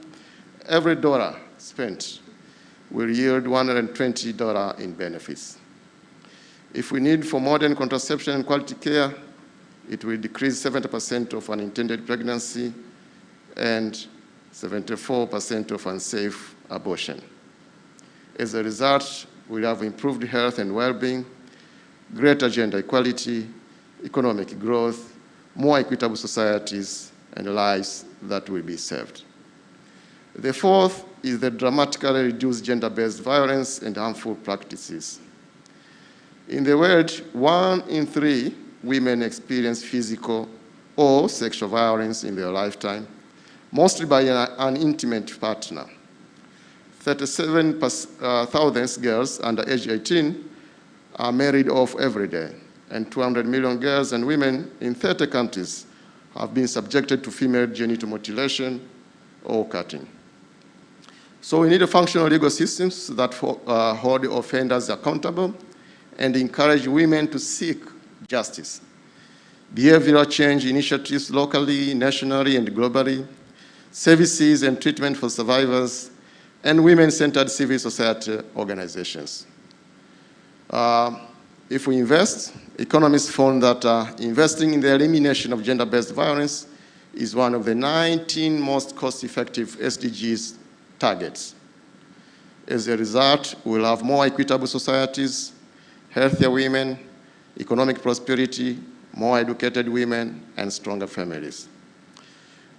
every dollar spent will yield $120 in benefits. If we need for modern contraception and quality care, it will decrease 70% of unintended pregnancy and 74% of unsafe abortion. As a result, we'll have improved health and well-being, greater gender equality, economic growth, more equitable societies, and lives that will be saved. The fourth is the dramatically reduced gender-based violence and harmful practices. In the world, 1 in 3 women experience physical or sexual violence in their lifetime, mostly by an intimate partner. 37,000 girls under age 18 are married off every day, and 200 million girls and women in 30 countries have been subjected to female genital mutilation or cutting. So we need a functional legal systems that hold offenders accountable and encourage women to seek justice. Behavioral change initiatives locally, nationally, and globally, services and treatment for survivors, and women-centered civil society organizations. If we invest, economists found that investing in the elimination of gender-based violence is one of the 19 most cost-effective SDGs targets. As a result, we'll have more equitable societies, healthier women, economic prosperity, more educated women, and stronger families.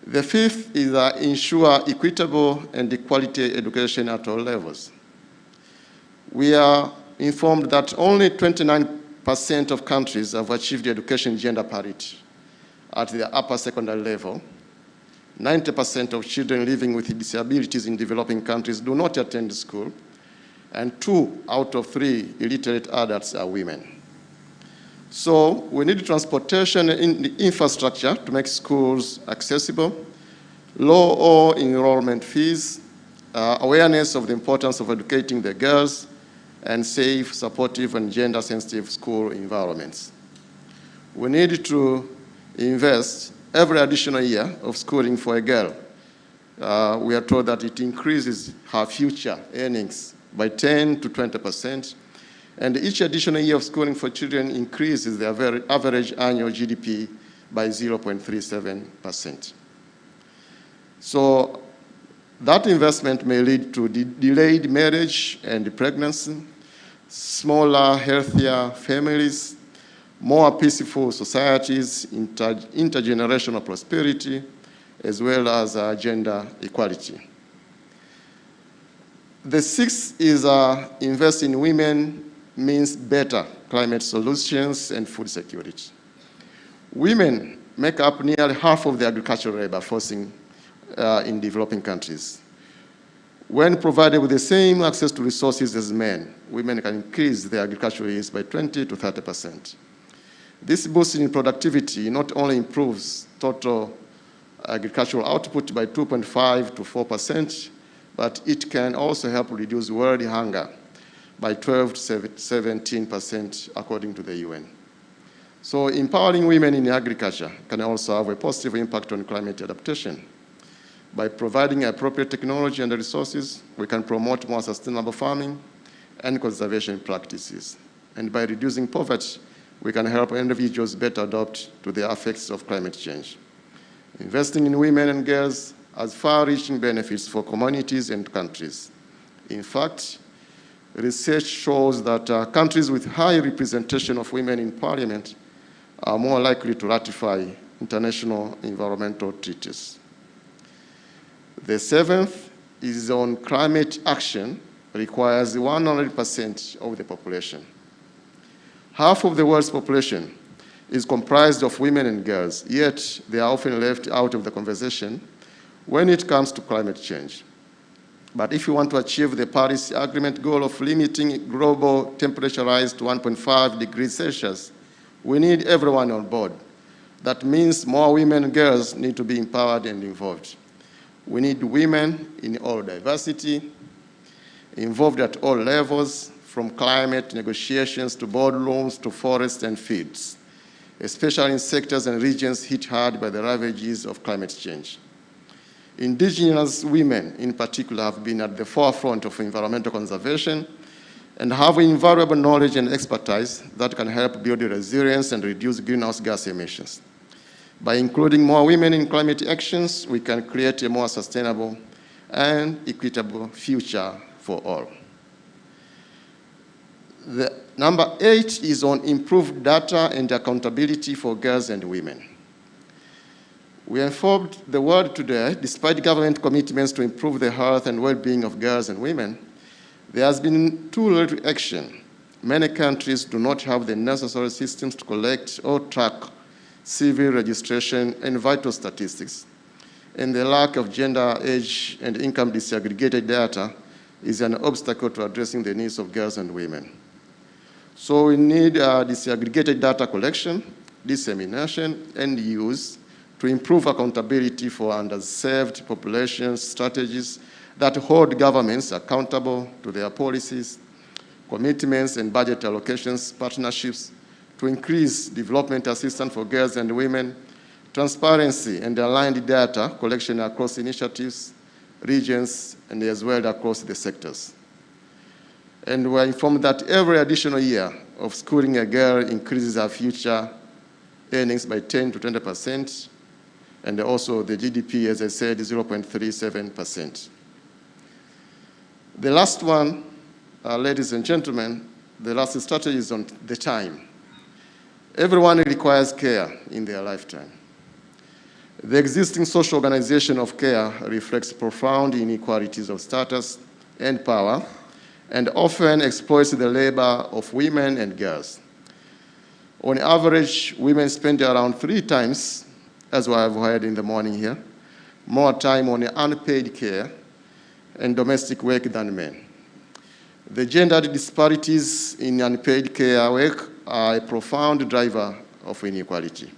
The fifth is ensure equitable and equality education at all levels. We are informed that only 29% of countries have achieved education gender parity at the upper secondary level. 90% of children living with disabilities in developing countries do not attend school, and 2 out of 3 illiterate adults are women. So we need transportation and infrastructure to make schools accessible, low or enrollment fees, awareness of the importance of educating the girls, and safe, supportive, and gender-sensitive school environments. We need to invest every additional year of schooling for a girl. We are told that it increases her future earnings by 10 to 20%, and each additional year of schooling for children increases their average annual GDP by 0.37%. So that investment may lead to delayed marriage and pregnancy, smaller, healthier families, more peaceful societies, intergenerational prosperity, as well as gender equality. The sixth is invest in women means better climate solutions and food security. Women make up nearly half of the agricultural labor force in developing countries. When provided with the same access to resources as men, women can increase their agricultural yields by 20 to 30%. This boost in productivity not only improves total agricultural output by 2.5 to 4%, but it can also help reduce world hunger by 12 to 17%, according to the UN. So empowering women in agriculture can also have a positive impact on climate adaptation. By providing appropriate technology and resources, we can promote more sustainable farming and conservation practices. And by reducing poverty, we can help individuals better adapt to the effects of climate change. Investing in women and girls has far-reaching benefits for communities and countries. In fact, research shows that countries with high representation of women in parliament are more likely to ratify international environmental treaties. The seventh is on climate action requires 100% of the population. Half of the world's population is comprised of women and girls, yet they are often left out of the conversation when it comes to climate change. But if you want to achieve the Paris Agreement goal of limiting global temperature rise to 1.5 degrees Celsius, we need everyone on board. That means more women and girls need to be empowered and involved. We need women in all diversity, involved at all levels, from climate negotiations to boardrooms to forests and fields, especially in sectors and regions hit hard by the ravages of climate change. Indigenous women, in particular, have been at the forefront of environmental conservation and have invaluable knowledge and expertise that can help build resilience and reduce greenhouse gas emissions. By including more women in climate actions, we can create a more sustainable and equitable future for all. The number 8 is on improved data and accountability for girls and women. We informed the world today, despite government commitments to improve the health and well-being of girls and women, there has been too little action. Many countries do not have the necessary systems to collect or track civil registration and vital statistics. And the lack of gender, age, and income disaggregated data is an obstacle to addressing the needs of girls and women. So we need disaggregated data collection, dissemination, and use to improve accountability for underserved populations, strategies that hold governments accountable to their policies, commitments, and budget allocations, partnerships to increase development assistance for girls and women, transparency and aligned data collection across initiatives, regions, and as well across the sectors. And we're informed that every additional year of schooling a girl increases her future earnings by 10 to 20%, and also the GDP, as I said, is 0.37%. The last one, ladies and gentlemen, the last strategy is on the time. Everyone requires care in their lifetime. The existing social organization of care reflects profound inequalities of status and power, and often exploits the labor of women and girls. On average, women spend around 3 times, as we have heard in the morning here, more time on unpaid care and domestic work than men. The gender disparities in unpaid care work are a profound driver of inequality,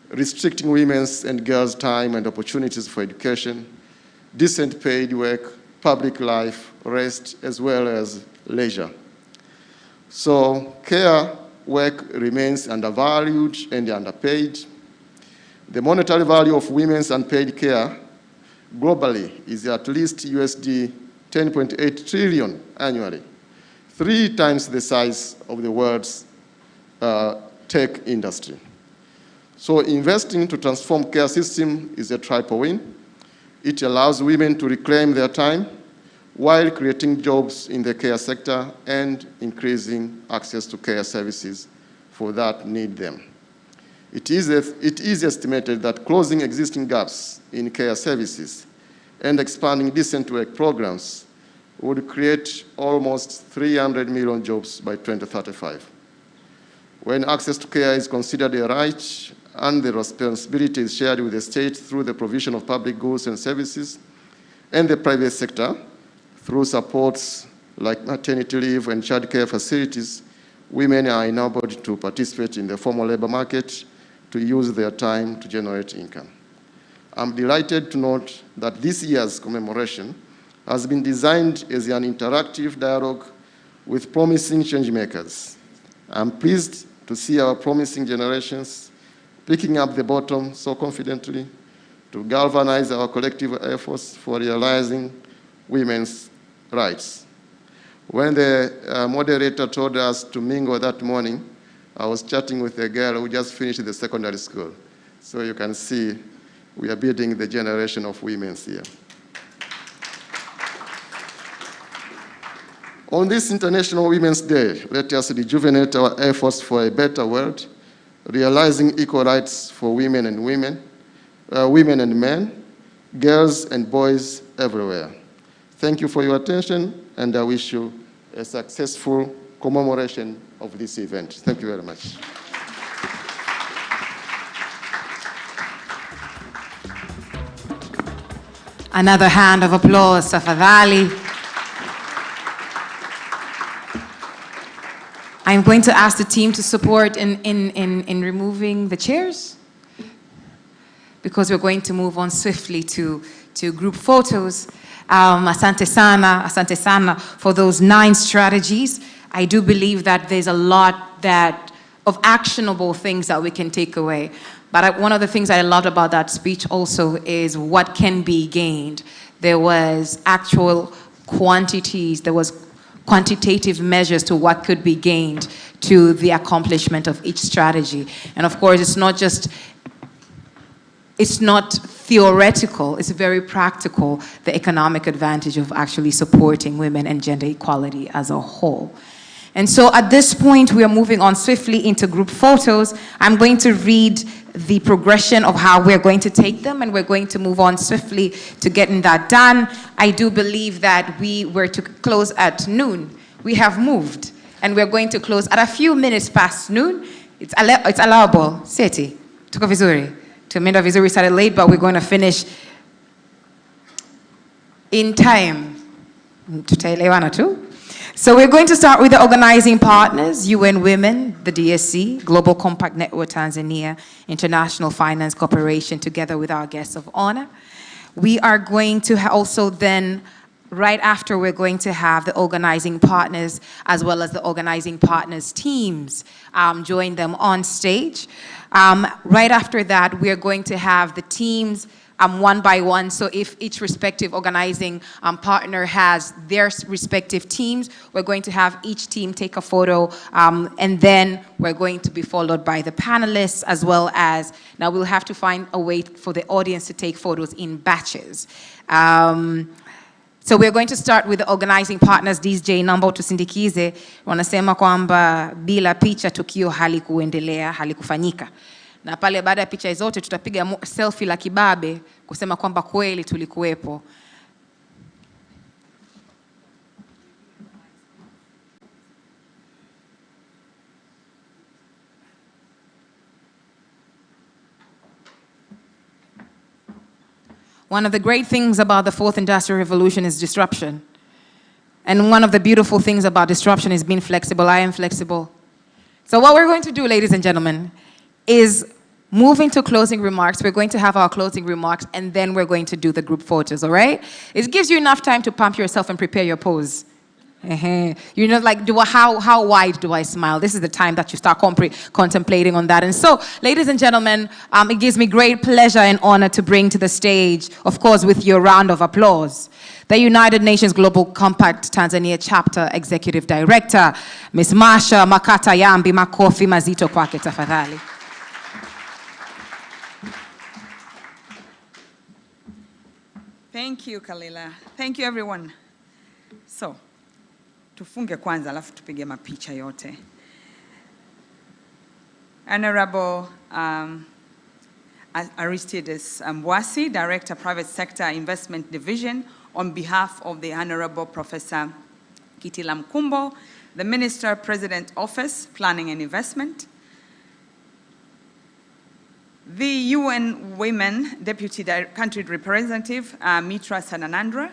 restricting women's and girls' time and opportunities for education, decent paid work, public life, rest, as well as leisure. So care work remains undervalued and underpaid. The monetary value of women's unpaid care globally is at least USD 10.8 trillion annually, 3 times the size of the world's tech industry. So investing to transform care system is a triple win. It allows women to reclaim their time while creating jobs in the care sector and increasing access to care services for that need them. It is estimated that closing existing gaps in care services and expanding decent work programs would create almost 300 million jobs by 2035. When access to care is considered a right and the responsibility is shared with the state through the provision of public goods and services, and the private sector through supports like maternity leave and child care facilities, women are enabled to participate in the formal labor market to use their time to generate income. I'm delighted to note that this year's commemoration has been designed as an interactive dialogue with promising changemakers. I'm pleased to see our promising generations picking up the baton so confidently to galvanize our collective efforts for realizing women's rights. When the moderator told us to mingle that morning, I was chatting with a girl who just finished the secondary school. So you can see we are building the generation of women here. On this International Women's Day, let us rejuvenate our efforts for a better world, realizing equal rights for women and men, girls and boys everywhere. Thank you for your attention, and I wish you a successful commemoration of this event. Thank you very much. Another hand of applause, Tafadhali. I'm going to ask the team to support in removing the chairs, because we're going to move on swiftly to group photos. Asante sana for those 9 strategies. I do believe that there's a lot of actionable things that we can take away. But one of the things I loved about that speech also is what can be gained. There was actual quantities, there was quantitative measures to what could be gained to the accomplishment of each strategy. And of course, it's not theoretical, it's very practical, the economic advantage of actually supporting women and gender equality as a whole. And so at this point, we are moving on swiftly into group photos. I'm going to read the progression of how we're going to take them, and we're going to move on swiftly to getting that done. I do believe that we were to close at noon. We have moved, and we're going to close at a few minutes past noon. It's allowable. Seti, tuko vizuri. Tumeenda vizuri, we started late, but we're going to finish in time. Tutaelewana tu. So we're going to start with the organizing partners, UN Women, the DSC, Global Compact Network Tanzania, International Finance Corporation, together with our guests of honor. We are going to also then, right after, we're going to have the organizing partners as well as the organizing partners teams join them on stage. Right after that, we are going to have the teams one by one. So if each respective organizing partner has their respective teams, we're going to have each team take a photo, and then we're going to be followed by the panelists, as well as, now we'll have to find a way for the audience to take photos in batches. So we're going to start with the organizing partners. DJ naomba utusindikize, wanasema kwamba bila picha tukio halikuendelea, halikufanyika. Na pale baada ya picha zote tutapiga selfie la kibabe kusema kwamba kweli tulikuwepo. One of the great things about the 4th Industrial Revolution is disruption. And one of the beautiful things about disruption is being flexible. I am flexible. So what we're going to do, ladies and gentlemen, is move into closing remarks. We're going to have our closing remarks, and then we're going to do the group photos, all right? It gives you enough time to pump yourself and prepare your pose. You know, like, how wide do I smile? This is the time that you start contemplating on that. And so, ladies and gentlemen, it gives me great pleasure and honor to bring to the stage, of course, with your round of applause, the United Nations Global Compact Tanzania Chapter Executive Director, Ms. Marsha Makata Yambi. Makofi mazito kwake tafadhali. Thank you, Kalila. Thank you, everyone. So, tufunge kwanza alafu tupige mapicha yote. Honorable Aristides Mbwasi, Director, Private Sector Investment Division, on behalf of the Honorable Professor Kitila Mkumbo, the Minister, President Office, Planning and Investment, the UN Women Deputy Country Representative, Mitra Sadanandra,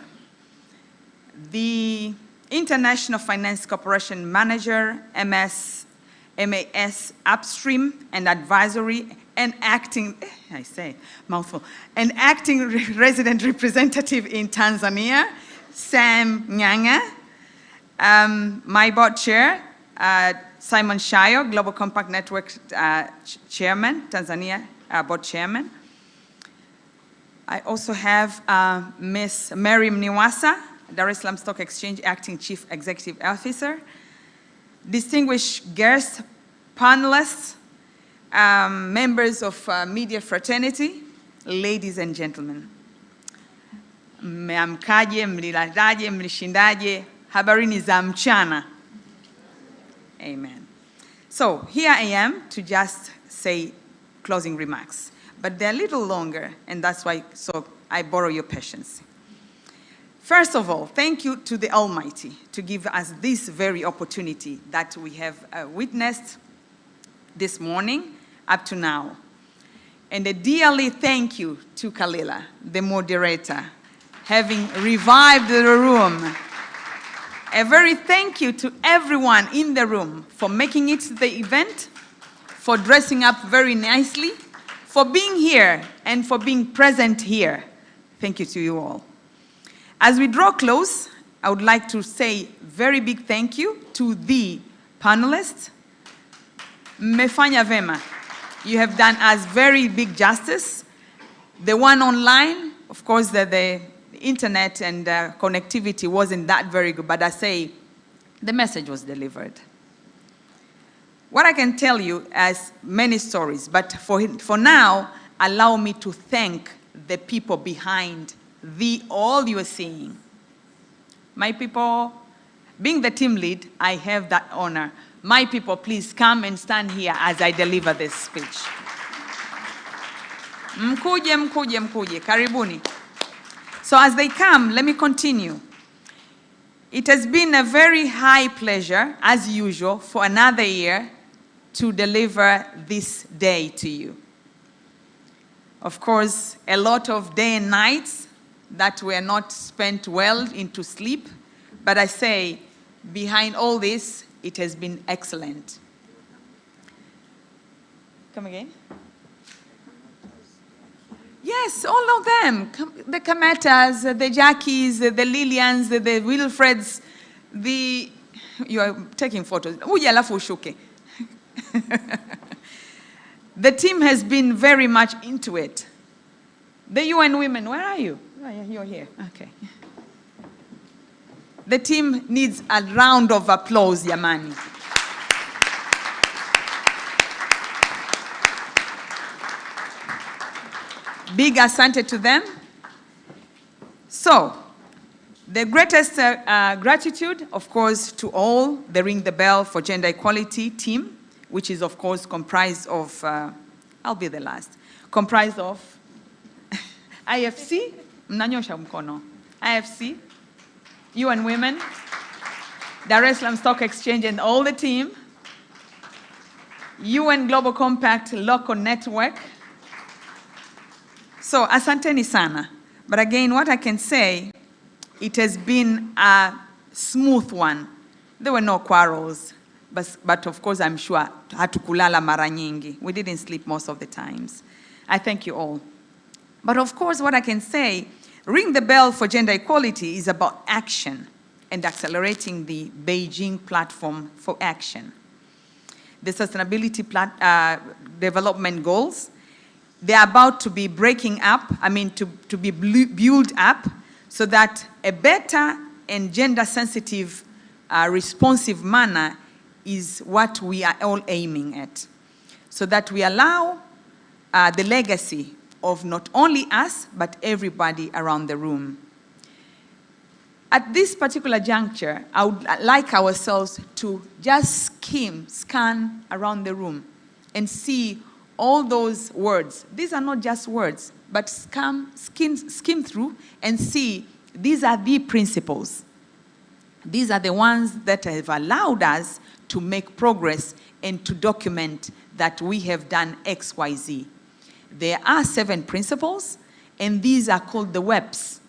the International Finance Corporation Manager, MAS Upstream and Advisory, and acting, and acting resident representative in Tanzania, Sam Nyanga, my board chair, Simon Shayo, Global Compact Network Chairman, Tanzania board chairman. I also have Ms. Mary Mniwasa, Dar es Salaam Stock Exchange Acting Chief Executive Officer. Distinguished guests, panelists, members of media fraternity, ladies and gentlemen. Mmeamkaje, mlilalaje, mlishindaje, habarini za mchana. Amen. So here I am to just say closing remarks, but they're a little longer, and that's why I borrow your patience. First of all, thank you to the Almighty to give us this very opportunity that we have witnessed this morning up to now. And a dearly thank you to Kalila, the moderator, having revived the room. A very thank you to everyone in the room for making it the event, for dressing up very nicely, for being here, and for being present here. Thank you to you all. As we draw close, I would like to say very big thank you to the panelists. Mmefanya vema. You have done us very big justice. The one online, of course, the internet and connectivity wasn't that very good, but I say the message was delivered. What I can tell you as many stories, but for now, allow me to thank the people behind all you are seeing. My people, being the team lead, I have that honor. My people, please come and stand here as I deliver this speech. Mkuje, mkuje, mkuje, karibuni. So as they come, let me continue. It has been a very high pleasure, as usual, for another year to deliver this day to you. Of course, a lot of day and nights that were not spent well into sleep, but I say, behind all this, it has been excellent. Come again? Yes, all of them. The Kametas, the Jackies, the Lillians, the Wilfreds, you are taking photos. Uje alafu ushuke. The team has been very much into it. The UN women, where are you? Oh, yeah, you're here, okay. The team needs a round of applause, Yamani. Big asante to them. So, the greatest gratitude, of course, to all the Ring the Bell for Gender Equality team, which is, of course, comprised of, I'll be the last, comprised of IFC, mnanyosha mkono, IFC, UN Women, Dar es Salaam Stock Exchange and all the team, UN Global Compact Local Network. So, asanteni sana. But again, what I can say, it has been a smooth one. There were no quarrels, but of course, I'm sure, hatukulala mara nyingi. We didn't sleep most of the times. I thank you all. But of course, what I can say, Ring the Bell for Gender Equality is about action and accelerating the Beijing Platform for Action. The Sustainability Development Goals, they're about to be breaking up, to be built up so that a better and gender-sensitive, responsive manner is what we are all aiming at. So that we allow the legacy of not only us, but everybody around the room. At this particular juncture, I would like ourselves to just scan around the room and see all those words. These are not just words, but skim through and see these are the principles. These are the ones that have allowed us to make progress and to document that we have done X, Y, Z. There are 7 principles, and these are called the WEPs.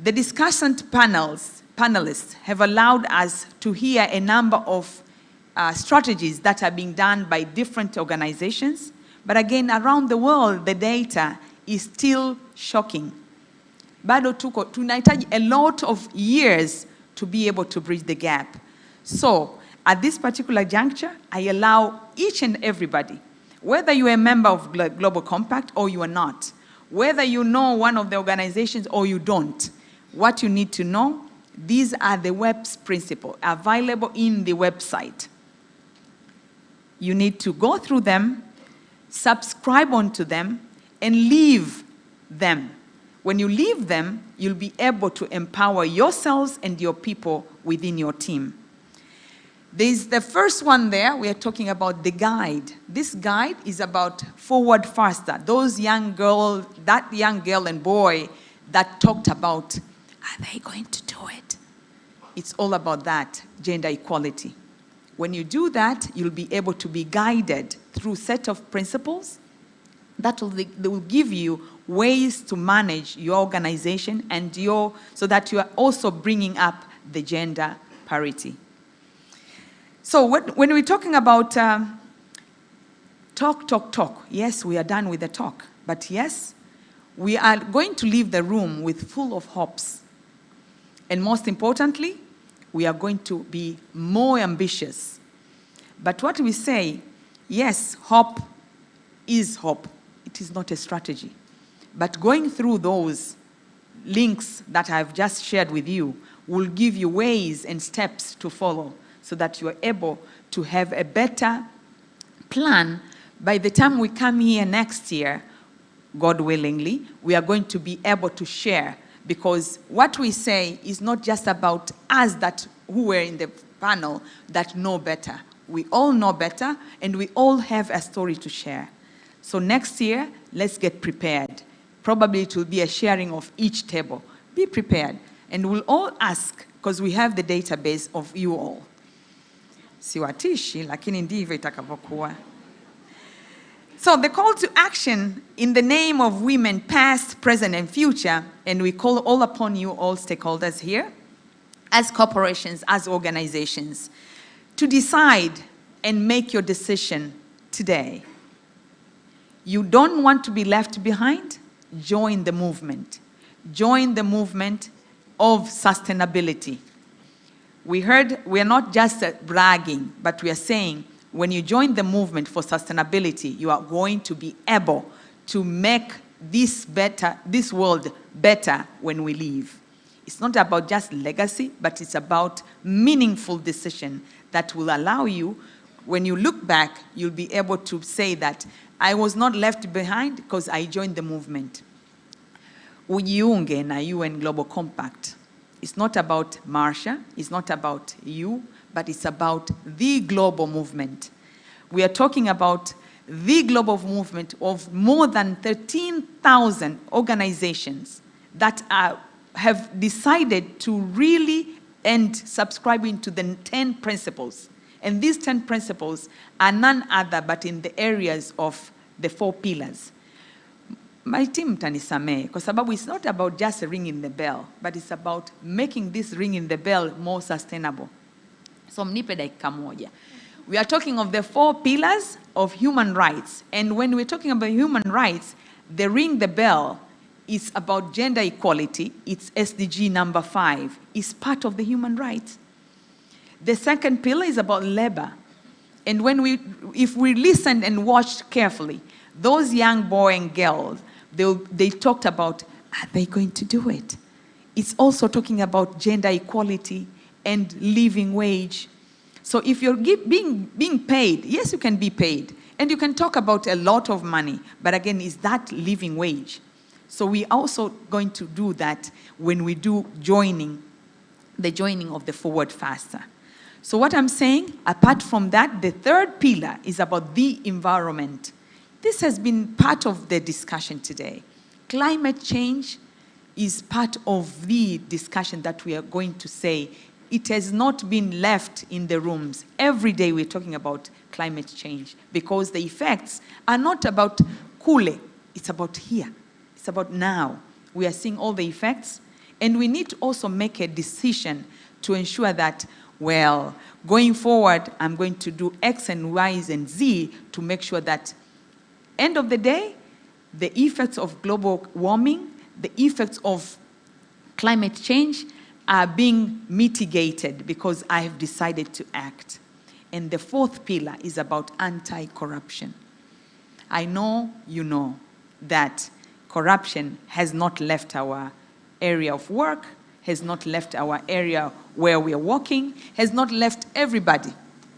The discussant panelists have allowed us to hear a number of strategies that are being done by different organizations. But again, around the world, the data is still shocking. Bado tunahitaji a lot of years to be able to bridge the gap. So, at this particular juncture, I allow each and everybody, whether you're a member of Global Compact or you are not, whether you know one of the organizations or you don't, what you need to know, these are the WEPs principles available in the website. You need to go through them, subscribe onto them, and leave them. When you leave them, you'll be able to empower yourselves and your people within your team. There's the first one there. We are talking about the guide. This guide is about Forward Faster. Those young girls, that young girl and boy that talked about, are they going to do it? It's all about that, gender equality. When you do that, you'll be able to be guided through a set of principles that will give you ways to manage your organization and so that you are also bringing up the gender parity. So when we're talking about talk, yes, we are done with the talk. But yes, we are going to leave the room with full of hopes. And most importantly, we are going to be more ambitious. But what we say, yes, hope is hope. It is not a strategy. But going through those links that I've just shared with you will give you ways and steps to follow so that you are able to have a better plan. By the time we come here next year, God willingly, we are going to be able to share, because what we say is not just about us who were in the panel that know better. We all know better, and we all have a story to share. So next year, let's get prepared. Probably it will be a sharing of each table. Be prepared. And we'll all ask, because we have the database of you all. Siwatishi, lakini ndivyo itakavyokuwa. So the call to action in the name of women past, present, and future, and we call all upon you, all stakeholders here, as corporations, as organizations, to decide and make your decision today. You don't want to be left behind? Join the movement. Join the movement of sustainability. We heard we are not just bragging, but we are saying when you join the movement for sustainability, you are going to be able to make this world better when we leave. It's not about just legacy, but it's about meaningful decision that will allow you, when you look back, you'll be able to say that I was not left behind because I joined the movement. Ujiunge na UN Global Compact. It's not about Marsha, it's not about you, but it's about the global movement. We are talking about the global movement of more than 13,000 organizations that have decided to really end subscribing to the 10 principles. And these 10 principles are none other but in the areas of the 4 pillars. My team tanisamee, kwa sababu it's not about just ringing the bell, but it's about making this ringing the bell more sustainable. So mnipe dakika moja. We are talking of the 4 pillars of human rights. And when we're talking about human rights, the ring the bell is about gender equality. It's SDG number 5. It's part of the human rights. The second pillar is about labor. And if we listened and watched carefully, those young boys and girls, they talked about, are they going to do it? It's also talking about gender equality and living wage. So if you're being paid, yes, you can be paid. And you can talk about a lot of money. But again, is that living wage? So we're also going to do that when we do the joining of the Forward Faster. So what I'm saying, apart from that, the third pillar is about the environment. This has been part of the discussion today. Climate change is part of the discussion that we are going to say. It has not been left in the rooms. Every day we're talking about climate change because the effects are not about kule, it's about here. It's about now. We are seeing all the effects, and we need to also make a decision to ensure that, well, going forward, I'm going to do X and Y and Z to make sure that end of the day, the effects of global warming, the effects of climate change are being mitigated because I have decided to act. And the fourth pillar is about anti-corruption. I know you know that corruption has not left our area of work, has not left our area where we are working, has not left everybody,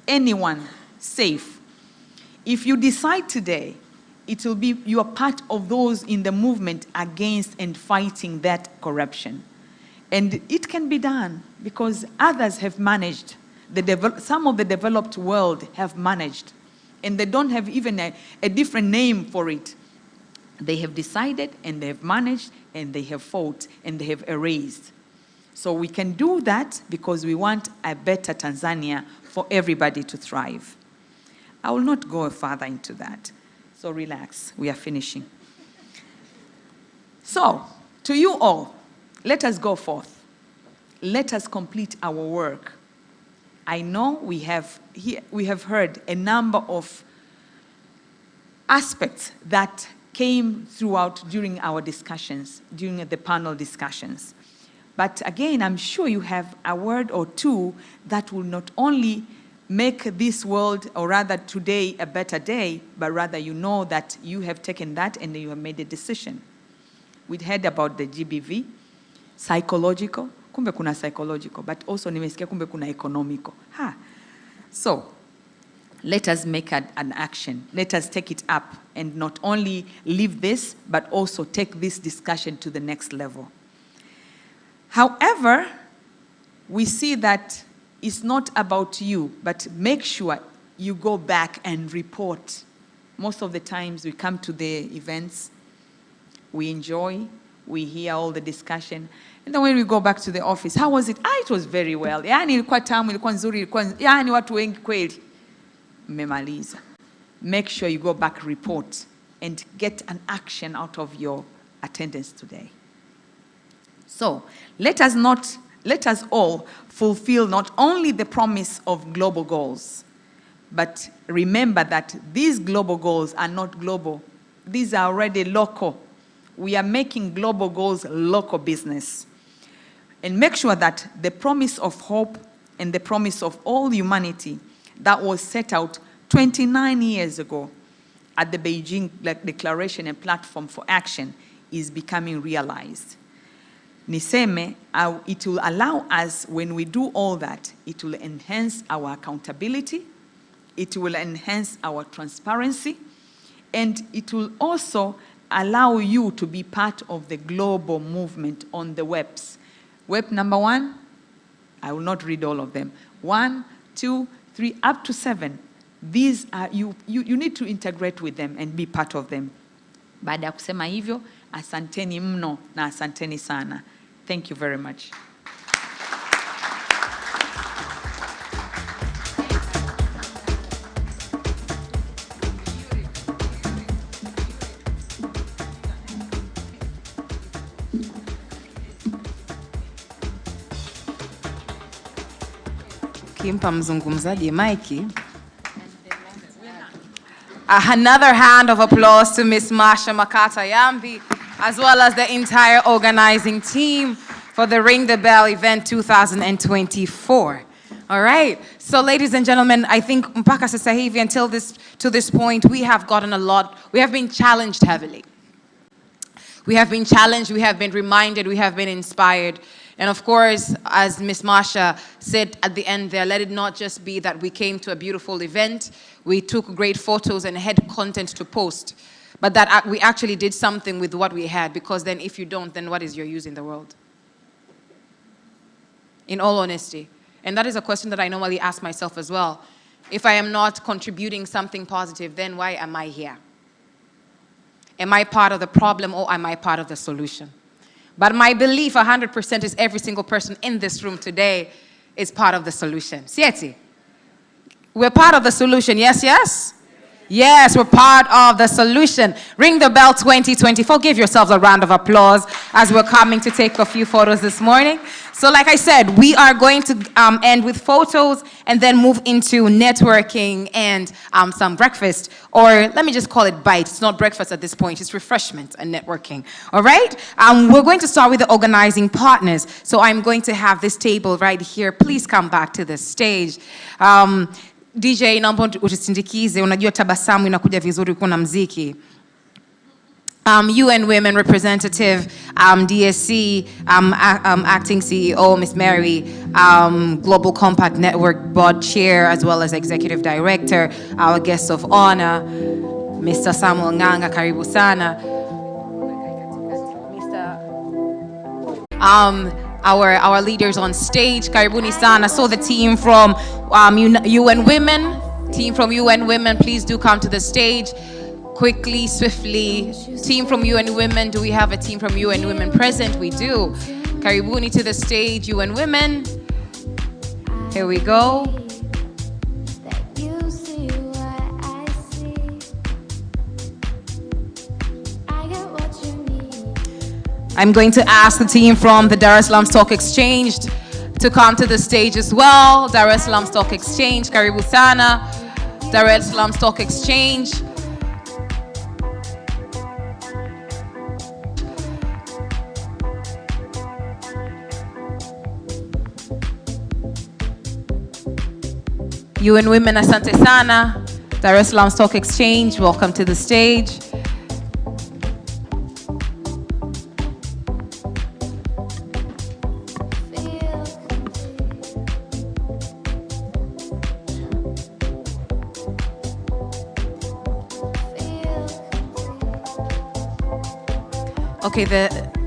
anyone safe. If you decide today, it will be you are part of those in the movement against and fighting that corruption. And it can be done because others have managed. Some of the developed world have managed. And they don't have even a different name for it. They have decided and they have managed and they have fought and they have erased. So we can do that because we want a better Tanzania for everybody to thrive. I will not go further into that. So relax, we are finishing. So, to you all, let us go forth. Let us complete our work. I know we have heard a number of aspects that came throughout during our discussions, during the panel discussions. But again, I'm sure you have a word or two that will not only make this world, or rather today, a better day, but rather you know that you have taken that and you have made a decision. We'd heard about the GBV, psychological, kumbe kuna psychological, but also nimesikia kumbe kuna economical. So, let us make an action. Let us take it up and not only leave this, but also take this discussion to the next level. However, we see that it's not about you, but make sure you go back and report. Most of the times we come to the events, we enjoy, we hear all the discussion, and then when we go back to the office, how was it? It was very well. Yani ilikuwa tamu, ilikuwa nzuri, yani watu wengi kweli. Mmemaliza. Make sure you go back, report, and get an action out of your attendance today. So, let us all fulfill not only the promise of global goals, but remember that these global goals are not global. These are already local. We are making global goals local business. And make sure that the promise of hope and the promise of all humanity that was set out 29 years ago at the Beijing Declaration and Platform for Action is becoming realized. Niseme, it will allow us, when we do all that, it will enhance our accountability, it will enhance our transparency, and it will also allow you to be part of the global movement on the webs. Web number 1, I will not read all of them. 1, 2, 3, up to 7. These are, you need to integrate with them and be part of them. Baada ya kusema hivyo, asanteni mno na asanteni sana. Thank you very much. Kimpa mzungumzaji Mikey. Another hand of applause to Ms. Marsha Makata Yambi, as well as the entire organizing team for the Ring the Bell event 2024. All right, so ladies and gentlemen, I think mpaka sasa hivi to this point, we have gotten a lot, we have been challenged heavily. We have been challenged, we have been reminded, we have been inspired. And of course, as Ms. Marsha said at the end there, let it not just be that we came to a beautiful event, we took great photos and had content to post, but that we actually did something with what we had, because then if you don't, then what is your use in the world? In all honesty. And that is a question that I normally ask myself as well. If I am not contributing something positive, then why am I here? Am I part of the problem or am I part of the solution? But my belief 100% is every single person in this room today is part of the solution. Sieti? We're part of the solution, yes, yes? Yes, we're part of the solution. Ring the Bell 2024. Give yourselves a round of applause as we're coming to take a few photos this morning. So like I said, we are going to end with photos and then move into networking and some breakfast, or let me just call it bites. It's not breakfast at this point, it's refreshment and networking, all right? We're going to start with the organizing partners. So I'm going to have this table right here. Please come back to the stage. DJ, naomba utusindikize, unajua tabasamu inakuja vizuri kuna mziki. UN Women Representative, DSC, Acting CEO, Ms. Mary, Global Compact Network Board Chair, as well as Executive Director, our guest of honor, Mr. Samuel Nganga, karibu sana. Our leaders on stage, karibuni sana. So the team from UN Women, please do come to the stage. Quickly, swiftly. Team from UN Women, do we have a team from UN Women present? We do. Karibuni to the stage, UN Women. Here we go. I'm going to ask the team from the Dar es Salaam Stock Exchange to come to the stage as well. Dar es Salaam Stock Exchange, karibu sana. Dar es Salaam Stock Exchange. UN Women, asante sana. Dar es Salaam Stock Exchange, welcome to the stage.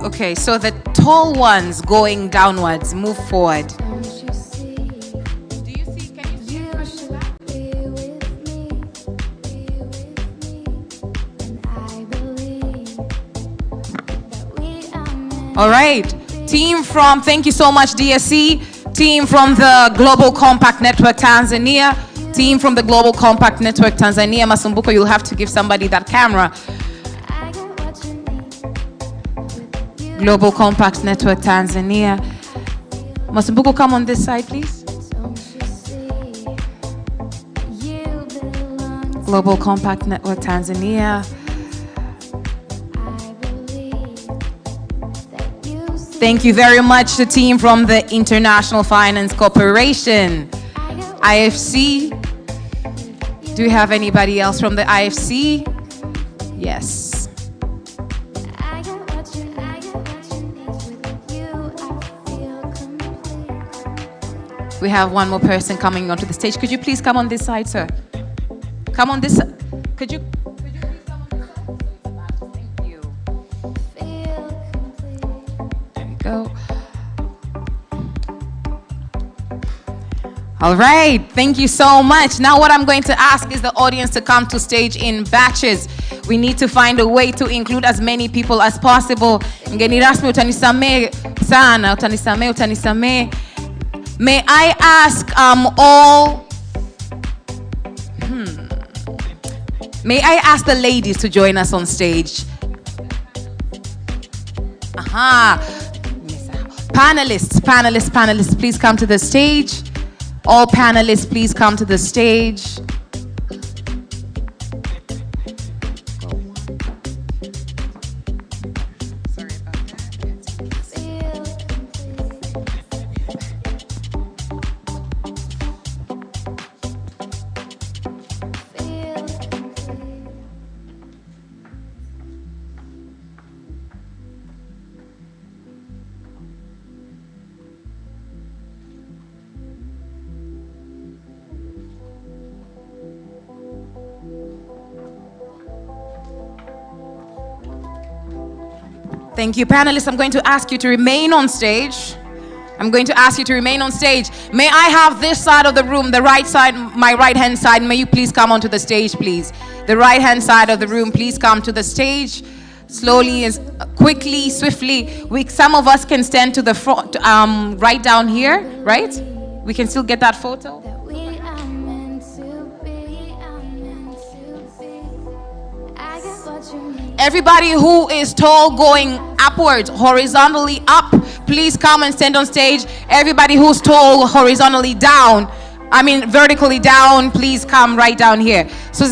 Okay, so the tall ones going downwards, move forward. All right, team from, thank you so much DSC, team from the Global Compact Network Tanzania, team from the Global Compact Network Tanzania, Masumbuko, you'll have to give somebody that camera. Global Compact Network Tanzania. Masumbuko, come on this side, please. Global Compact Network Tanzania. Thank you very much, the team from the International Finance Corporation, IFC. Do we have anybody else from the IFC? Yes. We have one more person coming onto the stage. Could you please come on this side, sir? Come on this side. Could you please come on this side? Thank you. There we go. All right, thank you so much. Now what I'm going to ask is the audience to come to stage in batches. We need to find a way to include as many people as possible. Mgeni rasmi utanisamee sana, utanisamee. May I ask May I ask the ladies to join us on stage? Panelists, please come to the stage. All panelists, please come to the stage. Thank you, panelists. I'm going to ask you to remain on stage. May I have this side of the room, the right side, my right-hand side, may you please come onto the stage, please. The right-hand side of the room, please come to the stage. Slowly, quickly, swiftly. Some of us can stand to the front, right down here, right? We can still get that photo. Everybody who is tall going upwards, horizontally up, please come and stand on stage. Everybody who's tall horizontally down, vertically down, please come right down here. So